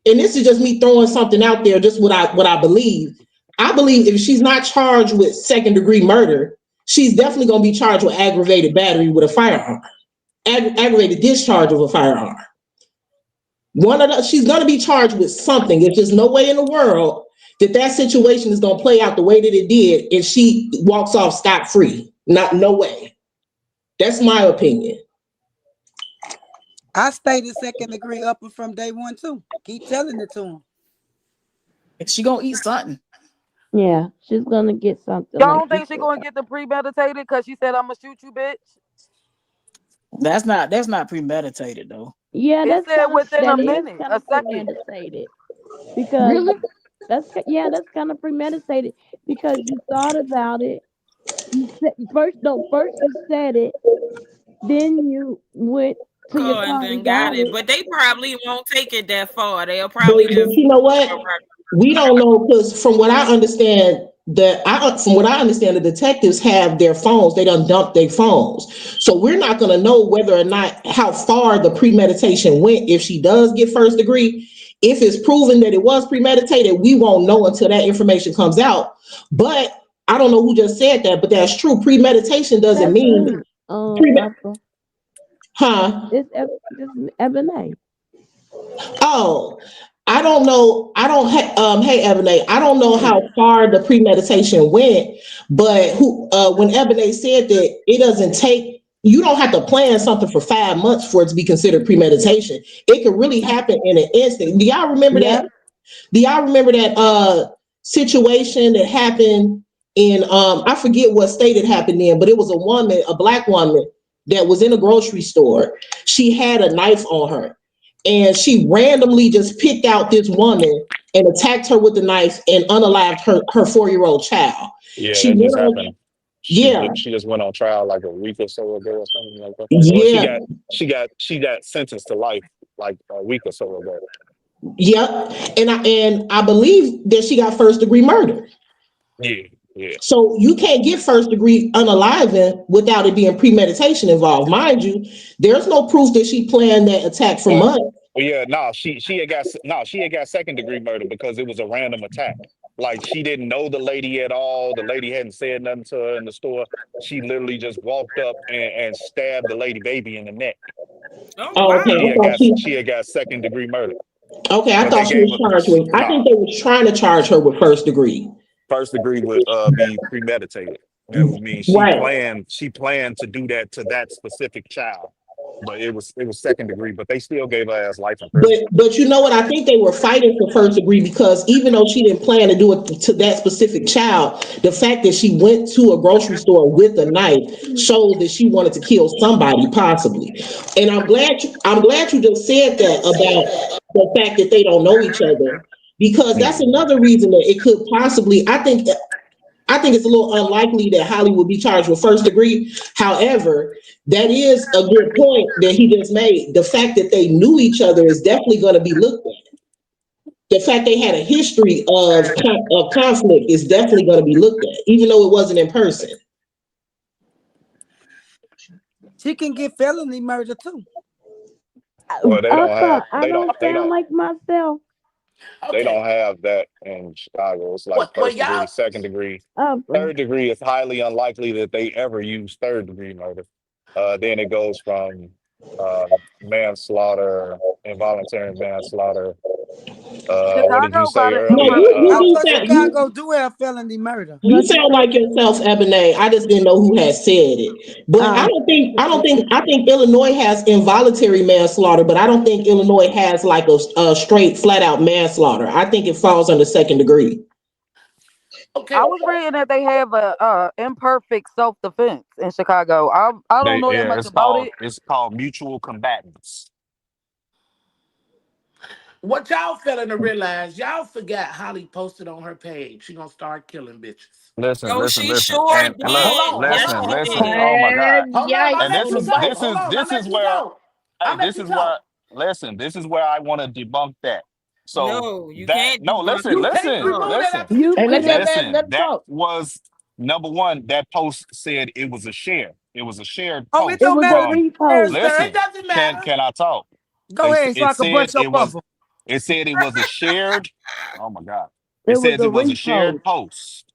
and this is just me throwing something out there, just what I believe. I believe if she's not charged with second-degree murder, she's definitely going to be charged with aggravated battery with a firearm, aggravated discharge of a firearm. She's going to be charged with something. There's just no way in the world that situation is going to play out the way that it did if she walks off scot-free. No way. That's my opinion. I stayed a second degree upper from day one too. Keep telling it to him. She gonna eat something. Yeah, she's gonna get something. Y'all don't think she's gonna get the premeditated because she said, "I'm gonna shoot you, bitch"? That's not premeditated though. Yeah, it said within a minute, a second. Premeditated. Because really? that's kind of premeditated because you thought about it. You said, first you said it, then you went to your And car then and got got it. it. But they probably won't take it that far. They'll But probably just you know what? We don't know, because from what I understand, the detectives have their phones. They done dumped their phones. So we're not going to know whether or not how far the premeditation went if she does get first degree. If it's proven that it was premeditated, we won't know until that information comes out. But I don't know who just said that, but that's true. Premeditation doesn't mean huh? It's Ebony. Oh, I don't know. Hey, Ebony, I don't know how far the premeditation went, but when Ebony said that it doesn't take, you don't have to plan something for 5 months for it to be considered premeditation. It can really happen in an instant. Do y'all remember that? Do y'all remember that situation that happened in I forget what state it happened in, but it was a black woman that was in a grocery store. She had a knife on her. and she randomly just picked out this woman and attacked her with the knife and unalived her 4-year-old child. Yeah, She that went just on, happened. yeah, She just went on trial like a week or so ago or something like that. Well, yeah, she got sentenced to life like a week or so ago. yep. And I believe that she got first degree murder. Yeah, yeah. So you can't get first degree unaliving without it being premeditation involved. Mind you, there's no proof that she planned that attack for months. Well, yeah, no, she had got second degree murder because it was a random attack. Like she didn't know the lady at all. The lady hadn't said nothing to her in the store. She literally just walked up and stabbed the lady baby in the neck. Oh Oh, okay, wow. She had got second degree murder, I but they thought she gave was her charged with. I think nah. they was trying to charge her with first degree. First degree would be premeditated. That would mean Right. she planned to do that to that specific child. But it was second degree, but they still gave her ass life in prison. But you know what? I think they were fighting for first degree because even though she didn't plan to do it to that specific child, the fact that she went to a grocery store with a knife shows that she wanted to kill somebody possibly. And I'm glad you just said that about the fact that they don't know each other because that's Mhm. another reason that it could possibly. I think it's a little unlikely that Holly would be charged with first degree. However, that is a good point that he just made. The fact that they knew each other is definitely going to be looked at. The fact they had a history of conflict is definitely going to be looked at, even though it wasn't in person. She can get felony murder too. Well, I don't sound like myself. they Okay. don't have that in Chicago. It's like Well, first degree, y'all. second degree. Uh, Third degree is highly unlikely that they ever use third degree murder. Then it goes from manslaughter, involuntary manslaughter. What did you Chicago got say an No, earlier? you I imperfect. do thought sound you Chicago do have felony murder. you But sound like yourself, Ebony. I just didn't know who had said it. But uh, I think Illinois has involuntary manslaughter, but I don't think Illinois has like a straight flat out manslaughter. I think it falls under second degree. Okay. I was reading that they have a imperfect self defense in Chicago. I don't know that much about it. It's called mutual combatants. What y'all failing to realize, y'all forgot Holly posted on her page. She gonna start killing bitches. Oh, she Listen, sure and Hold did. on, hold Yes, on, she hold on. listen. Oh did. my God! Hold on, I And let you go. Hold on, I this is let you where go. I hey, let this you is where go. listen, this is where I want to debunk that. So No, you that can't no, debunk it. You can't remove that listen, after she you tweeted can it. listen. let him That talk. was number one. That post said it was a share. It was a shared Oh, it It post don't was matter a what from. you share, repost. sir. It Listen, doesn't matter. can I talk? Go ahead so I can bust your bubble. It said it was a shared. Oh my God! It It was says a it was a shared repost. post.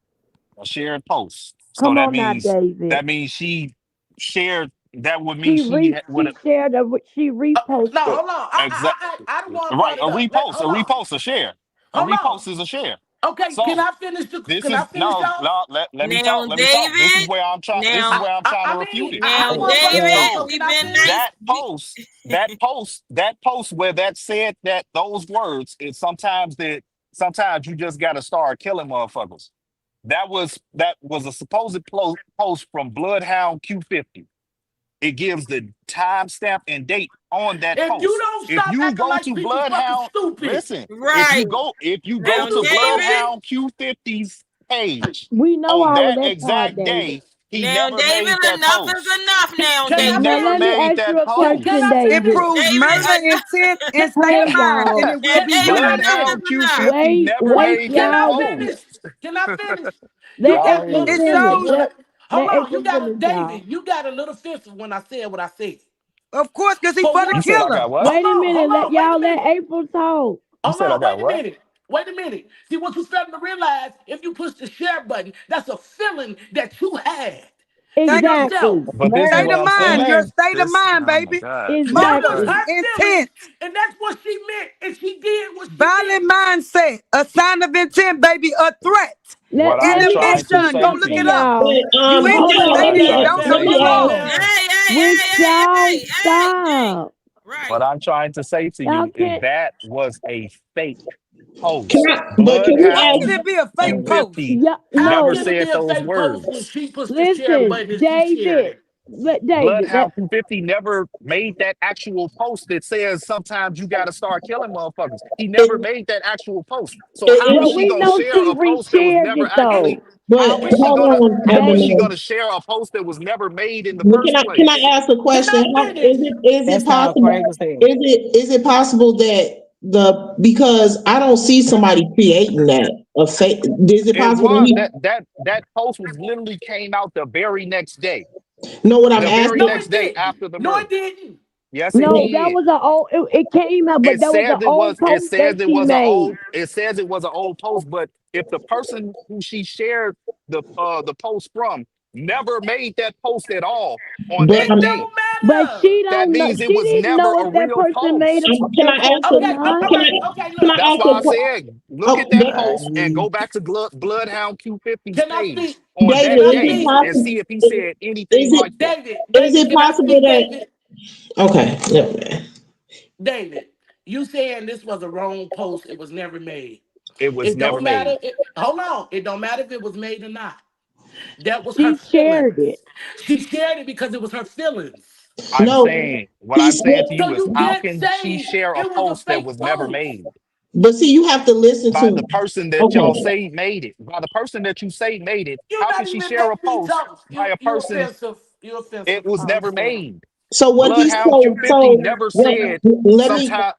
A shared post. So Come on now, David. that means she shared. That would mean would She shared a she No, uh, reposted. hold on. exact I don't want right brought it up. a Hold on. repost, a share. A Hold on. repost is a share. Okay, can So I finish this can I is finish y'all? no. Now, Let me talk. David. This is Now, where I'm trying to refute it. I now, don't want to bust David. y'all, so So can We've I been finish? nice. that post where that said that those words is sometimes you just got to start killing motherfuckers. That was a supposed post from Bloodhound Q50. It gives the timestamp and date on that If you post. don't If stop you acting go like to people fucking Bloodhound, stupid. listen. Right. If you go Now, People to David. stupid. Bloodhound Q50's page We know on all of that that part, exact David. day, he Now, never David, made that enough is post. enough now, Can He I Now David. never let me finish? made ask you that a Can question, I post. It David. finish? proves murder, David, intent, and state Hey of mind, and y'all. it will be David, proven enough guilty. Bloodhound is enough. Q50 never Wait, made Can that I y'all. finish? post. Can I finish? You Let got a Go April little ahead. It finish. fist shows, when hold Let on, you April got a finish, y'all. David, you got a little fist when I said what I said. of course, because he For for the You one, said I killer. got what? Wait a minute. Let wait a minute. April talk. You said I got Wait a what? minute. Wait a minute. See what you failing to realize, if you push the share button, that's a feeling that you had in Thank you. Exactly. yourself. But this is State what of I'm mind. Your saying. state of mind, Oh my baby. God, this is That Murder, was Exactly. crazy. her feelings, intent, and that's what she meant, and she did what she violent meant. mindset, a sign of intent, baby, a threat. What Let In I'm let the me trying ask to you mid-sun, say go to look something, it you, up. y'all. But You Hold ain't hold on. on, Let stated me it. ask Don't let say me it ask. wrong. Hey, hey, hey, with hey, y'all hey, hey, hey. stop. what Right. I'm trying to say to Y'all you is can't that was a fake Can post. I? But can we How ask? can Bloodhound it be a fake post? Q50 yeah How never no. can it be said a those fake post when words. she pushed the share Listen, button and she shared David. it? But David, that Bloodhound 250 never made that actual post that says sometimes you got to start killing motherfuckers. He never It, made that actual post. So how it, is but she we gonna know share she a post that was reshared never it actually? though. but How is she hold gonna? on, How is she David, gonna share a post that was never made in the Can first I place? ask a Can question? I How finish? is That it sounds possible? crazy as hell. Is it possible that the because I don't see somebody creating that a fake? Is it It possible that was he that post was literally came out the very next day. know what I'm The very No, asking? next it day didn't. after the No, murder. it didn't. Yes, it no, that did. was an old. It came out, but It that was an says it old was. It post says that it she was an made. old. It says it was an old post. But if the person who she shared the post from never made that post at all on But that It date, don't But matter. she that don't know. means it She was didn't never know a if that real person made post. can I that ask post a or Okay, not. can okay, can look. I That's ask why I said, look oh at that post and David, go back to Bloodhound Q50's Can I page speak? on David, Can that I is it day speak? and see possible? if he said anything Is it like that. is David, it can I possible speak, that David? okay? Never mind. David, you saying this was a wrong post, it was never made. It was It never don't matter. made. Hold on. It don't matter if it was made or not. That was her She shared feelings. it. She shared it because it was her feelings. I'm No, saying, what he's I'm saying to So you is, you how can't can she say share a it was a post that fake was never post. made but see, you have to listen by the to. person that y'all Okay, say made it? By the person that you say made it, You're how can not she even share a letting me post talk. by a You person offensive. You it offensive. was I never understand. made? so what he's Bloodhound Q50 so never what? said Let me sometime.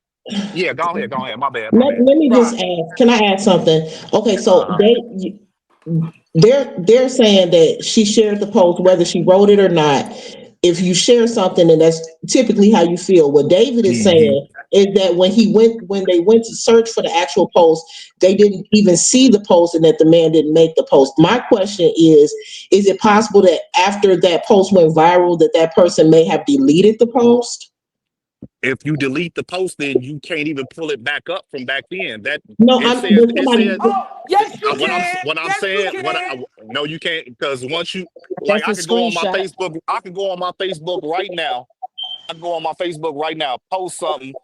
Yeah, go ahead. My bad, my let, bad. let me just Right. ask. Can I ask something? Okay, so Uh-huh. they're saying that she shared the post whether she wrote it or not. If you share something, and that's typically how you feel. What David is Hmm. saying is that when they went to search for the actual post, they didn't even see the post, and that the man didn't make the post. My question is it possible that after that post went viral that that person may have deleted the post? If you delete the post, then you can't even pull it back up from back then. That No, it I'm says but it somebody. said Oh, yes, you can. what I'm Yes, you saying what can. no you can't because once you like That's a screenshot. I could go on my Facebook right now. I can go on my Facebook right now, post something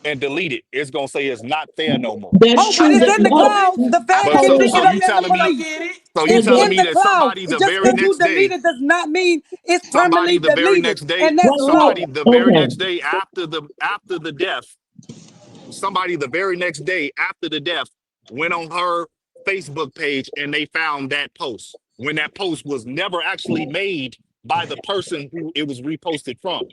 and delete it. It's gonna say it's not there no more. That's Oh, true. I but it's That, got in the no, it. clouds. The I feds But got can the dig so it up you post. and telling Let me pull go it. me get it. so you It's telling in me the that clouds. somebody the Just very because you next delete day it does not mean it's somebody permanently the very deleted. next day And that's well, somebody law. the very okay. next day after the death somebody the very next day after the death went on her Facebook page and they found that post when that post was never actually made by the person who it was reposted from.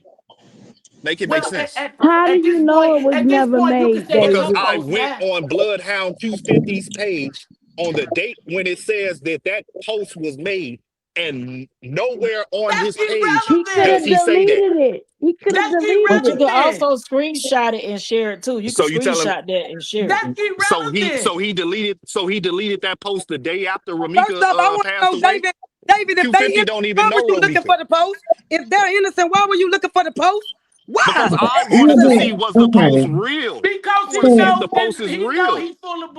Make it make Well, sense. How do you know it was at this never point, you can made, say it's Because her David? I post went now. on Bloodhound 250's page on the date when it says that that post was made, and nowhere on That's his page He could does have irrelevant. he say that. deleted it. He could have That's deleted But you it. can irrelevant. also screenshot it and share it too. You can So you tell him. screenshot that and share it. That's irrelevant. So he deleted that post the day after First Ramika off, I want to passed know, away. David, if they Q50 innocent, don't even why were know you looking Ramika for the post? If they're innocent, why were you looking for the post? because Why? I wanted to Answer see that. was the post Okay. real. Because I want he to see if So know the that post is he know real. he's full of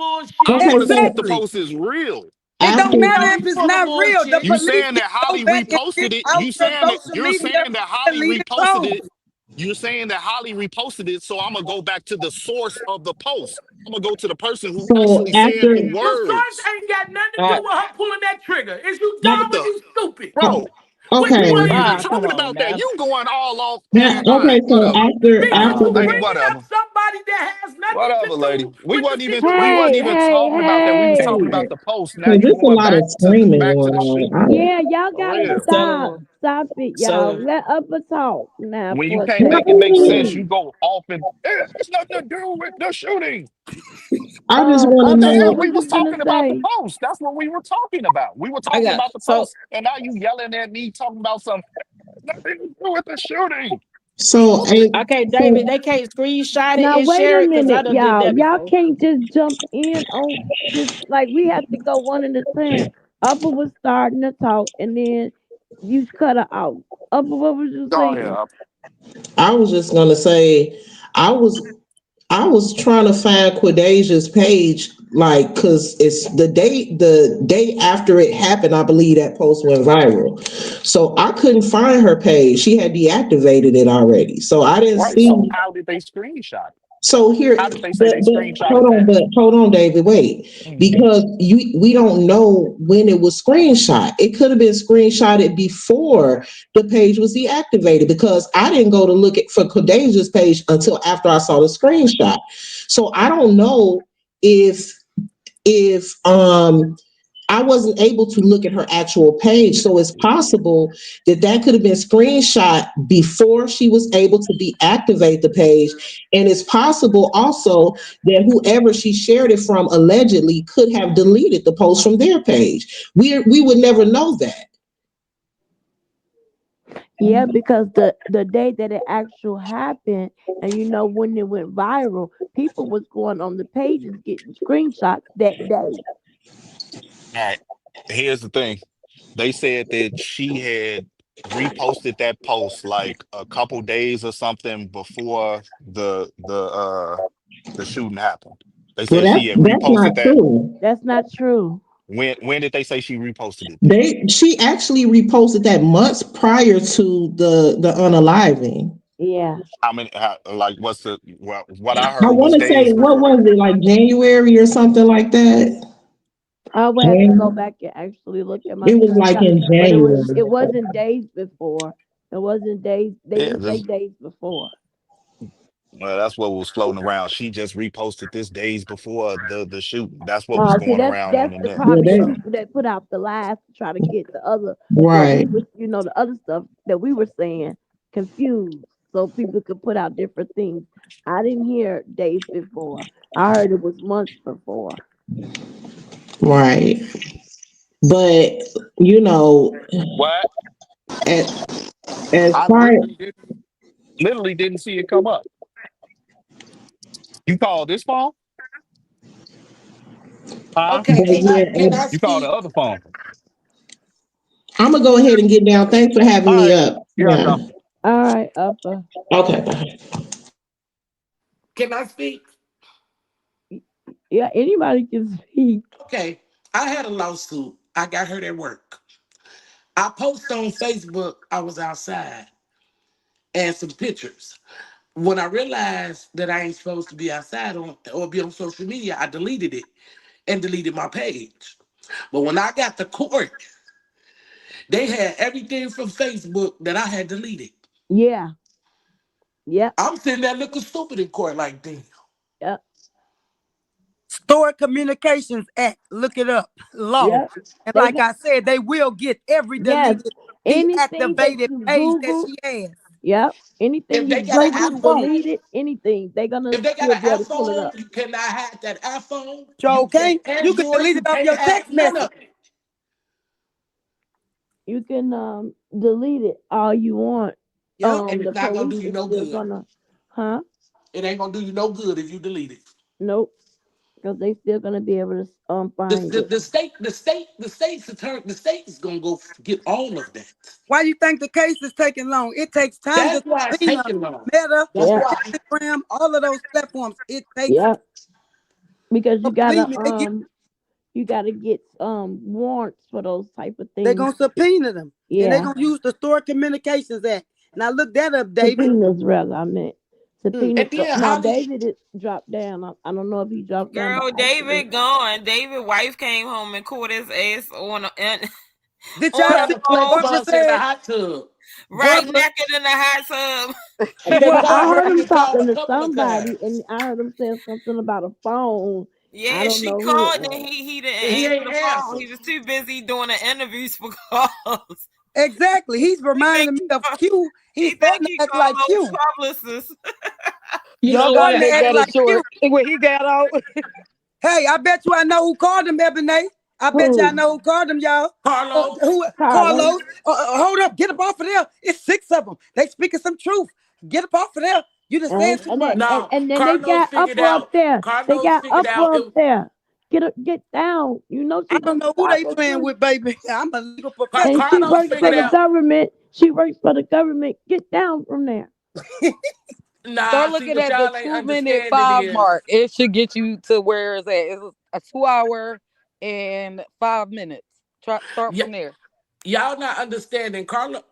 I bullshit. okay. want to see if So the Exactly. post is real. It after don't He matter know if he's it's full of not real. The bullshit. You police saying can that go Holly back and dig reposted it? out your social You're media saying that and Holly deleted reposted it? posts. You're saying that Holly reposted it? So I'm gonna go back to the source of the post. I'm gonna go to the person who so actually said the after The source words. ain't got nothing to All do right. with her pulling that trigger. Is you What dumb or the you stupid? bro? Which okay. We one weren't even is Ah, it? come talking on about that. now. You going all off? All Okay, right, so whatever. Because you Lady, bringing up whatever. somebody that has nothing to Whatever, lady. do with the We wasn't Hey, situation. even hey, talking about that. We was talking hey. about the post. Now so you there's a going lot of screaming back to going the on. shit. Yeah, y'all For gotta real. stop. So Stop it, y'all. so Let Upper talk now When you for a can't make second, it make sense, please. you go off and it's nothing to do with the shooting. I just want to What the Upper, hell? what know. was We was you gonna talking about the say? post. That's what we were talking about. We were I talking got about the so post, and now you yelling at me talking about some nothing to do with the shooting. So, okay, David, so they can't screenshot it Now and wait share a it because I minute, done did y'all. that Y'all before. can't just jump in on this. Like we have to go one at a time. Upper was starting to talk, and then you cut her out. Upper, what was you Go ahead. saying? I was just gonna say, I was I was trying to find Quadasia's page, like, cause it's the day after it happened. I believe that post went viral, so I couldn't find her page. She had deactivated it already, so I didn't Right. So see. how did they screenshot it? So here, How did they say they screenshotted that? but hold on, David, wait, Mhm. because we don't know when it was screenshot. It could have been screenshotted before the page was deactivated because I didn't go to look at for Kadeja's page until after I saw the screenshot. So I don't know if if I wasn't able to look at her actual page. So it's possible that that could have been screenshot before she was able to deactivate the page. And it's possible also that whoever she shared it from allegedly could have deleted the post from their page. We would never know that. Yeah, because the day that it actually happened, and when it went viral, people was going on the pages getting screenshots that day. All right. Here's the thing. They said that she had reposted that post like a couple days or something before the shooting happened. They Well, said she had that's not reposted that. true. That's not true. When did they say she reposted it then? She actually reposted that months prior to the unaliving. Yeah. How many? Like, what's the what I I heard want was to say, days what before. was it, like January or something like that? I would have to go Jan- back and actually look at my It was like screenshot, in but it was January. it wasn't days before. It wasn't days. They Yeah, didn't say days before. well, that's what was floating around. She just reposted this days before the shooting. That's what was No, see, going that's around on that's the the net. Yeah, probably the that, people that put out the lies to try to get the other what we right, was, the other stuff that we were saying confused, so people could put out different things. I didn't hear days before. I heard it was months before. right. But you know, What? as, as I far literally didn't see it come up. You called this phone? Huh? but Okay, yeah, can I You called the speak? other phone. I'm gonna go ahead and get down. Thanks for having All me right. up. Here I Yeah. come. All right, Upper. Okay. Bye. Can I speak? Yeah, anybody can speak. Okay, I had a lawsuit. I got hurt at work. I posted on Facebook I was outside and some pictures. When I realized that I ain't supposed to be outside on or be on social media, I deleted it and deleted my page. But when I got to court, they had everything from Facebook that I had deleted. Yeah. Yep. I'm sitting there looking stupid in court like this. Yep. Stored Communications Act, look it up, law. Yep. And They like got I said, they will get every yes. deleted, Anything that deactivated you page that Google. she has. Yep. If Anything you they got an Google, iPhone, deleted, anything, they're gonna if they got still an be able to pull it iPhone, up. you cannot have that iPhone. Joe, You can okay? You can Android, delete you it off can't your have text none message. of it. You can delete it all you want. Yep, and The it's not gonna police do you is no still good. gonna, huh? It ain't gonna do you no good if you delete it. Nope, because they still gonna be able to The, find the, it. the state, the state, the state's attorney, the state is gonna go get all of that. Why you think the case is taking long? It takes time to That's why it's subpoena taking long. Meta, That's Yeah, why. Instagram, all of those platforms. It takes yeah, because so believe me, you gotta get warrants for those type of they things. gonna subpoena them. And they're Yeah, gonna use the Stored Communications Act. Now look that up, David. subpoenas rather. I meant Mm. subpoenas. And then Now how do you, David is dropped down. I don't know if he dropped down by Girl, accident. David gone. David wife came home and caught his ass on Did y'all on trying the see to play what phone, Barbara sports in the said? hot tub? right Barbara, naked in the hot tub. And then Well, I Barbara heard had him to call talking a to couple of somebody, times. and I heard him saying something about a phone. I Yeah, don't she know who it called and was. he didn't And he answer ain't the phone. answer. He was too busy doing the interviews for calls. exactly. He's He think reminding me he, of Q. he He's think starting to he act like Carlos Q. publicist. You He's know No, what? starting to They act got David. it like Q. short. When he got out, Hey, I bet you I know who called him, Ebony. I bet you I Who? know who called him, y'all. Carlos. Who? Carlos. Carlos. Hold up, get up off of there. It's six of them. They speaking some truth. Get up off of there. You done said And too and much. they, and, Now, and then they Carlos got figured Upper up out. there. They Carlos got figured out Upper up it. there. Get down. You know I she don't from know who they Chicago playing too, with, baby. I'm a legal professional. and she Carlos works for figured the out. government. She works for the government. Get down from there. Nah, start see looking what at the y'all ain't 2 minute understanding 5 is mark. It should get you to where it's at. It's a 2 hour and 5 minutes. Start y- from there. y'all not understanding. Carlos,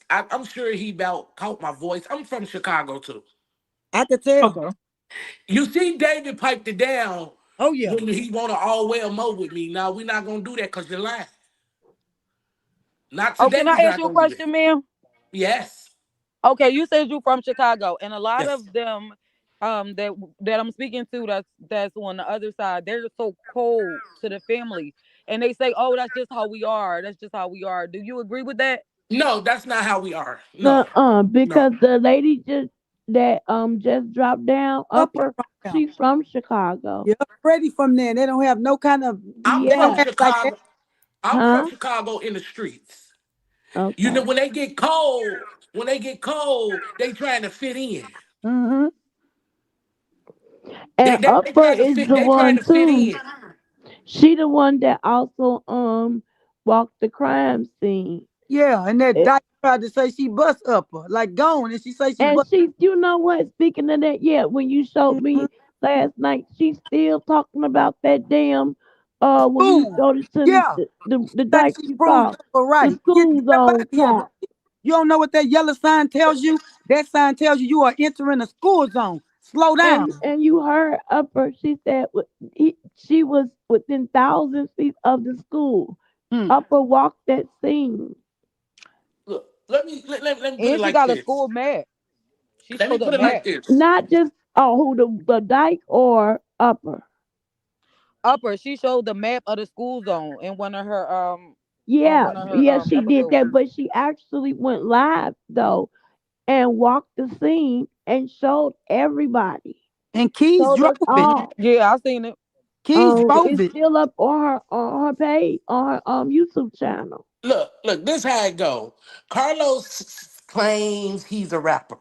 I'm sure he about caught my voice. I'm from Chicago too. I could tell. Okay. You see, David piped it down Oh yeah. when he want to all well mo with me. Now we're not gonna do that because you're lying. Not Oh, today. can I We're ask not you a gonna do that. question, ma'am? Yes. Okay, you said you from Chicago, and a lot Yes. of them, that I'm speaking to, that's on the other side. They're so cold to the family, and they say, "Oh, that's just how we are. That's just how we are." Do you agree with that? No, that's not how we are. No. No. Because the lady just dropped down Upper upper, from them. she's from Chicago. Yeah, Freddie from there. They don't have no kind of. I'm They from don't Yeah. act like that. Chicago. I'm from Huh? Chicago in the streets. You know, Okay. when they get cold, they trying to fit in. Mm-hmm. And They upper trying to is fit. the They trying one to fit too. in. She the one that also walked the crime scene. Yeah, and that It, dyke tried to say she bust upper, like gone, and she say she and bust she, you know what? Speaking of that, yeah, when you showed mhm. me last night, she's still talking about that damn when you School. showed it to me, Yeah, the think dyke she you proved saw, upper the right. Get school up out zone of here. cop. You don't know what that yellow sign tells you? That sign tells you you are entering a school zone. Slow down. And you heard upper. She said she was within 1,000 feet of the school. Hmm. Upper walked that scene. Look, let me put it And she like got a this. school map. She Let me showed a put it like map. this. Not just who the dyke or upper. Upper. She showed the map of the school zone in one of her on Yeah, one of her yeah, she did episodes. that, but she actually went live though and walked the scene and showed everybody, And Keys showed drove us it. all. Yeah, I seen it. Keys drove It's it. still up on her page on her YouTube channel. Look. This how it go. Carlos claims he's a rapper.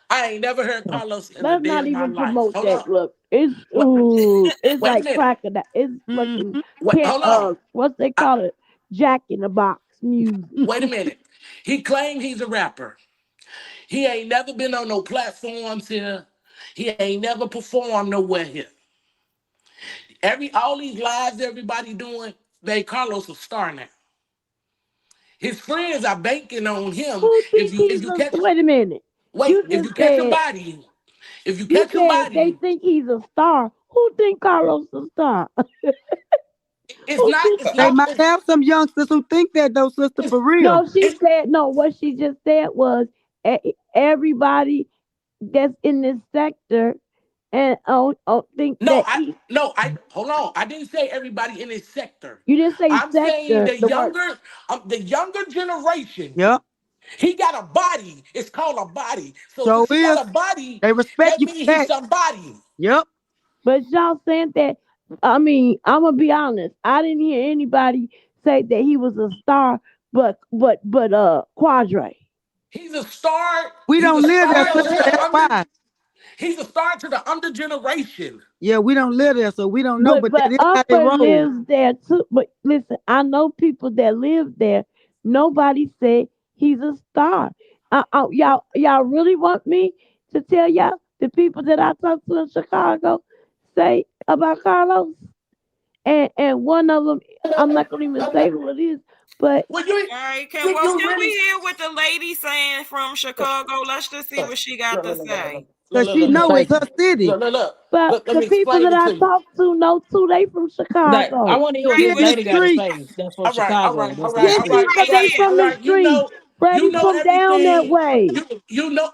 I ain't never heard Carlos in a Let's day not of my even life. promote Hold that. on. Look, it's Wait. it's Wait a like minute. crocodile. It's fucking Mm-hmm. Wait. can't Hold on. what's they I, call it? Jack in the Box music. wait a minute. He claimed he's a rapper. He ain't never been on no platforms here. He ain't never performed nowhere here. All these lives everybody doing, they Carlos a star now. His friends are banking on him. Who If think you if he's you a? catch Wait a minute. wait, You if just you catch a said body, if you you catch a said they body, think he's a star. Who think Carlos a star? it's Who not think? it's They not might it's, have some youngsters who think that though, sister, it's, for real. No, she it's said no. What she just said was everybody that's in this sector and think no, that he. I hold on. I didn't say everybody in his sector. You didn't say I'm saying sector. The word. the younger generation. Yep. He got a body. It's called a body. So So since he got is. a body, They respect that you for means he's that. somebody. Yep. But y'all saying that, I mean, I'm gonna be honest. I didn't hear anybody say that he was a star, but Quadre. He's a star. We He's a don't live there, star sister. to the That's under. why. He's a star to the under generation. Yeah, we don't live there, so we don't know, But but that is how they Upper roll. lives there too. But listen, I know people that live there. Nobody said he's a star. Y'all really want me to tell y'all the people that I talked to in Chicago say about Carlos? And one of them, I'm not gonna even say who it is, but Well, you All right, you can we really hear what the lady saying from Chicago? Let's just see look, what she got look, to look, look, look, say. look, Because look, she look, look, know look, it's Thank her you. city. look, look, but look. Let the me people explain that it I to you. talk to know too. They from That I Chicago. want to hear what She Right, this in but the lady got to streets. say. That's from All right, all Chicago. right, all That's right, Yes, nice. all she right, is, all Because sister. they right, right all from the right. street. You Freddie know from down that everything. way. You know.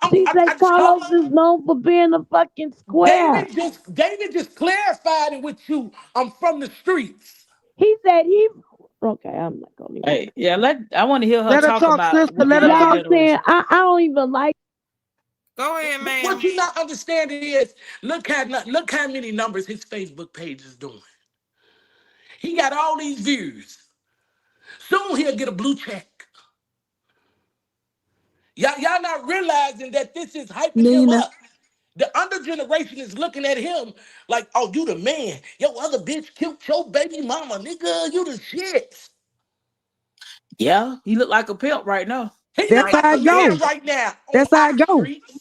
She say I just hold Carlos is on. known for being a fucking square. David just clarified it with you. I'm from the streets. He said he. Okay, I'm not gonna even. Hey, yeah, I want to hear her Let her talk talk, about sister. what the Let her younger talk. Y'all saying generation. I don't even like. go ahead, What ma'am. you not understanding is look how many numbers his Facebook page is doing. He got all these views. Soon he'll get a blue check. Y'all not realizing that this is hyping him Nina. up. The under generation is looking at him like, oh, you the man. Yo, other bitch killed your baby mama, nigga. You the shit. Yeah, he look like a pimp right now. He look That's Right. like how a it go. man right now on That's how our it go. streets.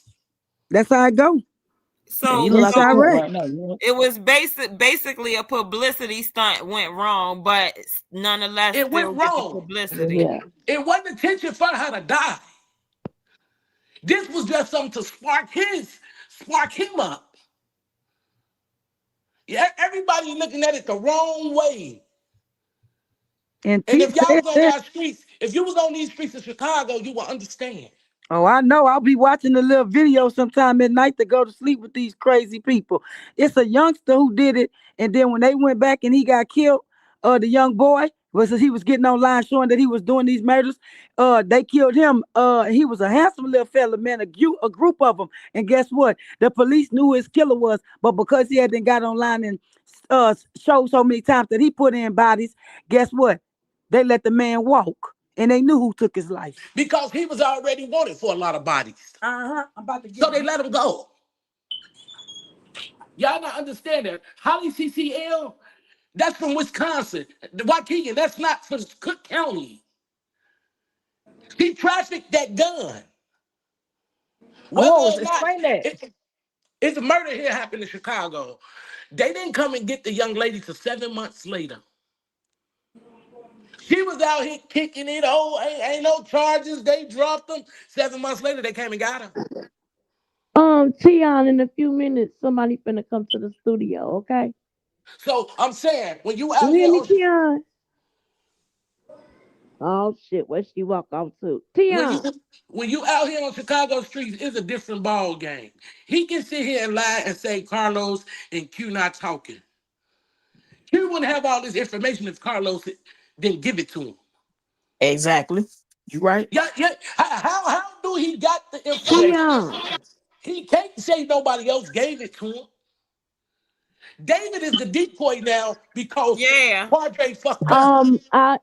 That's how it go. Yeah, he So look It's like a so pimp direct. right now. You know? it was basically a publicity stunt went wrong, but nonetheless It went still get the wrong. publicity. Yeah. It wasn't attention for her to die. This was just something to spark him up. Yeah, everybody looking at it the wrong way. And And T if y'all said was on that. our streets, if you was on these streets of Chicago, you will understand. Oh, I know. I'll be watching a little video sometime at night to go to sleep with these crazy people. It's a youngster who did it, and then when they went back and he got killed, the young boy was he was getting online showing that he was doing these murders. They killed him. He was a handsome little fella, man. A group of them, and guess what? The police knew who his killer was, but because he hadn't got online and showed so many times that he put in bodies, guess what? They let the man walk, and they knew who took his life. Because he was already wanted for a lot of bodies. Uh-huh. I'm about to So get they let him go. Y'all not understand that. Holly CCL, that's from Wisconsin. The Waukegan, that's not from Cook County. He trafficked that gun. Whether Oh, or not explain that. it's a murder here happened in Chicago. They didn't come and get the young lady till 7 months later. She was out here kicking it. Oh, ain't no charges. They dropped them. 7 months later, they came and got her. Tion, in a few minutes, somebody finna come to the studio, okay? So I'm saying, when you You out hear here me, on Tion? Oh shit, where she walk off to? when you Tion. when you out here on Chicago streets, it's a different ball game. He can sit here and lie and say Carlos and Q not talking. Q wouldn't have all this information if Carlos didn't give it to him. Exactly. You right. Yeah, yeah. How do he got the information? Tion. He can't say nobody else gave it to him. David is the decoy now because Yeah. Padre fucked up. I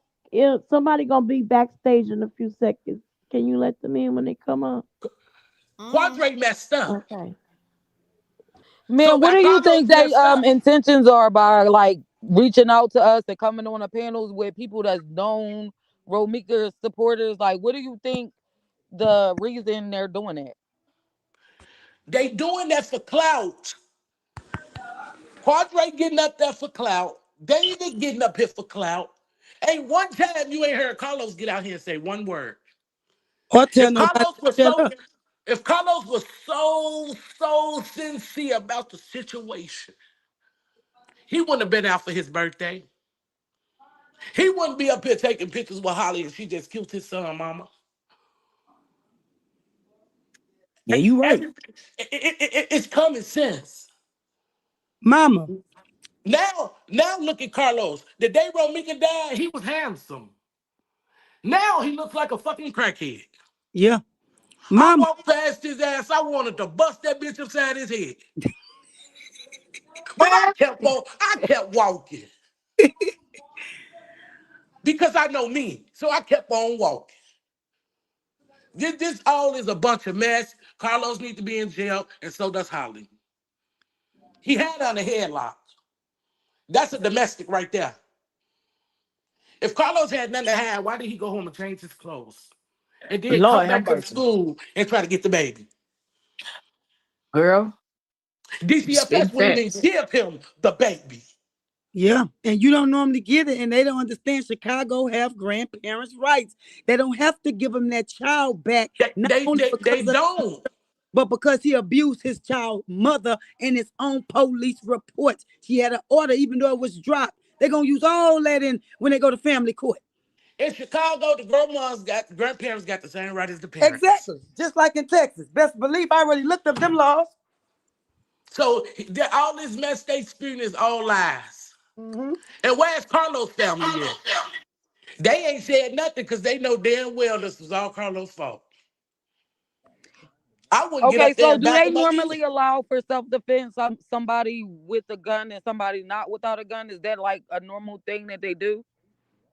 somebody gonna be backstage in a few seconds. Can you let them in when they come up? Mm. Padre messed up. Okay. So Man, what by do you Carlos think they messed up, intentions are by like reaching out to us and coming on the panels with people that's known Romika supporters? Like, what do you think the reason they're doing it? they doing that for clout. Padre getting up there for clout. David getting up here for clout. Ain't one time you ain't heard Carlos get out here and say one word. or tell If nobody Carlos was to shut so, up. if Carlos was so sincere about the situation, he wouldn't have been out for his birthday. He wouldn't be up here taking pictures with Holly and she just killed his son, mama. Yeah, you right. It's common sense. Mama, Now look at Carlos. The day Romika died, he was handsome. Now he looks like a fucking crackhead. yeah. I Mama, walked past his ass. I wanted to bust that bitch upside his head. But I kept walking because I know me. So I kept on walking. This all is a bunch of mess. Carlos needs to be in jail, and so does Holly. He had on a headlock. That's a domestic right there. If Carlos had nothing to hide, why did he go home and change his clothes? And then come Lord have back to the mercy. school and try to get the baby? Girl, you spitting DCFS wouldn't even facts. give him the baby. yeah. And you don't normally get it, and they don't understand Chicago have grandparents' rights. They don't have to give him that child back, They, not they, only they, they because of don't. but because he abused his child mother in his own police reports. She had an order, even though it was dropped. They're gonna use all that in when they go to family court. In Chicago, the grandparents got the same right as the parents. Exactly. Just like in Texas. Best believe I already looked up them laws. So all this mess they spewing is all lies. Hmm. And where's Carlos' family at? They ain't said nothing because they know damn well this was all Carlos' fault. I wouldn't get Okay, up there so and do back they him up either. normally allow for self defense? Somebody with a gun and somebody not without a gun? Is that like a normal thing that they do?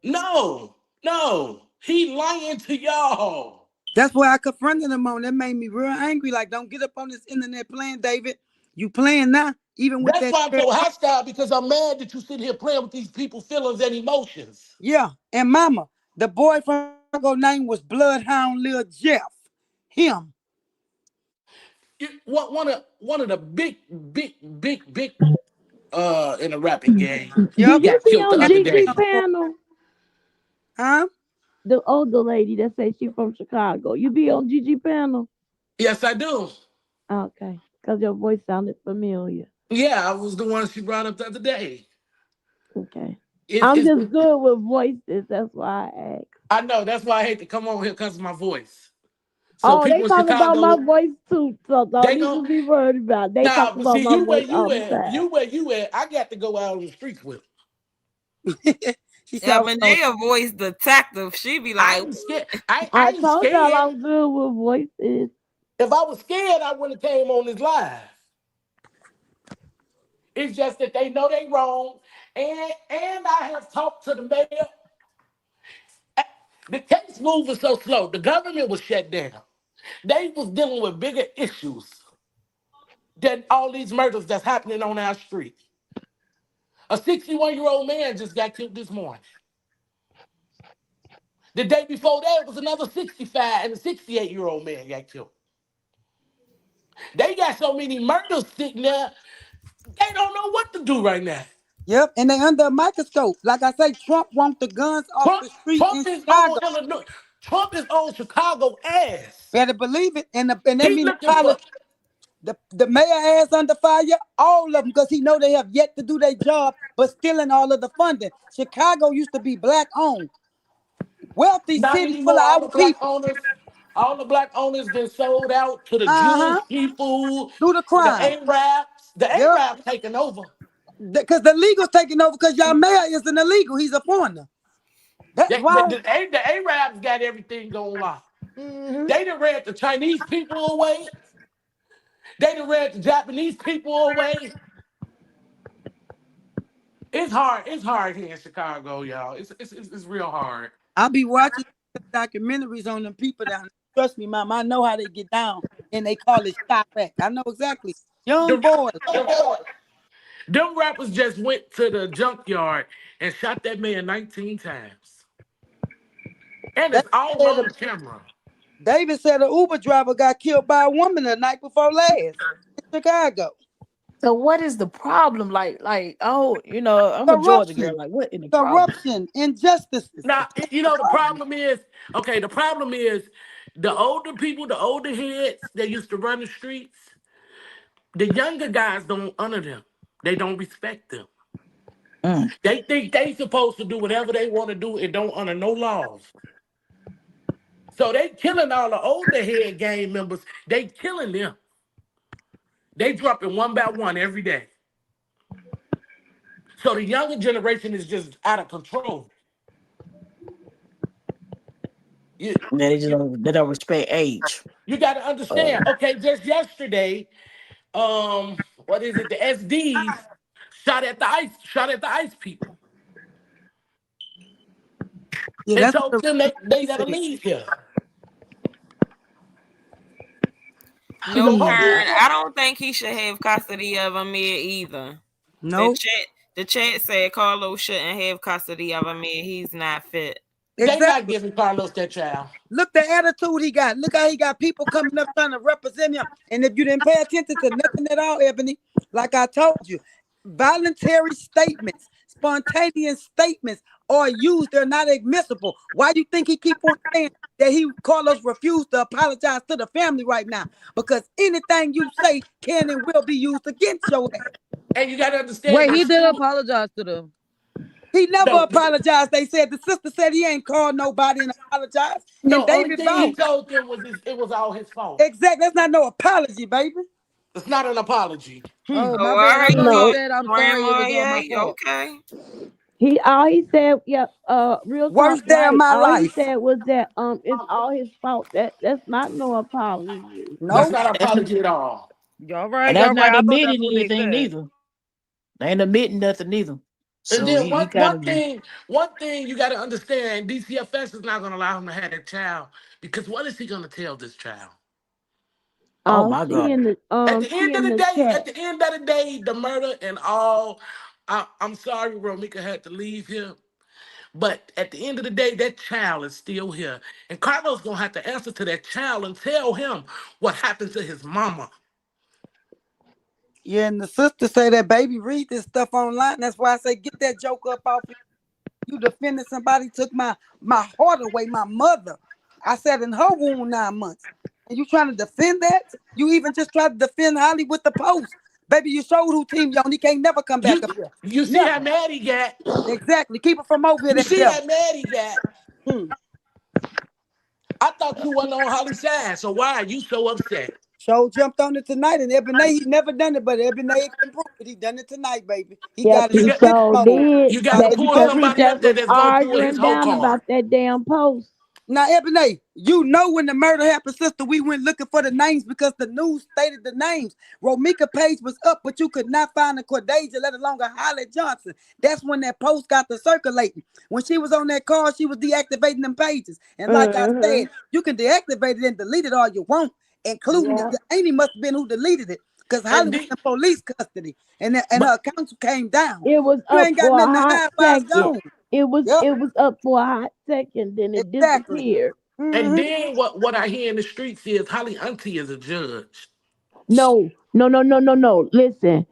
No, no. He lying to y'all. That's why I confronted him on. That made me real angry. Like, don't get up on this internet playing, David. You playing now, even with That's that why I'm sheriff. so hostile because I'm mad that you sit here playing with these people's feelings and emotions. Yeah. And mama, the boy from Chicago name was Bloodhound Lil Jeff. Him. One of the big in the rapping game Do Yep. you got be killed the on other Gigi day. panel? Huh? The older lady that says she from Chicago. You be on Gigi panel? Yes, I do. Okay, because your voice sounded familiar. Yeah, I was the one she brought up the other day. Okay. It's, I'm it's, just good with voices. That's why I asked. I know that's why I hate to come on here because of my voice. So Oh, they people in talk about my Chicago, voice too, so don't they even gon' be worried about it. They talk nah, but about see my you where voice you all the at, time. you where you at. I got to go out on the streets with 'em. She said, Yeah, I was but on. they a voice detective. She be I like, ain't scared. I I ain't told y'all scared. I'm good with voices. If I was scared, I wouldn't have came on this live. It's just that they know they wrong, and I have talked to the mayor. The case moving so slow. The government was shut down. They was dealing with bigger issues than all these murders that's happening on our street. A 61-year-old man just got killed this morning. The day before that, it was another 65 and a 68-year-old man got killed. They got so many murders sitting there, they don't know what to do right now. Yep, and they under a microscope. Like I say, Trump want the guns off Trump, the street in Trump is on Chicago. Illinois. Trump is on Chicago ass. Better believe it. And that He mean looking for the mayor ass under fire, all of them, because he know they have yet to do their job, but stealing all of the funding. Chicago used to be black owned, wealthy not city full anymore. of our people. All the black owners been sold out to the Uh Jewish huh. people, Do the the crime. Arabs. The Yep. Arabs taking over. Because the legal's taking over because y'all mayor is an illegal. He's a foreigner. That's why. The Arabs got everything going on. Hmm. They done read the Chinese people away. They done read the Japanese people away. It's hard. It's hard here in Chicago, y'all. It's real hard. I'll be watching documentaries on them people down there. Trust me, mom. I know how they get down, and they call it Chirac. I know exactly. Young The, boys. them rappers just went to the junkyard and shot that man 19 times. And They it's all said on camera. David said an Uber driver got killed by a woman the night before last in Chicago. So what is the problem? Oh, I'm a Georgia girl. Corruption, Like, what in the problem? corruption, injustices. Now, you know, the problem is, okay, the problem is the older people, the older heads that used to run the streets, the younger guys don't honor them. They don't respect them. Mm. They think they supposed to do whatever they want to do and don't honor no laws. So they killing all the older head gang members. They killing them. They dropping one by one every day. So the younger generation is just out of control. You, you, They don't respect age. you got to understand. Okay, just yesterday, what is it? The SDs shot at the ICE people Yeah, and that's told what them they they gotta said. leave here. no, So Hmm. Karen, I don't think he should have custody of Amir either. The No, chat, the chat said Carlos shouldn't have custody of Amir. He's not fit. they not exactly. giving Carlos that child. Look the attitude he got. Look how he got people coming up trying to represent him. And if you didn't pay attention to nothing at all, Ebony, like I told you, voluntary statements, spontaneous statements are used. They're not admissible. Why do you think he keep on saying that Carlos refused to apologize to the family right now? Because anything you say can and will be used against your ass. And you gotta understand Wait, he this did too. apologize to them. He never No, apologized. They said the sister said he ain't called nobody and apologized. And no, only David thing he vouched. told them was it was all his fault. Exactly. That's not no apology, baby. It's not an apology. Hmm. Oh, Oh, my all bad. I right, thought he No, said, I'm sorry, it Grandma. was all my Yeah, fault. okay. he said, yeah, real talk, Worst day of right? my All he life. said was that it's all his fault. That's not no apology. That's No. not an apology at all. Y'all right, And that's y'all right. not I thought that's admitting what they anything said. neither. They ain't admitting nothing neither. And So then he kind of one thing you got to understand, DCFS is not going to allow him to have that child because what is he going to tell this child? oh my God. She in the chat. At the end of the day, the murder and all. I'm sorry, Romika had to leave here, but at the end of the day, that child is still here, and Carlos gonna have to answer to that child and tell him what happened to his mama. Yeah, and the sister say that baby read this stuff online. That's why I say get that joke up off you. You defending somebody took my heart away, my mother. I said in her womb 9 months. And you trying to defend that? You even just tried to defend Holly with the post. Baby, you showed who team you on. He can't never come back You up here. you see how Never. mad he got? Exactly. Keep it from over here, You that see how devil. mad he got? Hmm. I thought you wasn't on Holly's side, so why are you so upset? Show jumped on it tonight, and Ebony, he never done it, but Ebony can prove it. He done it tonight, baby. He Yep, got it You in he got flip sure mode. did, you got to Cause baby, the pull because post. he somebody just up there was that's gonna pull his arguing whole down card. about that damn post. Now, Ebony, you know when the murder happened, sister, we went looking for the names because the news stated the names. Romika page was up, but you could not find the Cordasia, let alone a Holly Johnson. That's when that post got to circulating. When she was on that call, she was deactivating them pages. And like I Mm-hmm. said, you can deactivate it and delete it all you want, including Yeah. the Amy must have been who deleted it. Because Holly And was then, in police custody and but her accounts came down. It was You up ain't got for a nothing to hot hide by it's second. gone. It was Yep, it was up for a hot second, then it exactly. disappeared. and Hmm. then what I hear in the streets is Holly Auntie is a judge. No, no, no, no, no, no. Listen,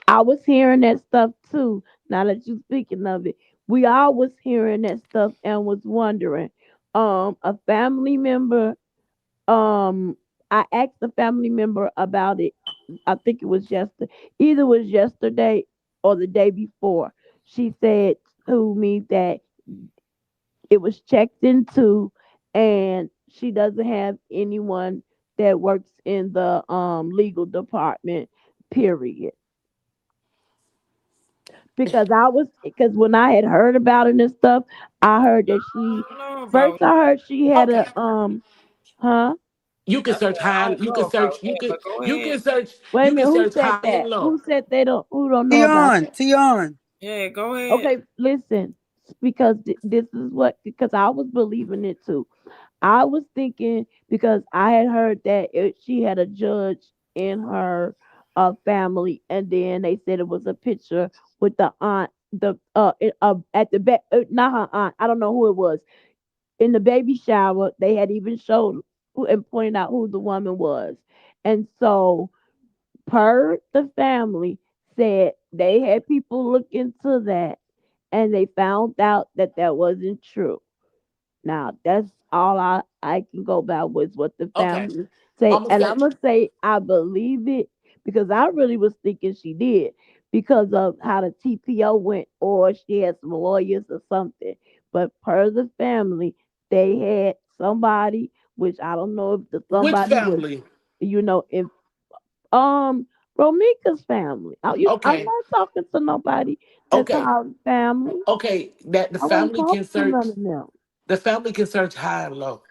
I was hearing that stuff too. Now that you speaking of it, we all was hearing that stuff and was wondering. A family member. Um, I asked a family member about it. I think it was either was yesterday or the day before. She said to me that it was checked into, and she doesn't have anyone that works in the legal department, period. Because when I had heard about it and stuff, I heard that she I don't know first about. I heard she had Okay. a huh. You can I said search I high. don't You know can about search. that, but go ahead. Wait a You can minute, who search said high and that? low. Who said who don't know about Tion, that? Tion. Yeah, go ahead. Okay, listen, because this is what, because I was believing it too. I was thinking because I had heard that she had a judge in her family, and then they said it was a picture with the aunt, at the back, not her aunt. I don't know who it was in the baby shower. They had even showed and pointed out who the woman was, and so per the family said they had people look into that, and they found out that that wasn't true. Now that's all I can go by was what the Okay. family say. I'm gonna And say I'm gonna say I believe it because I really was thinking she did because of how the TPO went, or she had some lawyers or something. But per the family, they had somebody, which I don't know if the which somebody was, family? if um Romika's family. I'm Okay. not talking to nobody that's Okay. our family. Okay. That I wasn't talking to none of them. the family can search high and low.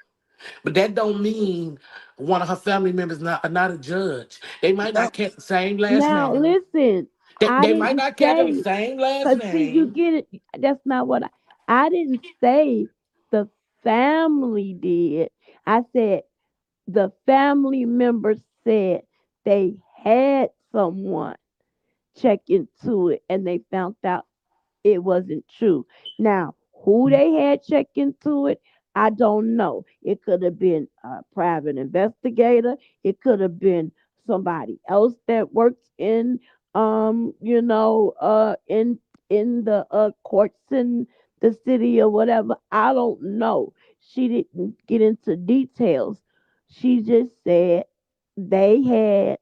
But that don't mean one of her family members not a judge. They might Yep. not catch the same last Now name. listen, They, I they might didn't not carry the say, same last cause see you name. get it. That's not what I didn't say. The family did. I said the family members said they had someone check into it, and they found out it wasn't true. Now, who they had check into it, I don't know. It could have been a private investigator. It could have been somebody else that works in in the courts in the city or whatever. I don't know. She didn't get into details. She just said they had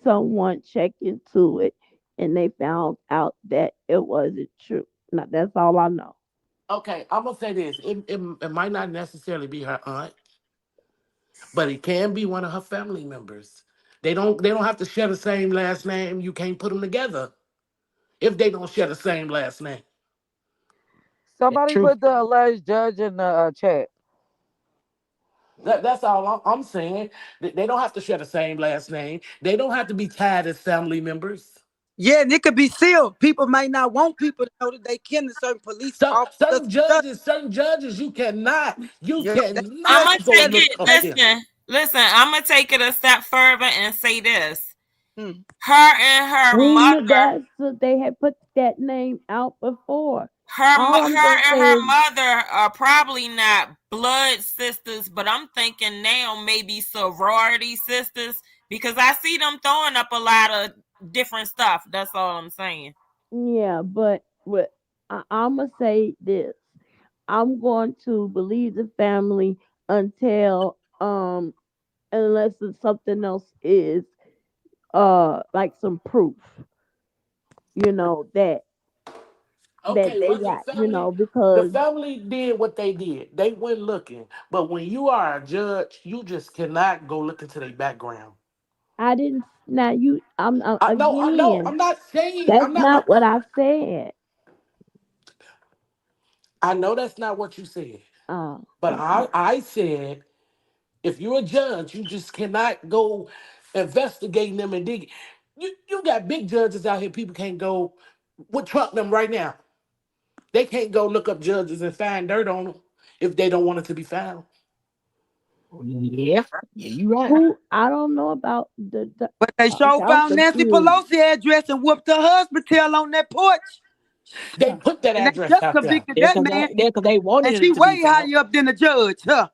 someone check into it, and they found out that it wasn't true. Now that's all I know. Okay, I'm gonna say this. It might not necessarily be her aunt, but it can be one of her family members. They don't have to share the same last name. You can't put them together if they don't share the same last name. That's Somebody true. put the alleged judge in the chat. That's all I'm saying. They don't have to share the same last name. They don't have to be tied as family members. Yeah, and it could be sealed. People might not want people to know that they kin to certain police So officers. certain judges, you Yeah, they I'm said gonna cannot go that. take look it. up there. Listen. I'm gonna take it a step further and say this: Hmm. her and her We knew mother, that, so they had put that name out before. All I'm gonna her and say her is, mother are probably not blood sisters, but I'm thinking now maybe sorority sisters because I see them throwing up a lot of different stuff. That's all I'm saying. yeah, but I'm gonna say this. I'm going to believe the family until unless it's something else is like some proof, that Okay, they was the got, family the because family did what they did. They went looking. But when you are a judge, you just cannot go look into their background. I didn't. Now you, I know, I know. again, I'm not saying that's I'm not not what I said. I know that's not what you said. Oh, But okay. I said if you're a judge, you just cannot go investigating them and dig. You got big judges out here. People can't go with Trump them right now. They can't go look up judges and find dirt on them if they don't want it to be found. Yeah, yeah, you right. Who, I don't know about the But they sure okay, I'm found Nancy confused. Pelosi address and whooped her husband tail on that porch. They put that And they address just out there. convicted Yeah, that cause man. they And wanted she it to be way found. higher up than the judge, huh?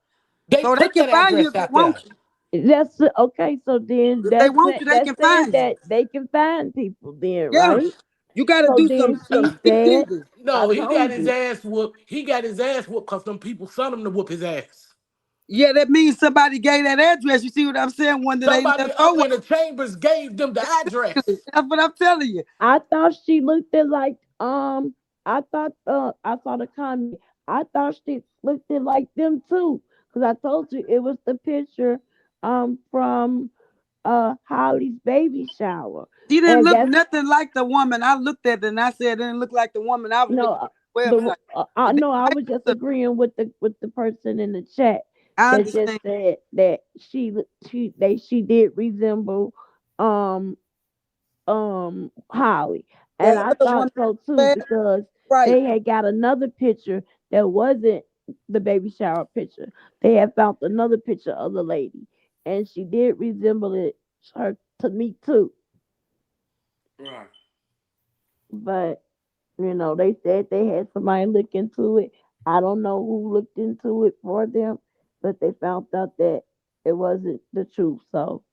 They So they put can that find you address if they out want there. you. That's okay. So then If they want you, they that's can saying find you. that they can find people then, Yeah. right? You gotta So do then some she deep said, digging. I No, he got told his you. ass whooped. He got his ass whooped because them people sent him to whoop his ass. Yeah, that means somebody gave that address. You see what I'm saying? One that ain't Somebody left up over. in the chambers gave them the address. That's what I'm telling you. I thought she looked at like I thought I saw the comment. I thought she looked at like them too. Cause I told you it was the picture from Holly's baby shower. She didn't And look that's nothing like the woman. I looked at it and I said it didn't look like the woman I was no looking at the website. I But know I that was just might agreeing with the person in the chat I that just understand. said that she did resemble um Holly. And That I other thought woman so too fast, because right. they had got another picture that wasn't the baby shower picture. They had found another picture of the lady and she did resemble her to me too. Right. But they said they had somebody look into it. I don't know who looked into it for them, but they found out that it wasn't the truth. So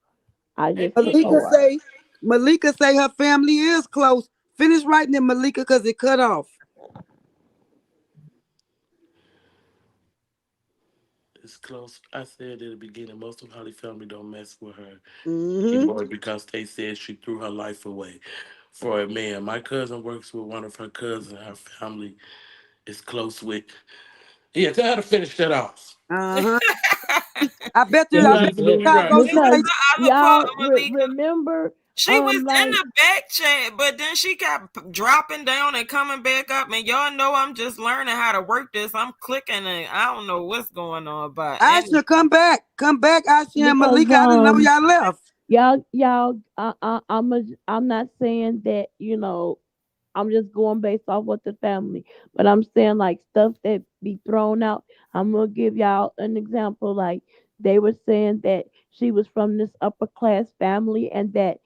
I And just took her Malika word. say Malika say her family is close. Finish writing it, Malika, because it cut off. it's close. I said at the beginning, most of Holly family don't mess with her Mm-hmm. anymore because they said she threw her life away for a man. My cousin works with one of her cousins. Her family is close with. Yeah, tell her to finish that off. Uh-huh. I You bet absolutely Chicago right. See, too what's Because say the other part, y'all Malika? remember, She was in like the back chat, but then she kept dropping down and coming back up. And y'all know I'm just learning how to work this. I'm clicking and I don't know what's going on. But anyway, Asha, come back. Come back, Asha and because Malika. I didn't know y'all left. y'all I'm not saying that I'm just going based off what the family, but I'm saying like stuff that be thrown out. I'm gonna give y'all an example. Like they were saying that she was from this upper class family and that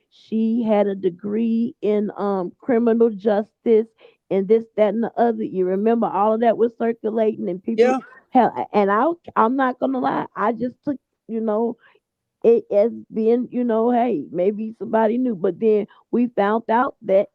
she had a degree in criminal justice and this, that, and the other. You remember all of that was circulating and people Yeah. hell and I'm not gonna lie, I just took you know it as being, hey, maybe somebody knew, but then we found out that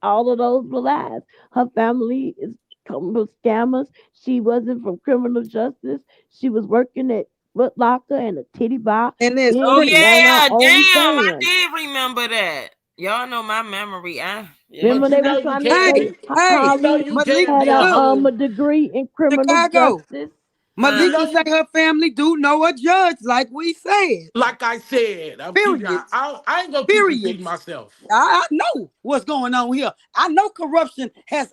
all of those were lies. Her family is come from scammers. She wasn't from criminal justice. She was working at Foot Locker and a titty bar. And it's oh Then free. ran yeah, our damn, I OnlyFans. did remember that. Y'all know my memory. Yeah. Remember But you they know was you trying to can't Hey, say be. hey, You know Holly you Malika, can't had be a look, a whole. degree in criminal Chicago. justice. You Malika know say you. her family do know a judge, like we said. Like I said, I'm keeping. Period. I ain't gonna keep Period. repeating myself. I know what's going on here. I know corruption has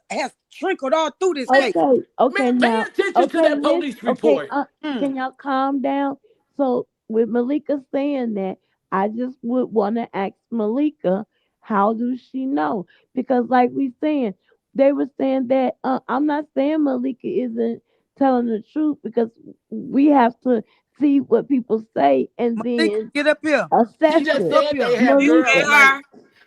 trickled all through this Man, case. Okay, man, pay now, attention to okay, that Liz, police okay, report. Mm. can y'all calm down? So, with Malika saying that, I just would want to ask Malika, how does she know? Because, like we saying, they were saying that I'm not saying Malika isn't telling the truth because we have to see what people say and Malika, then get up here. assess She Malika, just come it. up said they here. have She girls' said Malika, night. her.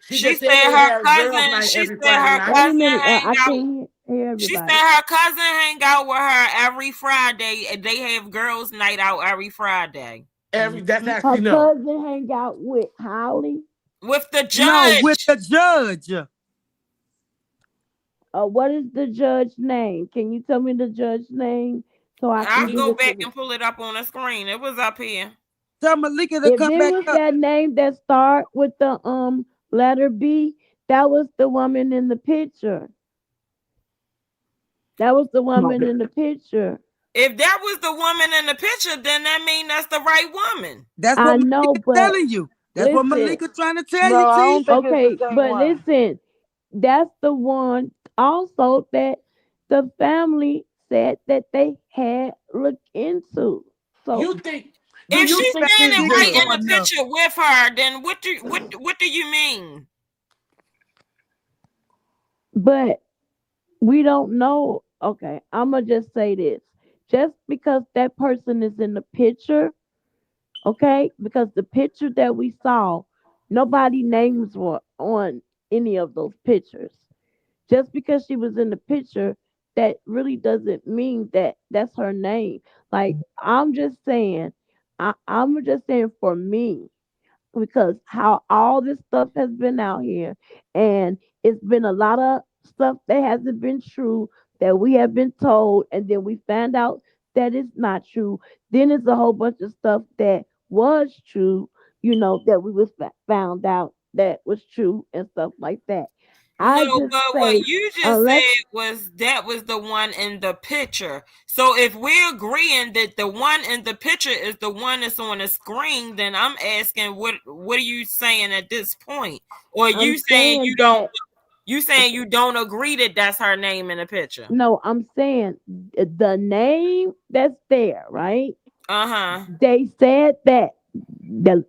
She She just said said they her have girls' cousin. night She every said Friday her night. wait a cousin minute, hang I out. can't hear She said everybody. her cousin hang out with her every Friday, and they have girls' night out every Friday That's Mhm. how Her she know. cousin hang out with Holly. with the No, with judge. the judge. What is the judge name? Can you tell me the judge name so I I can can give go it to back them? and pull it up on the screen. It was up here. Tell Malika to If come it back was up. that name that start with the letter B, that was the woman in the picture. That was the woman in the picture. If that was the woman in the picture, then that means that's the right woman. That's what I know, Malika but telling you. That's what listen, Malika trying to tell you, No, I T. don't think it's the okay, same but one. listen, that's the one also that the family said that they had looked into. So, You think? Do If you she's think Family she's standing dig right good? in far the enough. picture with her, then what do you mean? but we don't know. Okay, I'm gonna just say this. Just because that person is in the picture, okay, because the picture that we saw, nobody names were on any of those pictures. Just because she was in the picture, that really doesn't mean that that's her name. Like, I'm just saying for me, because how all this stuff has been out here, and it's been a lot of stuff that hasn't been true, that we have been told, and then we found out that it's not true. Then it's a whole bunch of stuff that was true, that we was found out that was true and stuff like that. I No, just but what say, you just unless said was that was the one in the picture. So if we're agreeing that the one in the picture is the one that's on the screen, then I'm asking what are you saying at this point? Or I'm you saying saying that, you don't agree that that's her name in the picture? no, I'm saying the name that's there, right? Uh-huh. They said that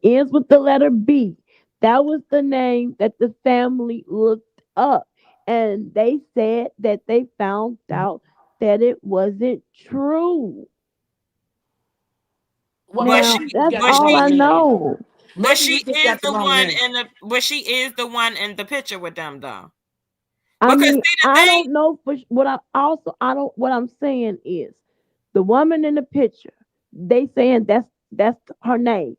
ends with the letter B. That was the name that the family looked up. And they said that they found out that it wasn't true. Well, But maybe she Now, you just that's got the but all she I wrong name. know. but Maybe she you just is got the the wrong one name. in the picture with them though. I Because mean, see the I thing, don't know for what I don't what I'm saying is the woman in the picture. They saying that's her name.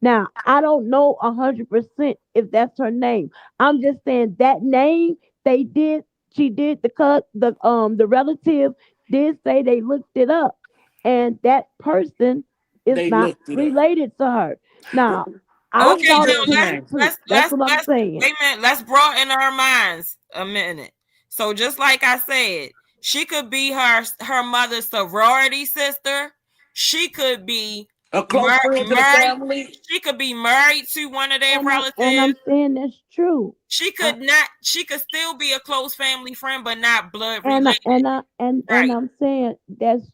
Now I don't know 100% if that's her name. I'm just saying that name they did. She did the relative did say they looked it up, and that person is They not looked it up. related to her. Now I What's okay, the saw the girl's now picture name? too. That's what I'm let's saying. wait a minute. Let's broaden our minds a minute. So just like I said, she could be her mother's sorority sister. She could be A close friend to the married. family. She could be married to one of their And I'm relatives. saying that's true. She I, could not. She could still be a close family friend, but not blood and I, related. and I, and Right. I'm saying that's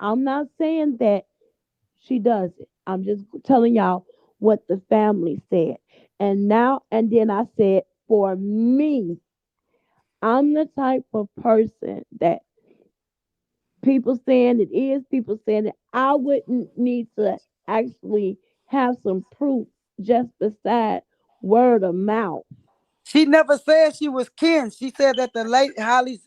I'm not saying that she does it. I'm just telling y'all what the family said. And then I said, for me, I'm the type of person that people saying it is, people saying it. I wouldn't need to actually have some proof just beside word of mouth. She never said she was kin. She said that the late Holly's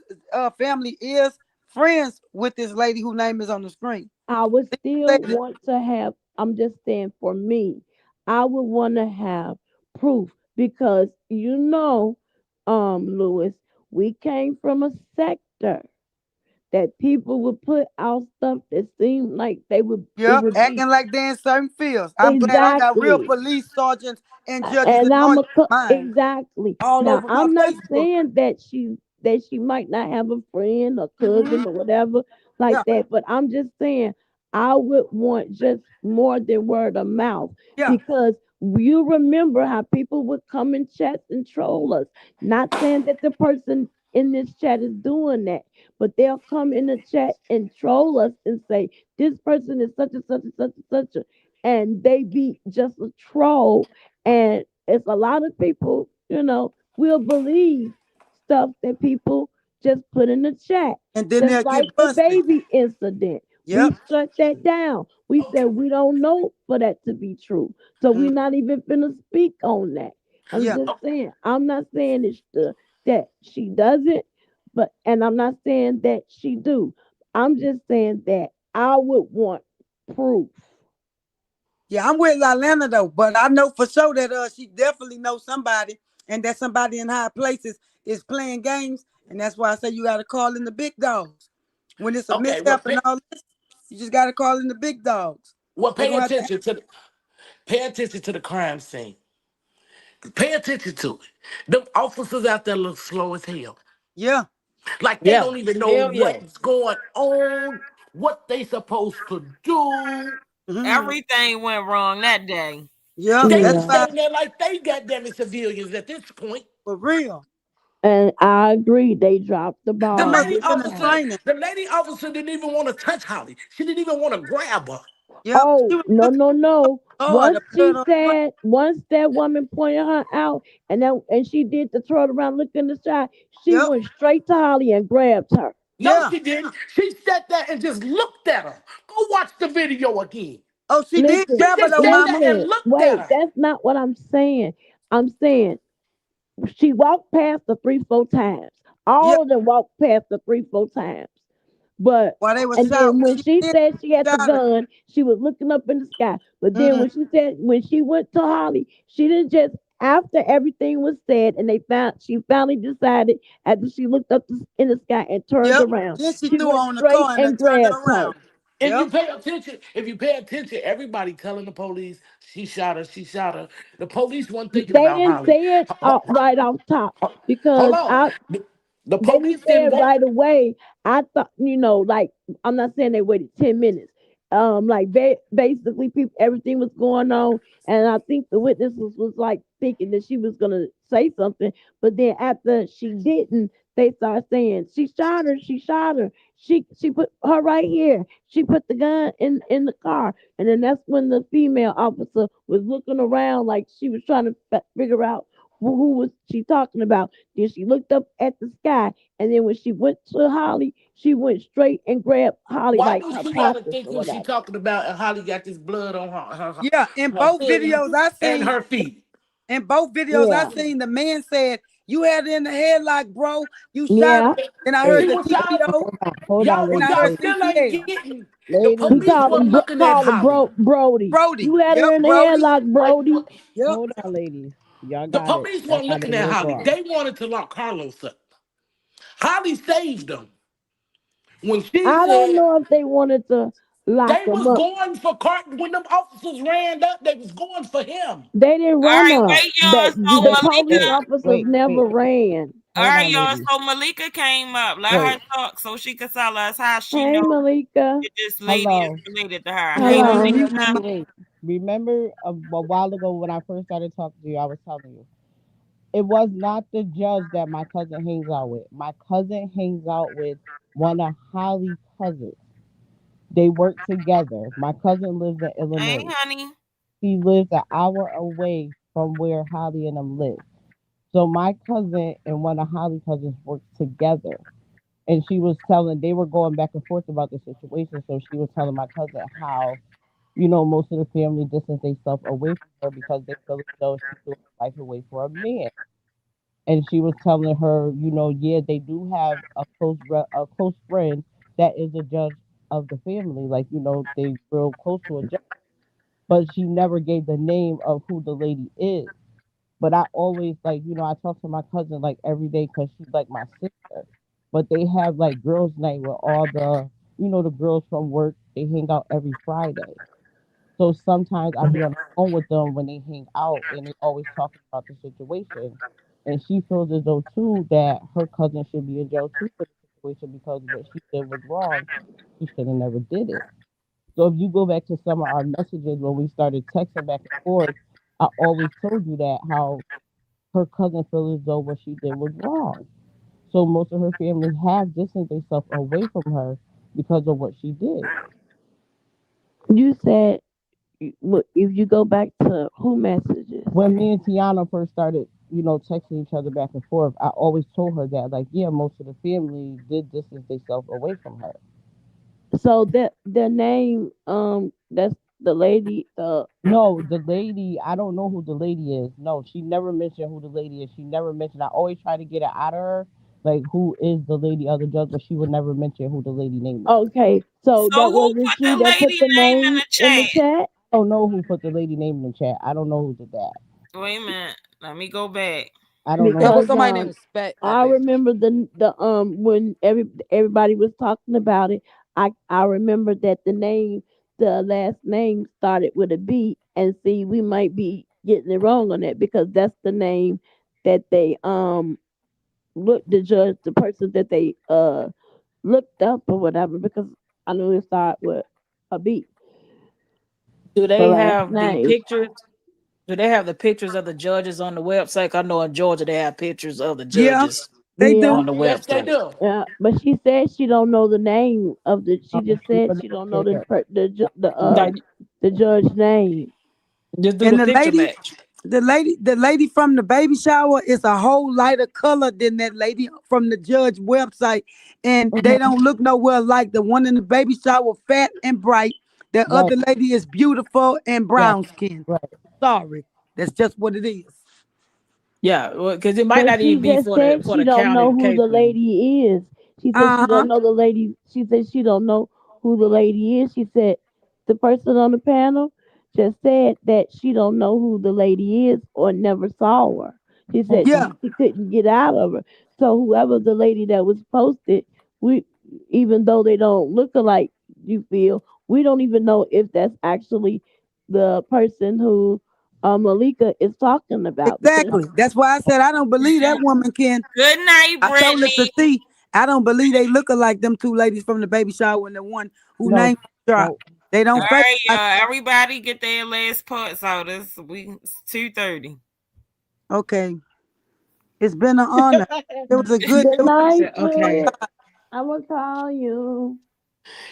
family is friends with this lady whose name is on the screen. I would She still said it. want to have, I'm just saying for me, I would want to have proof because Lewis, we came from a sector that people would put out stuff that seemed like it Yep, would be acting like they in certain fields. I'm glad I got real exactly. police sergeants and judges And and lawyers mine exactly. all Now over my I'm not Facebook. saying that she might not have a friend or Hmm. cousin or whatever like Yeah, that, but I'm just saying I would want just more than word of mouth yeah. because you remember how people would come in chats and troll us. Not saying that the person in this chat is doing that, but they'll come in the chat and troll us and say this person is such and such and such and such, and they be just a troll, and it's a lot of people, will believe stuff that people just put in the chat. And then Just they'll like get the busted. baby incident. We Yep. shut that down. We said we don't know for that to be true. So Mm, we're not even finna speak on that. I'm yeah. just saying, I'm not saying that she doesn't, and I'm not saying that she do. I'm just saying that I would want proof. Yeah, I'm with Atlanta though, but I know for sure that she definitely knows somebody, and that somebody in high places is playing games, and that's why I say you got to call in the big dogs when it's a Okay. Well, mishap and all this. You just got to call in the big dogs. Well, They're gonna have to. pay attention to the crime scene. Pay attention to it. Them officers out there look slow as hell. Yeah. Like they Yeah. don't even know Hell yeah. what's going on, what they supposed to do. Hmm. Everything went wrong that day. Yeah. They That's was Yeah. why. standing there like they goddamn civilians at this point. For real. And I agree, they dropped the The There ball must lady have big been a officer, time. training. the lady officer didn't even want to touch Holly. She didn't even want to grab her. Yep. She Oh was no, looking no, no! hard. Once The blood she on the said, once that woman pointed her out, and she did the throw it around, look in the sky. She Yep. went straight to Holly and grabbed her. No, Yeah. she didn't. She sat there and just looked at her. Go watch the video again. Oh, she did Listen, She grab her just though, sat wait a mama. there and minute, looked at wait. her. That's not what I'm saying. I'm saying she walked past the three, four times. Yeah. All of them walked past the three, four times. But While they were and then shouting, when she she did said she had the shout her. gun, she was looking up in the sky. But then Mm. when she went to Holly, she didn't just after everything was said and she finally decided after she looked up in the sky and turned Yep. around, Then she she threw her went on the straight car and and turned it grabbed her. around. Yep. If you pay attention, everybody telling the police she shot her, she shot her. The police weren't thinking They about didn't Holly. say it right off top Hold because on. I The they didn't police say didn't it want. right away. I thought, like I'm not saying they waited 10 minutes. Like basically, people, everything was going on, and I think the witnesses was like thinking that she was gonna say something, but then after she didn't, they started saying she shot her, she shot her, she put her right here, she put the gun in the car, and then that's when the female officer was looking around like she was trying to figure out who was she talking about. Then she looked up at the sky, and then when she went to Holly, she went straight and grabbed Holly Why like do her she gotta pockets think or who she whatever. talking about? And Holly got this blood on Yeah. In her both hands videos I and seen, her feet. in both videos I Yeah, seen, the man said, "You had it in the headlock, bro. You shot her." yeah. And I heard He Hey, the was y'all, TPO, hold on, y'all, and what I ladies. y'all heard Ladies, still ain't CPL. getting. The ladies, He police called were him looking at Holly. Brody. Brody. You had her Yep. in the Brody. headlock, Wait, Brody. Yep. hold on, ladies. Y'all the got it. police Y'all weren't got it looking a at little Holly. wrong. They wanted to lock Carlos up. Holly saved them. When she I don't said know if they wanted to lock they him was up. going for Cart, when them officers ran up, they was going for him. They didn't All run right, up. wait, y'all. So The Wait, police wait, Malika, officers wait, wait. never ran. all Hold right, on, y'all. ladies. So Malika came up. Let Wait. her talk so she can tell us how she Hey, know Malika. that this lady is Hello. related to her. Hey, Hold on, let me Hello. mute Malika. my mic. Wait. Remember a while ago when I first started talking to you, I was telling you it was not the judge that my cousin hangs out with. My cousin hangs out with one of Holly's cousins. They work together. My cousin lives in Hey, Illinois. honey. He lives an hour away from where Holly and them live. So my cousin and one of Holly's cousins work together. And she was telling, they were going back and forth about the situation. So she was telling my cousin how, most of the family distance themselves away from her because they feel as though she's doing her life away for a man. And she was telling her, yeah, they do have a close friend that is a judge of the family, like they real close to a judge. But she never gave the name of who the lady is. But I always like, I talk to my cousin like every day because she's like my sister. But they have like girls' night with all the girls from work. They hang out every Friday. So sometimes I be on the phone with them when they hang out and they always talking about the situation. And she feels as though too that her cousin should be in jail too for the situation because what she did was wrong. She should have never did it. So if you go back to some of our messages when we started texting back and forth, I always told you that how her cousin feels as though what she did was wrong. So most of her family have distanced themselves away from her because of what she did. You said if you go back to who messages. When me and Tiana first started, texting each other back and forth, I always told her that, like, yeah, most of the family did distance themselves away from her. So that the name, that's the lady. No, the lady, I don't know who the lady is. No, she never mentioned who the lady is. She never mentioned. I always try to get it out of her, like, who is the lady of the judge, but she would never mention who the lady name is. Okay, so So that who wasn't put you the that put lady the name in name the in the chat? chat. I don't know who put the lady name in the chat. I don't know who did that. Wait a minute. Let me go back. I don't know That who. was Because somebody named Spec, I I think. remember the when everybody was talking about it. I remember that the name the last name started with a B, and see, we might be getting it wrong on that because that's the name that they look the judge, the person that they looked up or whatever, because I knew it started with a B, Do the they last have the name. pictures? Do they have the pictures of the judges on the website? I know in Georgia they have pictures of the Yeah, judges they do. Yeah, on the Yes, they website. do. but she said she don't know the name of the. Oh, She just she said wasn't she don't know say the that. Like the judge name. just do And the picture match. the lady from the baby shower is a whole lighter color than that lady from the judge website, and they Hmm. don't look nowhere like the one in the baby shower, fat and bright. The Right, other lady is beautiful and right, brown skin. right. Sorry, that's just what it is. Yeah, because it might But not she even be just said for she the don't know county who the caseman. lady is. She said Uh she huh. don't know the lady. She said she don't know who the lady is. She said the person on the panel just said that she don't know who the lady is or never saw her. She said Yeah, Mm-mm. she couldn't get out of her. So whoever the lady that was posted, we even though they don't look alike, you feel we don't even know if that's actually the person who Malika is talking about because exactly. That's why I said I don't believe that woman can. Good night, I told her to Brittany. see. I don't believe they look like them two ladies from the baby shower and the one who No, name dropped. no. They All don't fake. right, y'all. Everybody get their last parts out. It's 2:30. Okay, it's been an honor. It was a good. good He night, said, "Okay." Juliet. I'm gonna call you.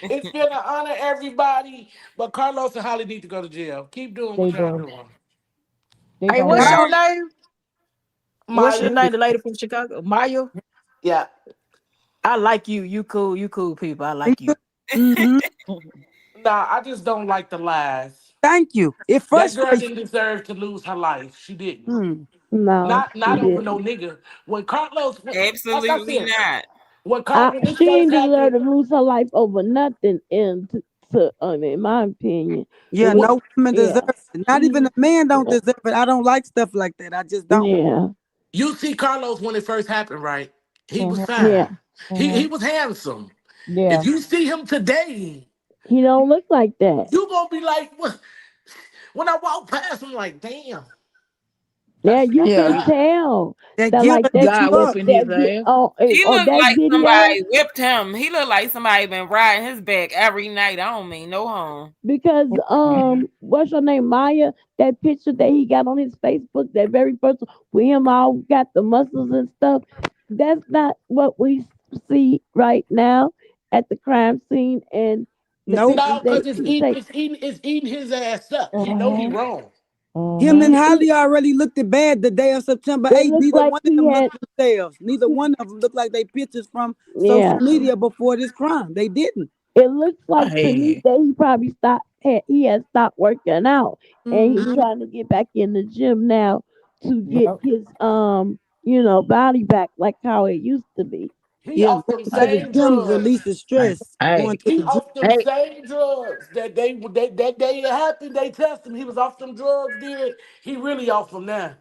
It's been an honor, everybody. But Carlos and Holly need to go to jail. Keep doing They what y'all going doing. they Hey, gonna what's go. your All name? What's your Maya. name? The lady from Chicago, Maya. Yeah. I like you. You cool. You cool people. I like right. you. Mm-hmm. Nah, I just don't like the lies. Thank you. It That girl frustrates didn't deserve to lose her life. She didn't. me. Mm. No, Not she over no didn't. nigga. When Carlos, like I Absolutely said, not. when this She first ain't deserve happened, to lose her life over nothing. And in my opinion, it Yeah, was what no woman deserves yeah, it. Not even a man don't deserve it. I don't like stuff like that. I just don't. yeah, you see Carlos when it first happened, right? He was Hmm. yeah. fine. He Hmm. was handsome. If Yeah. you see him today, He don't look like that. you gonna be like, what? When I walk past him, like, damn, Yeah, you that's can Yeah, God. tell That that guilt like eat God you up. whooping his that ass. He on looked that like video somebody whipped him. He looked like somebody been riding his back every night. I don't mean no harm. because what's your name, Maya? That picture that he got on his Facebook, that very first one, with him all got the muscles and stuff. That's not what we see right now at the crime scene and the Nope. pictures No, that because he take. it's eating his ass up. He know he Hmm. wrong. Him Hmm. and It, Holly already looked it bad the day of September it 8th. looked Neither like one of he them looked had, themselves. Neither one of them looked like they pictures from social yeah. media before this crime. They didn't. It looks like to me Hey, that he probably he has stopped working out and he's Hmm. trying to get back in the gym now to get Yep. his body back like how it used to be. He Yeah, off them going to the same gym drugs. releases stress. Going hey, to He the gym. off them hey. same drugs that day it happened. They tested him. He was off them drugs. Then he really off them now.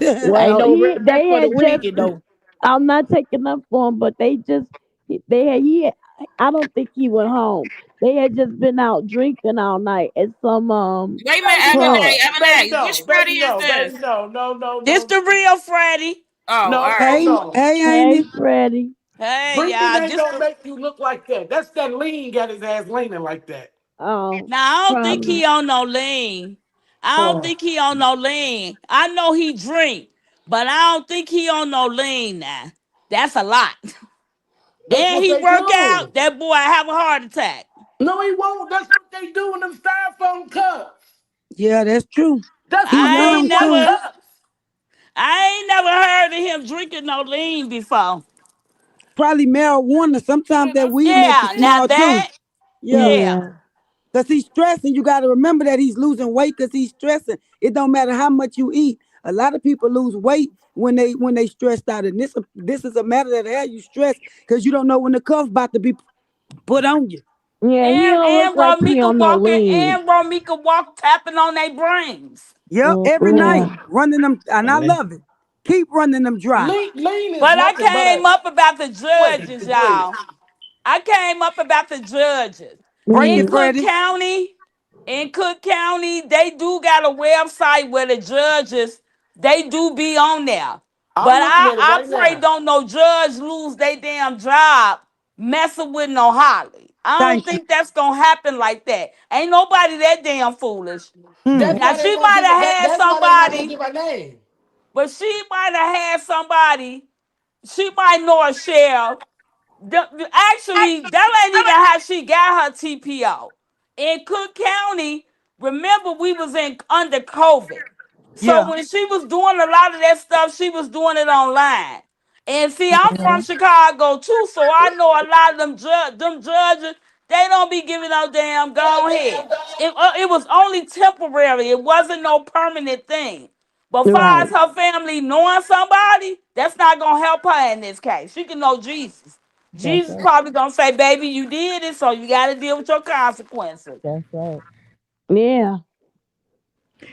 Ain't Well, no rest they for the had just wicked though. I'm not taking up for him, but they had I don't think he went home. They had just been out drinking all night at some Wait a minute, Baby, no, club. Ebony, baby, Ebony. no, Which Freddie baby, is no, this? baby, no, no, no, This no, the real Freddie. Oh, all no, right. no, Hey, no. hey, ain't Hey, it? Freddie. Hey, Drinking y'all. ain't This gonna the make you look like that. That's that lean got his ass leaning like that. Oh, now. I don't think probably. he on no lean. I don't Oh, think he on no lean. I know he drink, but I don't think he on no lean now. That's a lot. that's And what he they work out. do. That boy have a heart attack. No, he won't. That's what they do in them styrofoam cups. Yeah, that's true. That's He why I they ain't young don't want too. never, cups. I ain't never heard of him drinking no lean before. Probably marijuana. Sometimes that weed make you Yeah, now small too. that, Yeah. yeah, Yeah. Cause he's stressing. You got to remember that he's losing weight because he's stressing. It don't matter how much you eat. A lot of people lose weight when they stressed out, and this is a matter that has you stressed because you don't know when the cuff's about to be put on you. Yeah, he don't look and like he Romika on no walking, lean. and Romika walk tapping on their brains. Yep, every Yeah. night running them, and I love it. Keep running them dry. Lean is But I nothing but a came up about the wait, judges, wait. y'all. I came up about the judges. Break In it, Mm-hmm. Cook Freddie. County, in Cook County, they do got a website where the judges they do be on there. I'm But looking at it I right pray now. don't no judge lose their damn job messing with no Holly. I don't Thank you. think that's gonna happen like that. Ain't nobody that damn foolish. Hmm. That's Now why they she won't might give it. have had That's why they not gonna somebody, give her name. but she might have had somebody. She might know a sheriff. Actually, that ain't even how she got her TPO. In Cook County, remember we was in under COVID. So Yeah. when she was doing a lot of that stuff, she was doing it online. And see, I'm from Mhm. Chicago too, so I know a lot of them judges, they don't be giving no damn go ahead. It was only temporary. It wasn't no permanent thing. But far as Right. her family knowing somebody, that's not gonna help her in this case. She can know Jesus. That's Jesus right. probably gonna say, "Baby, you did it, so you got to deal with your consequences." That's right. Yeah.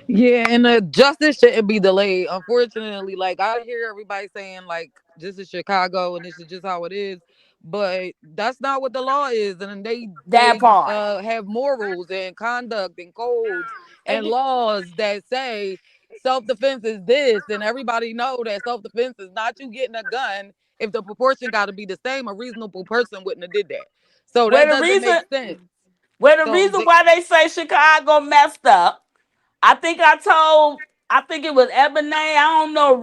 Yeah, and the justice shouldn't be delayed. Unfortunately, like I hear everybody saying, like this is Chicago and this is just how it is, but that's not what the law is. And they That they part. uh have morals and conduct and codes And and laws that say self defense is this, and everybody know that self defense is not you getting a gun. If the proportion got to be the same, a reasonable person wouldn't have did that. So Where that the doesn't reason, make sense. where the So reason why they say Chicago messed up, I think it was Ebony. I don't know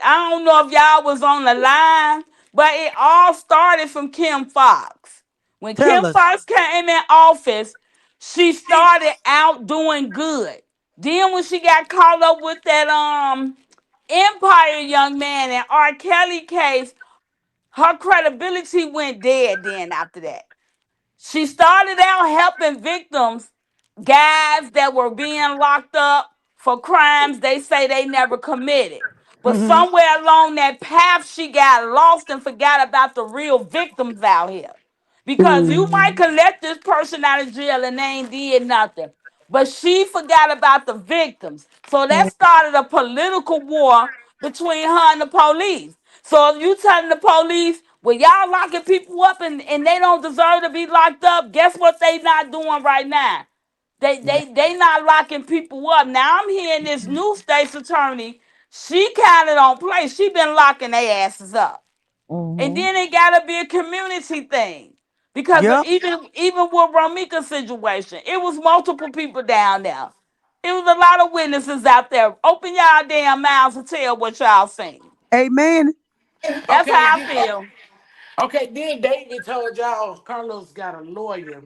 I don't know if y'all was on the line, but it all started from Kim Fox. When Tell Kim us. Fox came in office, she started out doing good. Then when she got caught up with that Empire young man and R. Kelly case, her credibility went dead then after that. She started out helping victims, guys that were being locked up for crimes they say they never committed. But Hmm. somewhere along that path, she got lost and forgot about the real victims out here. Because you might Mm-hmm. collect this person out of jail and they ain't did nothing. But she forgot about the victims. So that started a political war between her and the police. So if you telling the police, well, y'all locking people up and they don't deserve to be locked up, guess what they not doing right now? They not locking people up. Now I'm hearing this new state's attorney. She kind of don't play. She been locking their asses up. And Mm-hmm. then it gotta be a community thing. Because Yep. even with Romika's situation, it was multiple people down there. It was a lot of witnesses out there. Open y'all damn mouths and tell what y'all seen. Amen. That's okay, how I feel. okay. Then David told y'all Carlos got a lawyer.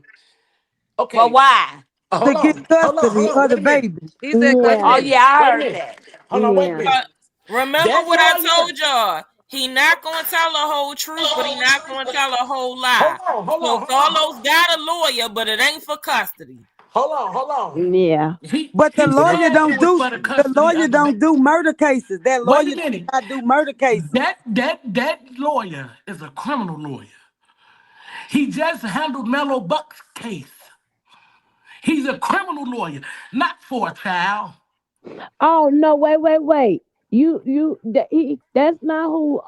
But Okay, why? To hold get on, hold on, hold custody on. of Wait the a minute. baby. he said Wait a Oh Yeah. minute. yeah, custody. I Wait a heard minute. that. Hold on. Wait a Yeah. minute. But remember That what I lawyer. told y'all. He not gonna tell a whole truth, but he not gonna tell a whole lie. Hold on. Hold So on. Hold on. Carlos got a lawyer, but it ain't for custody. Hold on. Hold on. Yeah. But the He lawyer said it don't was do for the the custody lawyer of the. don't do murder cases. That Wait a lawyer does minute. not do murder cases. That lawyer is a criminal lawyer. He just handled Mello Buck's case. He's a criminal lawyer, not for a child. Oh no! Wait, wait, wait. That's not who.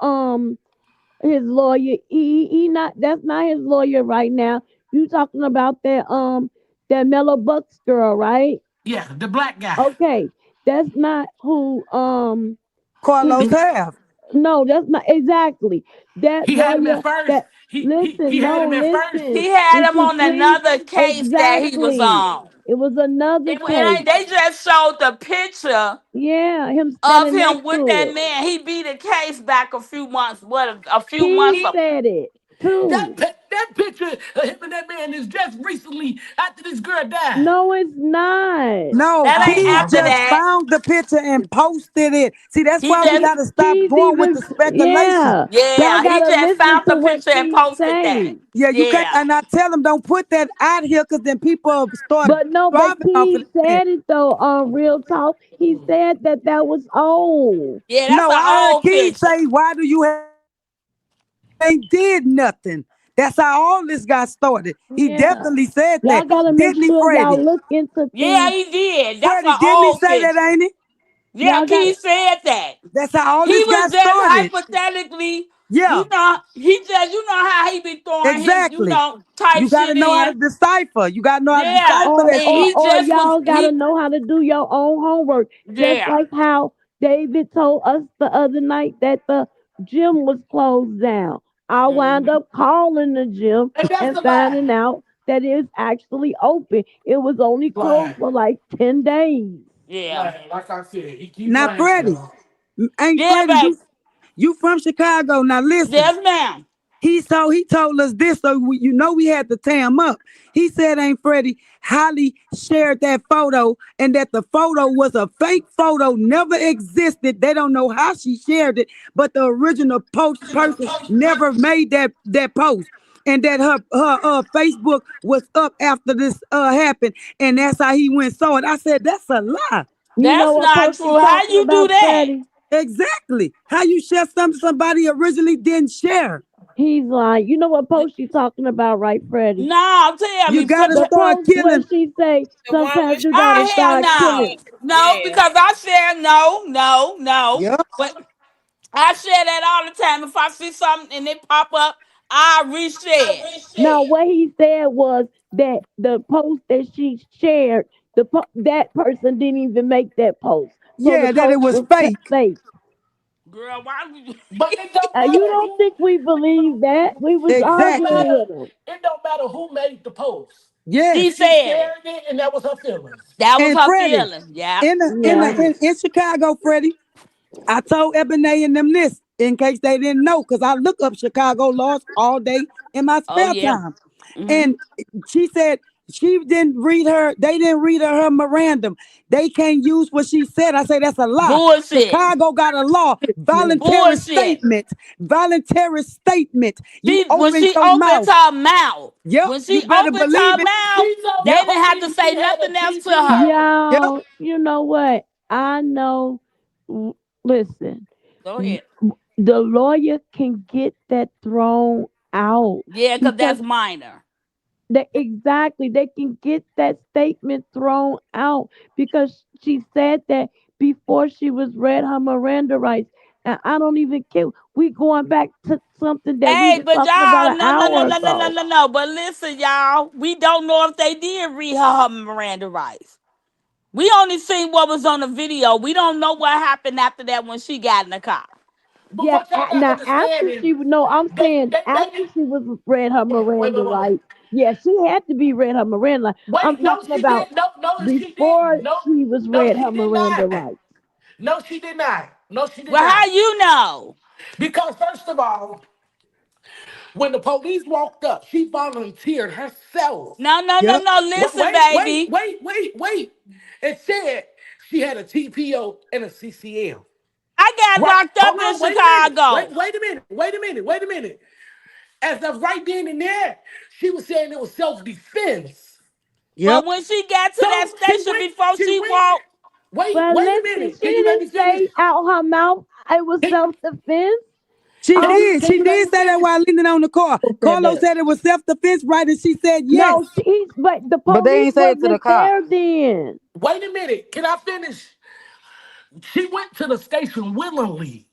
His lawyer. He not. That's not his lawyer right now. You talking about that Mellow Bucks girl, right? Yeah, the black guy. Okay. That's not who. Carlos His have. No, that's not exactly that He had him at lawyer. first. That He Listen, had no, him at first. listen, He had him listen, on please. another case that he was Exactly. on. It was another case. They just showed the picture Yeah, him of standing him next with to that it. man. He beat a case back a few months, a few months He ago. said it too. That picture of him and that man is just recently after this girl died. No, it's not. No, That ain't Keith after just that. found the picture and posted it. See, that's He why we just got to stop He's going with even, the speculation. yeah. Y'all Yeah, he gotta just listen found to the what picture and Keith posted that. say. Yeah, you can't. Yeah. And I tell them don't put that out here because then people start But no, but driving off of Keith that. said it though on Real Talk. He said that that was old. Yeah, that's No, an I heard old Keith picture. say, "Why do you have?" Ain't did nothing. That's how all this got started. He Yeah. definitely said Y'all that, gotta make didn't he, sure Freddie? y'all look into Yeah, things. he did. That's Freddie, an didn't he old say that, picture. ain't he? Yeah, Y'all got Keith said that. That's how all He this was got just started. hypothetically Yeah, You know how he be throwing his, exactly. type You got to shit know how to in. decipher. You got to know how to Yeah, decipher that and shit. he Or just was y'all gotta he. know how to do your own homework. Just Yeah. like how David told us the other night that the gym was closed down. I wound Mhm. up calling the gym And that's and a lie. finding out that it's actually open. It was only closed Lie. for like 10 days. Yeah. Lie. Like I said, he keep Now, lying, Freddie, y'all. ain't Yeah, Freddie, baby. you from Chicago. Now listen. Yes, ma'am. He told us this, so you know we had to tear him up. He said, "Ain't Freddie Holly shared that photo, and that the photo was a fake photo, never existed. They don't know how she shared it, but the original post person never made that post." And that her Facebook was up after this happened, and that's how he went saw it. I said that's a lie. You know That's what not post you true. How talking you do about, that? Freddie? Exactly. How you share something somebody originally didn't share? He's like, you know what post you talking about, right, Freddie? No, tell You me. gotta The start post where killing. she say The one sometimes with you she gotta Oh hell start shared no. killing. it. No, Yeah. because I share no. Yep. But I share that all the time. If I see something and it pop up, I reshare it. Now, what he said was that the post that she shared, that person didn't even make that post, so the Yeah, that it post was was fake. fake. Girl, why would you But it don't You matter don't who. think we believe that? We was It don't Exactly. arguing matter. with him. It don't matter who made the post. she Yes. She said it? shared it, and that was her feelings. That was And her Freddie, feeling. Yeah. in the in Yeah. the in Chicago, Freddie, I told Ebony and them this in case they didn't know, because I look up Chicago laws all day in my Oh spare yeah. time. Hmm. And she said they didn't read her memorandum. They can't use what she said. I say that's a lie. Bullshit. Chicago got a law, Bullshit. voluntary statement. You When open she your opened mouth. her mouth, Yep, when she you better opened believe her it. mouth, She told they the Yep, didn't have to police say she had a nothing else to her. TPO. yep, Y'all, you know what? I know. Listen, Go ahead. the lawyer can get that thrown out Yeah, because because that's minor. exactly they can get that statement thrown out because she said that before she was read her Miranda rights. And I don't even care. We going back to something that we Hey, was but talking about y'all, an no, hour no, no, no, ago. no, no. But listen, y'all, we don't know if they did read her Miranda rights. We only seen what was on the video. We don't know what happened after that when she got in the car. But Yeah, what y'all gotta now understand after is she no, I'm saying they after she was read her Miranda wait. rights. Yeah, she had to be read her Miranda rights. I'm Wait, no, talking she about didn't. No, she before didn't. No, she was no, read she her did Miranda not. rights. No, she did not. No, she did Well, how not. you know? Because first of all, when the police walked up, she volunteered herself. No, no, no, yep. no. Listen, baby. Wait. It said she had a TPO and a CCL. I got Right? locked up Hold in on, wait a minute. Chicago. Wait a minute. As of right then and there, she was saying it was self-defense. But Yep. when she got to that So station before she she went, walked, Well, wait a listen, minute. she Can you let didn't me finish? say out her mouth it was Can, self defense. She did. can She you let did me say that finish? while leaning on the car. Who said Carlos that? said it was self-defense, right? And she said No, yes. but the But they police ain't say it to the wasn't cop. there then. Wait a minute. Can I finish? She went to the station willingly.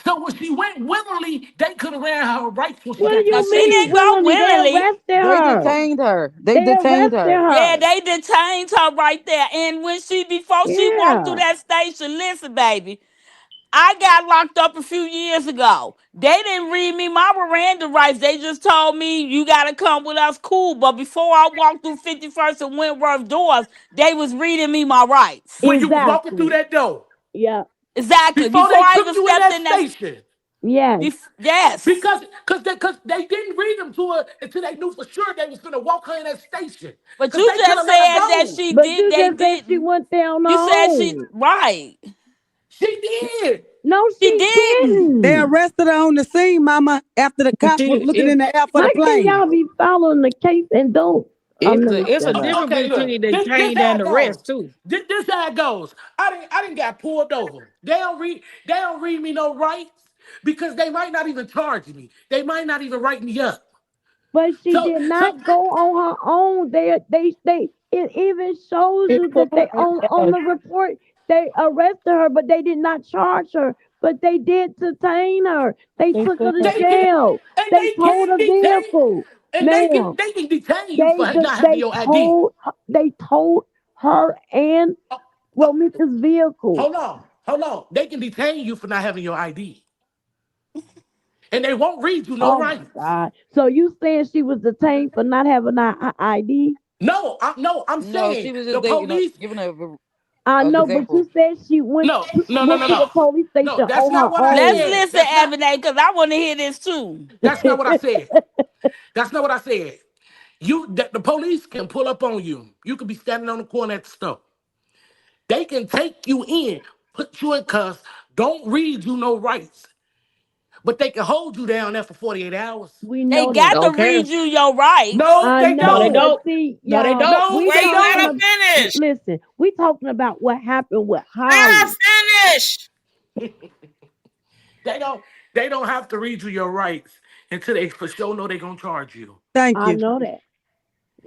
So when she went willingly, they could have ran her rights when she What do got to no, the you she mean didn't station. go willingly? They willingly. arrested They her. detained her. They They detained arrested her. Yeah, her. they detained her right there. And before she walked through Yeah. that station, listen, baby, I got locked up a few years ago. They didn't read me my Miranda rights. They just told me you gotta come with us, cool. But before I walked through 51st and Wentworth doors, they was reading me my rights. When you was walking through Exactly. that door, Yeah. Exactly. before Before they I took even you in stepped that in that, station, Yes. yes. because they didn't read them to her until they knew for sure they was gonna walk her in that station. But Because you they could just have let her said that go. she But did. you They just said she didn't. went there on her You said she own. right. She did. No, She she didn't. They didn't. arrested her on the scene, Mama, after the cops was looking It, in the air for How the can plane. y'all be following the case and don't? Let me it's a shut up. difference Okay, look. between This detained how and it goes. arrest too. This how it goes. I didn't got pulled over. They don't read me no rights because they might not even charge me. They might not even write me up. But she So did so not go on her own. They it even shows It you put that they on the report they arrested her, but they did not charge her But they did detain her. They They took her took to her. They can jail. and They they towed can a detain vehicle, and ma'am. they can detain you for not having They your ID. told her and Oh, oh, Romika's vehicle. hold on. They can detain you for not having your ID, and they won't read you no Oh my rights. God! So you saying she was detained for not having an ID? No, I'm No, saying she was the just police. giving her I an know, but you example. said she went No, to, no, no, went no, to the no, police no. station That's on not her what I Let's own. said. listen, Ebony, because I want to hear this too. That's not what I said. That's not what I said. The police can pull up on you. You could be standing on the corner at the store. They can take you in, put you in cuffs, don't read you no rights, but they can hold you down there for 48 hours. We They know that. got to Okay. read you your rights. No, I they No, know, they don't. but don't. see, No, they y'all, don't. No, we they Wait, let talking her don't. about. finish. Listen, we talking about what happened with Let her Holly. finish. They don't. They don't have to read you your rights until they for sure know they're gonna charge you. Thank I you. know that,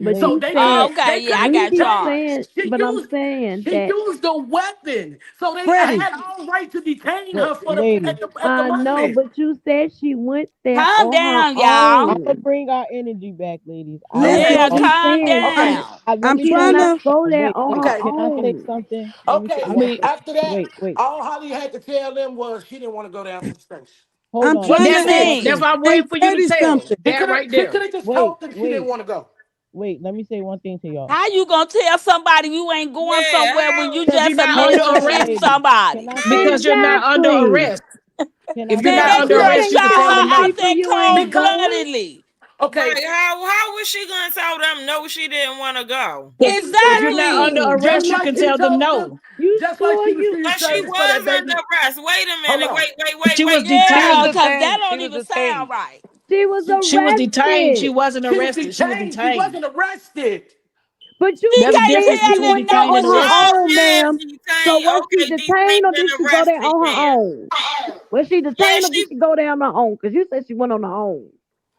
but So Lady, you they could Oh, saying have. okay, They yeah, could I have we got keep detained. charged. saying, but I'm saying She that used the weapon, so they Freddie, had all right to detain what, her for the lady? at the I know, moment. but you said she went there Calm on her down, y'all. I'm gonna own. bring our energy back, ladies. I That's Okay, Yeah, what understand. we calm saying. okay, She down. Let I'm me she tell did trying you. not to. go there Wait, on wait. her okay, Can I say own. something? Let me say okay. I one mean, thing. After that, Wait, wait. all Holly had to tell them was she didn't want to go down to the station. Hold I'm on. What Let trying do me you That's mean? to say one that's thing. why I'm waiting for you to Freddie tell. something. She That could have. right She there. could have just Wait, told them she didn't wait, want to go. wait. Let me say one thing to y'all. How you gonna tell somebody you ain't going Yeah, somewhere when you how? Because you're just not Hold under admitted to on, hitting arrest. lady. Can somebody? I say Because you're not under exactly. arrest. can I If you're say Then not they one under should thing? have arrest, you can shot tell Some them her out no. people there you ain't cold Because going. bloodedly. okay, Right, how was she gonna tell them no she didn't want to go? Because if you're not under Exactly. just arrest, you like can she tell them told them, no. You just like sure she you? refused But she service for that was under baby. arrest. Wait a Hold minute. on. She was She was Yeah, detained. because that detained. She don't was even sound detained. right. She was She was detained. She arrested, wasn't She was arrested. She was detained. She detained. wasn't arrested. but you She There's a keep can't saying difference she tell between went them there no detained and and on her run. arrested. own, Yeah, ma'am. So detained. was she Okay, detained or detained and did she go there arrested on her then. own? Was she Yeah, detained or did she she go there on her own? Because you said she went on her own.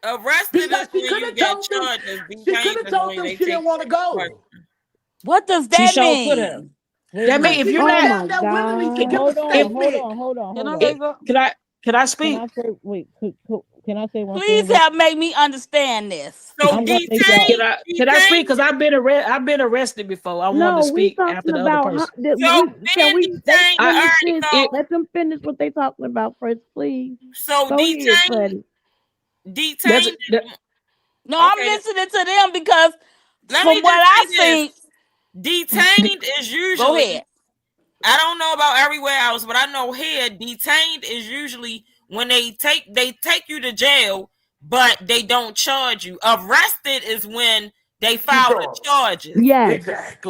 arrested is Because she when could you have get told them. charges. She could Detained have is told when them they she take didn't want to you to go. prison. What does She that sure could have. mean? Wait a That mean Because minute. if she you're went Oh not, my down there willingly to God. give a Hold on, hold statement. on, hold on, Can hold I on. say it, something? can I Can speak? I say wait? Can I say one thing? Please help make me understand this. So I'm gonna make y'all. Can I speak? detained. Because I've been arrested before. I wanted to No, we speak talking after the other about how person. did So we can being we they detained, we I let me already finish it know. let them finish what they talking about first, please. So Go ahead, detained, Freddie. there's detained. there, No, I'm Okay, listening to them because let from me what just I say this: see, detained is go usually. ahead. I don't know about everywhere else, but I know here detained is usually when they take you to jail, but they don't charge you. Arrested is when they You file the sure? charges. Yes,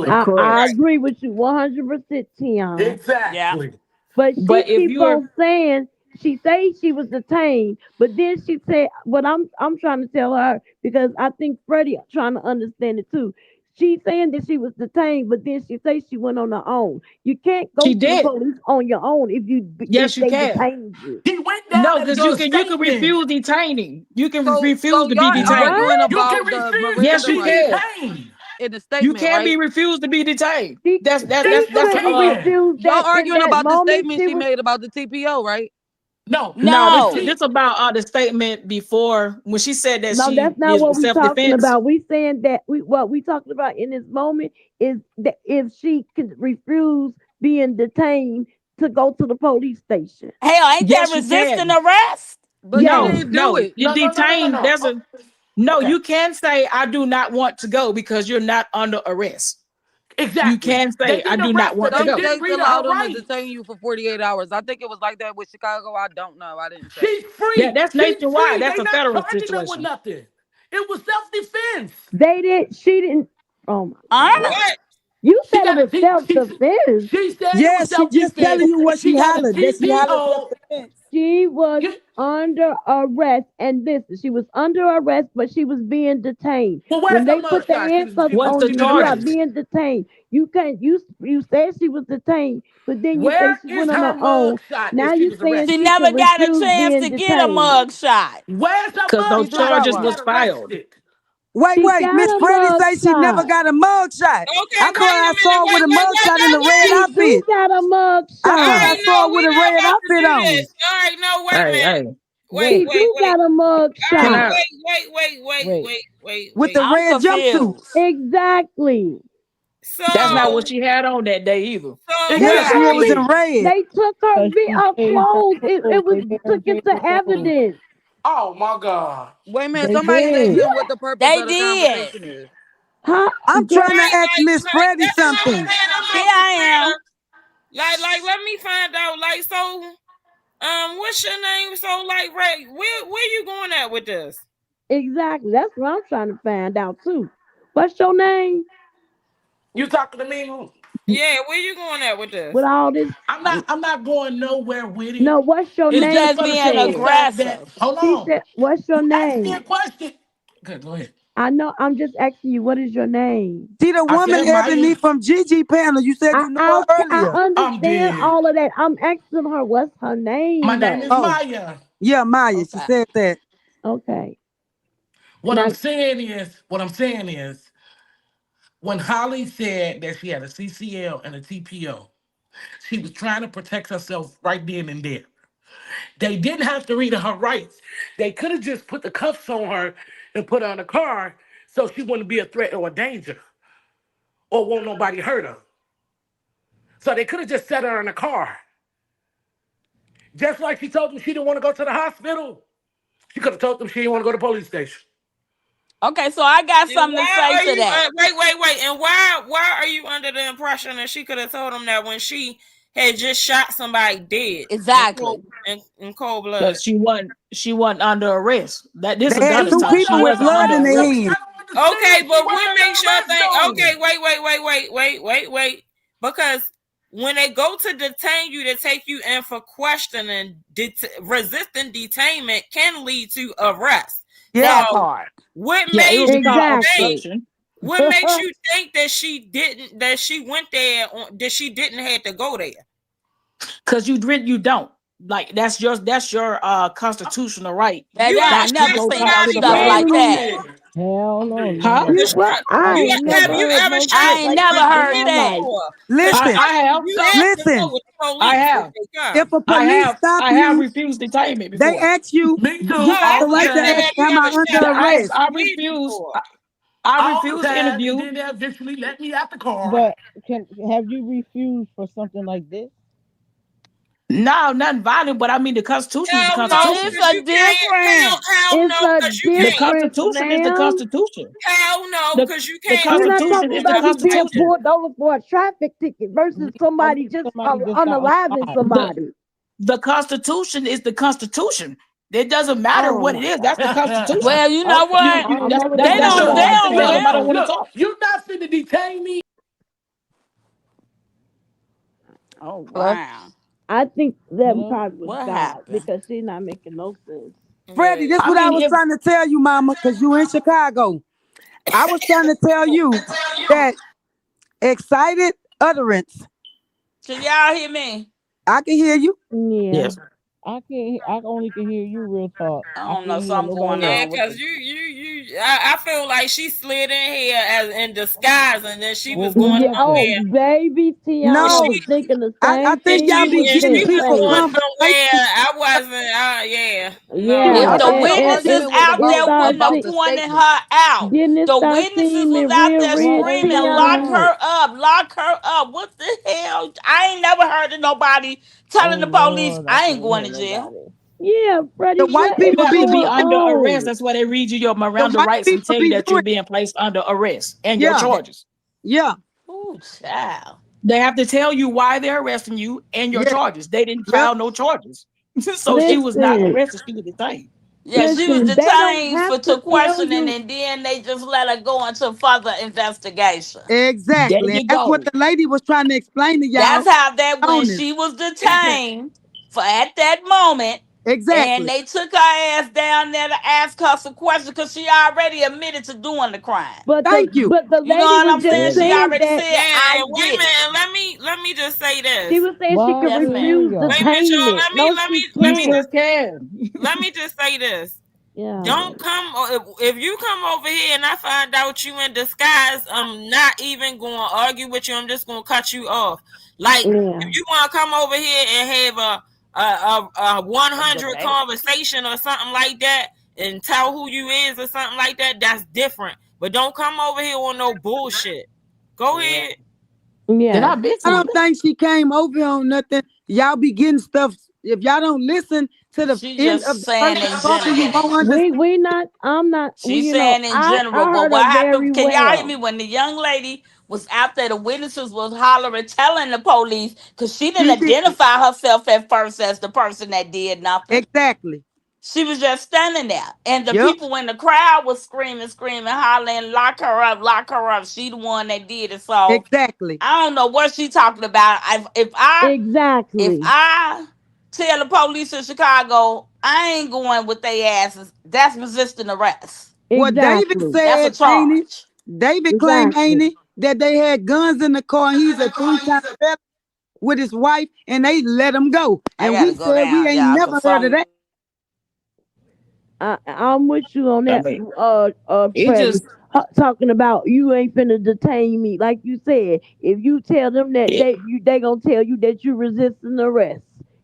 Exactly. I correct. Right. agree with you 100%, Tiana. Yeah. Exactly. But she But if keep you're on saying she say she was detained, but then she said, "What I'm trying to tell her because I think Freddie trying to understand it too." She's saying that she was detained, but then she says she went on her own. You can't she go to the did, police on your own if yes, you they can. detained you. He went down No, there to because give a you can statement. refuse detaining. You can So refuse to be y'all detained. arguing What? You can about the refuse to Yes, Miranda you be rights can. detained. in the You statement, can be right? refused to be detained. She Yes, she you That's couldn't can. refuse Y'all that in arguing that about the moment. statement She she was made about the TPO, right? No. no, No. She this about the statement before when she said that no, she that's not is what we self talking defense. about. We saying that we what we talking about in this moment is that if she could refuse being detained to go to the police station. Hell, ain't that Yes, you resisting can. arrest? But she Yes. No, didn't do no, it. you're detained. No. There's Oh, a no. okay. You can say I do not want to go because you're not under arrest. You Exactly. can They say I didn't do not arrest her. want to Some They go. didn't states read her allow her them to rights. detain you for 48 hours. I think it was like that with Chicago. I don't know. I didn't check. She's free. That's She's nationwide. free. That's They a not federal charging her with situation. nothing. It was self-defense. They didn't she didn't oh my Huh? God. What? You She said it got a was T. self-defense. She said it Yeah, was she just telling self-defense. you what She she got a hollered, that she hollered TPO. self-defense. She was You- under arrest, and listen, she was under arrest, but she was being detained. Well, When where's her they put the mugshot? handcuffs What's on the you, She been you are charges? arrested. being detained. You can't. You said she was detained, but then you say Where she is went on her her own. mugshot Now if she you was saying She arrested? she can never got a refuse chance being to get a detained. mug shot. Where's her Because She those just mugshot if got she charges one. got was filed. arrested? Wait, She wait. got Miss a Freddie say she never mugshot. got a mug shot. Okay, I thought wait a I minute. saw her with a mug shot in the red She do outfit. got a I All thought I mugshot. right, saw her no, with we a not red about to outfit do on. this. All right, no, wait a Hey, minute. hey. Wait, She Wait. wait, do wait. got a All Can right, mugshot. I? wait, Wait. wait, wait, With the wait. I'm red jumpsuit. confused. Exactly. That's not So, what she had on that day either. Yeah, she it was in Exactly. red. They took her Because she her made her clothes. clothes. It was They took verified into the clothes. evidence. Oh my God. Wait a minute. They Somebody's did. asking what the purpose They of the did. conversation is. Huh, I'm trying to girl? right, ask Miss Freddie that's what I'm something. saying. I'm Here trying to I figure. am. Let me find out. Like, so, what's your name? So, like, Ray, where you going at with this? Exactly. That's what I'm trying to find out too. What's your name? You talking to me? Yeah, where you going at with With this? all this? I'm not going nowhere with it. No. What's your It's You name? just just for She the being simple said. fact that aggressive. hold She on. said. What's your You asked me a name? question. Okay, go ahead. I know. I'm just asking you. What is your name? See the I woman said Ebony Maya, from Gigi panel. You said you knew her Okay. I earlier. I'm understand dead. all of that. I'm asking her. What's her My name name though? is Oh, Maya. yeah, Maya. She Okay. said that. Okay. What Now. I'm saying is, when Holly said that she had a CCL and a TPO, she was trying to protect herself right then and there. They didn't have to read her rights. They could have just put the cuffs on her and put her in a car so she wouldn't be a threat or a danger or won't nobody hurt her. So they could have just set her in a car. Just like she told them she didn't want to go to the hospital. She could have told them she didn't want to go to the police station. Okay, so I got And something to why say are to you? that. Wait. And why are you under the impression that she could have told him that when she had just shot somebody dead Exactly. in cold blood? Because she wasn't under arrest. That this They a had gun She two stop. wasn't She people under with wasn't blood under in arrest. their What you arrest. hands. gotta Okay, understand, she but wasn't what makes under y'all arrest think? though. Okay, wait. Because when they go to detain you, to take you in for questioning, resisting detainment can lead to arrest. Yeah. That So, part. what Yeah, it made would be you called think? Exactly. obstruction. What makes you think that she didn't? That she went there? That she didn't have to go there? Because you don't. Like that's your constitutional right Baby, You I ever ain't not to shot never go seen talk no to the somebody stuff dead? like I'm police. that. dead. Hell I'm no, dead. Huh? never. You what? I You ain't never have you heard ever no shot I shit ain't like never this somebody in heard my dead that. life. before? Because Listen, I have. you have to go listen. with the I police if have. they come. If a I police have. stop I have you, refused detainment they before. ask you, Me you too, No, got that's the all the right to different than ask, have time. you am ever I shot under somebody arrest? I dead refuse. before. I All the refuse time. And interview then they eventually let me out the car. But can have you refused for something like this? No, nothing violent, but I mean the Constitution is the Hell So no, it's Constitution. because a you can't. difference. Hell It's no, a because you The can't. difference, Constitution is the ma'am. Constitution. Hell no, The because you the can't We're not Constitution talking is refuse the about a you being Constitution. pulled over for a traffic ticket versus I somebody mean, just somebody just got on the unaliving side. The somebody. the Constitution is the Constitution. It doesn't matter Oh what my it is. That's the God. Constitution. Well, you know Okay, what? I never That's They did that's know your don't. They that. right to don't tell Look, them I really. don't want to look, talk. you not finna detain me. Oh Hello? wow. I think that Hello? probably was What God happened? because she's not making no sense. Freddie, this I what I mean, was if trying to tell you, mama, because you in Chicago. I was trying to tell you that excited utterance. Can y'all hear me? I can hear you. Yeah. yes, I can't. I only can hear you. Real talk. I I don't can't know hear something going nobody else. Yeah, on with because the. I feel like she slid in here as in disguise, and then she Well, was we going Yeah. have to. Oh, somewhere. baby And Tiana No, was thinking the I same and think thing y'all she you be was and getting she finna was people say. going conversation. somewhere. I wasn't. Yeah, Yeah. no. If I the thought the witnesses argument was out It there about started wouldn't have about se- the pointed statement. her out, didn't it the start witnesses was seeming out real there Well, red, wait, screaming, wait, wait, lock Tiana? wait. her up, lock her up. What the hell? I ain't never heard of nobody Oh telling the police, Lord, I I ain't can't going hear to jail. nobody. Yeah, The Freddie, white what you is people have be to doing. be going under arrest. on? That's why they read you your The Miranda white rights and people tell you be that doing you're being placed under arrest and your Yeah, Yeah. charges. yeah, Ooh, child. They have to tell you why they're arresting you and your yeah, charges. They didn't yep. file no charges. So she was not Listen, arrested. She was detained. Yeah, she was listen, they don't detained have for to to tell questioning, you. and then they just let her go into further investigation. There Exactly. And you that's what go. the lady was trying to explain to That's y'all how that when on this. she was detained for at that moment, and Exactly. they took her ass down there to ask her some questions because she already admitted to doing the crime. But Thank you. the You know lady what was I'm just saying? There She you saying already that said, Yeah, "I and wait a did it." minute. Let me just say she this. was saying she could What? Yes, ma'am. refuse Hallelujah. Wait a minute, y'all. detainment. No, she She Let me can't. just can. let me just say this. Yeah. Don't come if you come over here and I find out you in disguise. I'm not even going to argue with you. I'm just going to cut you off. Like if Yeah. you want to come over here and have a A 100 debate. conversation or something like that and tell who you is or something like that, that's different. But don't come over here on no bullshit. Go Yeah. ahead. Then Yeah. I been I to don't think she came over here on nothing. Y'all be getting stuff. If y'all don't listen to the She end just of the saying person in talking, you general. won't understand. We not. I'm not. She's You know. saying in I general, but heard what her happened? very Can y'all hear well. me? When the young lady was out there, the witnesses was hollering, telling the police because she didn't She did. identify herself at first as the person that did nothing. Exactly. She was just standing there, and the Yep. people in the crowd was screaming, screaming, hollering, "Lock her up! Lock her up!" She the one that did it. So Exactly. I don't know what she talking about. If Exactly. I tell the police in Chicago I ain't going with their asses, that's resisting arrest. What David Exactly. That's a said, ain't it? charge. David claimed, ain't Exactly. it, that they had guns in the car and he's a three-time felon with his wife and they let him go. I And gotta we go said we down, ain't y'all, never cause heard of some that. I'm with you on I that. mean, it Freddie. just Talking about you ain't finna detain me, like you said. If you tell them that it, they gonna tell you that you resisting arrest,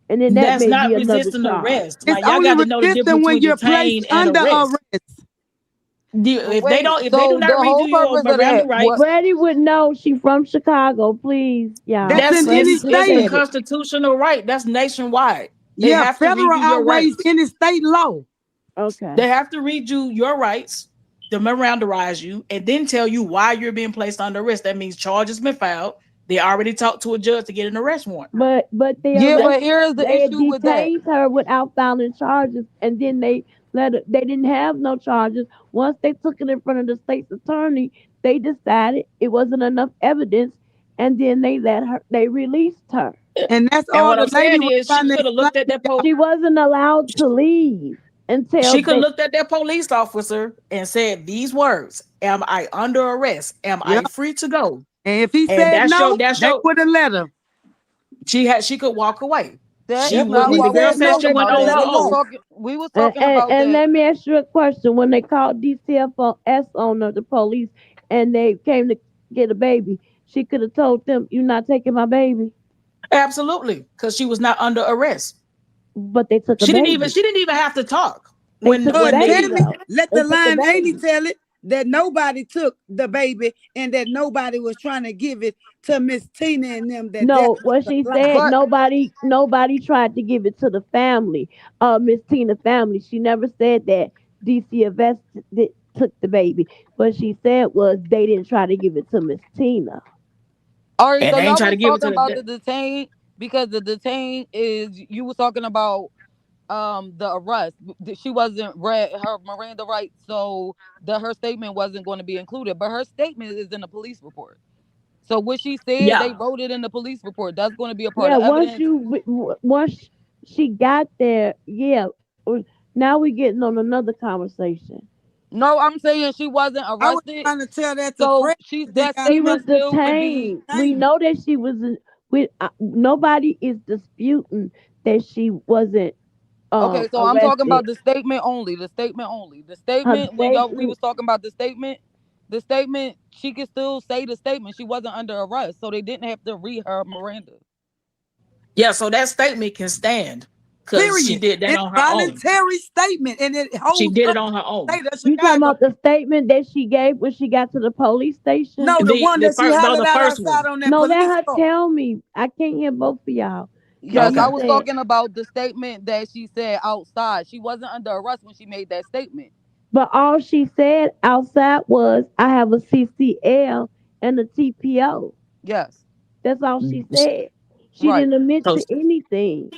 and then that that's may be not another resisting charge. arrest. It's Like y'all only got to know the difference resisting when between you're placed detain and under arrest. arrest. but If they wait, don't, if they do So the not read you whole your purpose of Miranda that, what? rights, Freddie would know. She from Chicago, please, y'all. That's in Freddie any just it's the state. said it. constitutional right. That's nationwide. They Yeah, have to read federal you your outweighs rights. any state law. Okay. They have to read you your rights, to Mirandarize you, and then tell you why you're being placed under arrest. That means charges been filed. They already talked to a judge to get an arrest warrant. But Yeah, but here is the they issue with that. detained her without filing charges, and then they let her, they didn't have no charges. Once they took it in front of the state's attorney, they decided it wasn't enough evidence, and then they released her. And that's And all what the I'm lady saying was is, trying she to could have explain looked at to that y'all. She wasn't allowed to leave until she could they. looked at that police officer and said these words: "Am I under arrest? Am Yep. I free to go?" And if he And said no, that's they your. would have let him. She could walk away. That She is Yep. If not when he the what we girl said was said no, she talking they went about. would under have That her let him. oath, we was talking about And that. let me ask you a question. When they called DCFS on the police and they came to get a baby, she could have told them, "You're not taking my baby," absolutely, because she was not under arrest. but they took a She didn't even baby. she didn't even have to talk They took the when baby they. Tammy, though. let They the took the line Annie baby. tell it that nobody took the baby and that nobody was trying to give it to Miss Tina and them. That No, was what a she lie. said, But nobody tried to give it to the family, Miss Tina family. She never said that DCFS took the baby. What she said was they didn't try to give it to Miss Tina. all right, And so they ain't y'all trying to was give it talking to about the the. detain because the detain is you was talking about the arrest. She wasn't read her Miranda rights, so her statement wasn't going to be included. But her statement is in the police report. So what she said, they Yeah. wrote it in the police report. That's going to be a part Yeah, of evidence. once she got there, yeah. Now we getting on another conversation. No, I'm saying she wasn't I was arrested, trying to tell that to so Fred. Then that y'all She was statement started still would be detained. We saying, know that she was. Nobody is disputing that she wasn't okay. So I'm talking arrested. about the statement only. The statement only. The Her statement when we statement. was talking about the statement. The statement, she could still say the statement. She wasn't under arrest, so they didn't have to read her Miranda. Yeah, so that statement can stand because she period. did that It's on her own. voluntary statement and it She holds did up it on her the own. state of You talking Chicago. about the statement that she gave when she got to the police station? No, the one The that she first no, hollered the out first outside one. on that No, let police her car. tell me. I can't hear both of y'all. Let Yes, me I Okay. was say it. talking about the statement that she said outside. She wasn't under arrest when she made that statement. But all she said outside was, "I have a CCL and a TPO." Yes, That's all she said. She right, didn't admit So to anything.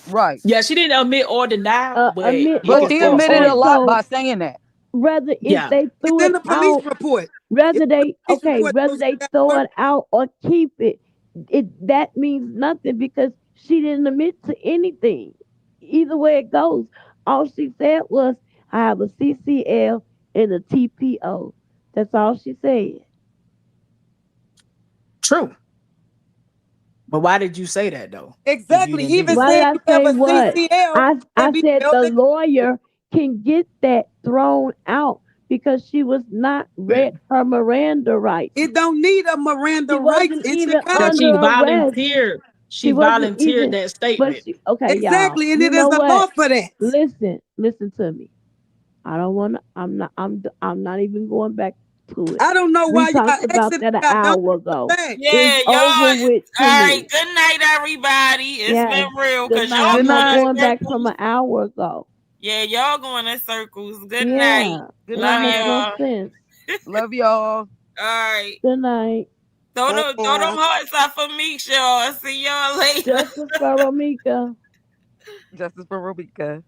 right. yeah, she didn't admit or deny, but Admit it But can or she still admitted a or stand. lot by so saying that. whether if Yeah. they It's threw in it the police out, report. whether It's in the they police okay, report. whether So she they got to throw work. it out or keep it, that means nothing because she didn't admit to anything. Either way it goes, all she said was, "I have a CCL and a TPO." That's all she said. True. But why did you say that though? If you Exactly. didn't He do even Why that. did said I you have say a what? CCL I and I be said the held. lawyer can get that thrown out because she was not read her Miranda rights. It don't need a Miranda She rights wasn't in even Because Chicago. she under arrest. volunteered. She She wasn't volunteered even, that but statement. she, okay, y'all. Exactly, and You it is know a law what? for that. Listen to me. I don't want to, I'm not even going back to it. I don't know We why y'all talked asking about that an about don't hour give a ago. fact. It's Yeah, y'all. over with All to right. me. Good night, everybody. It's been Yes. real Good because night. y'all Good I'm going not in night. going back from circles. an hour ago. Yeah, y'all going in circles. Good night. Yeah. Good It don't Love make night. no y'all. sense. Love y'all. All right. Good night. Throw them hearts out for me, y'all. See y'all later. Justice for Romika. Justice for Robica.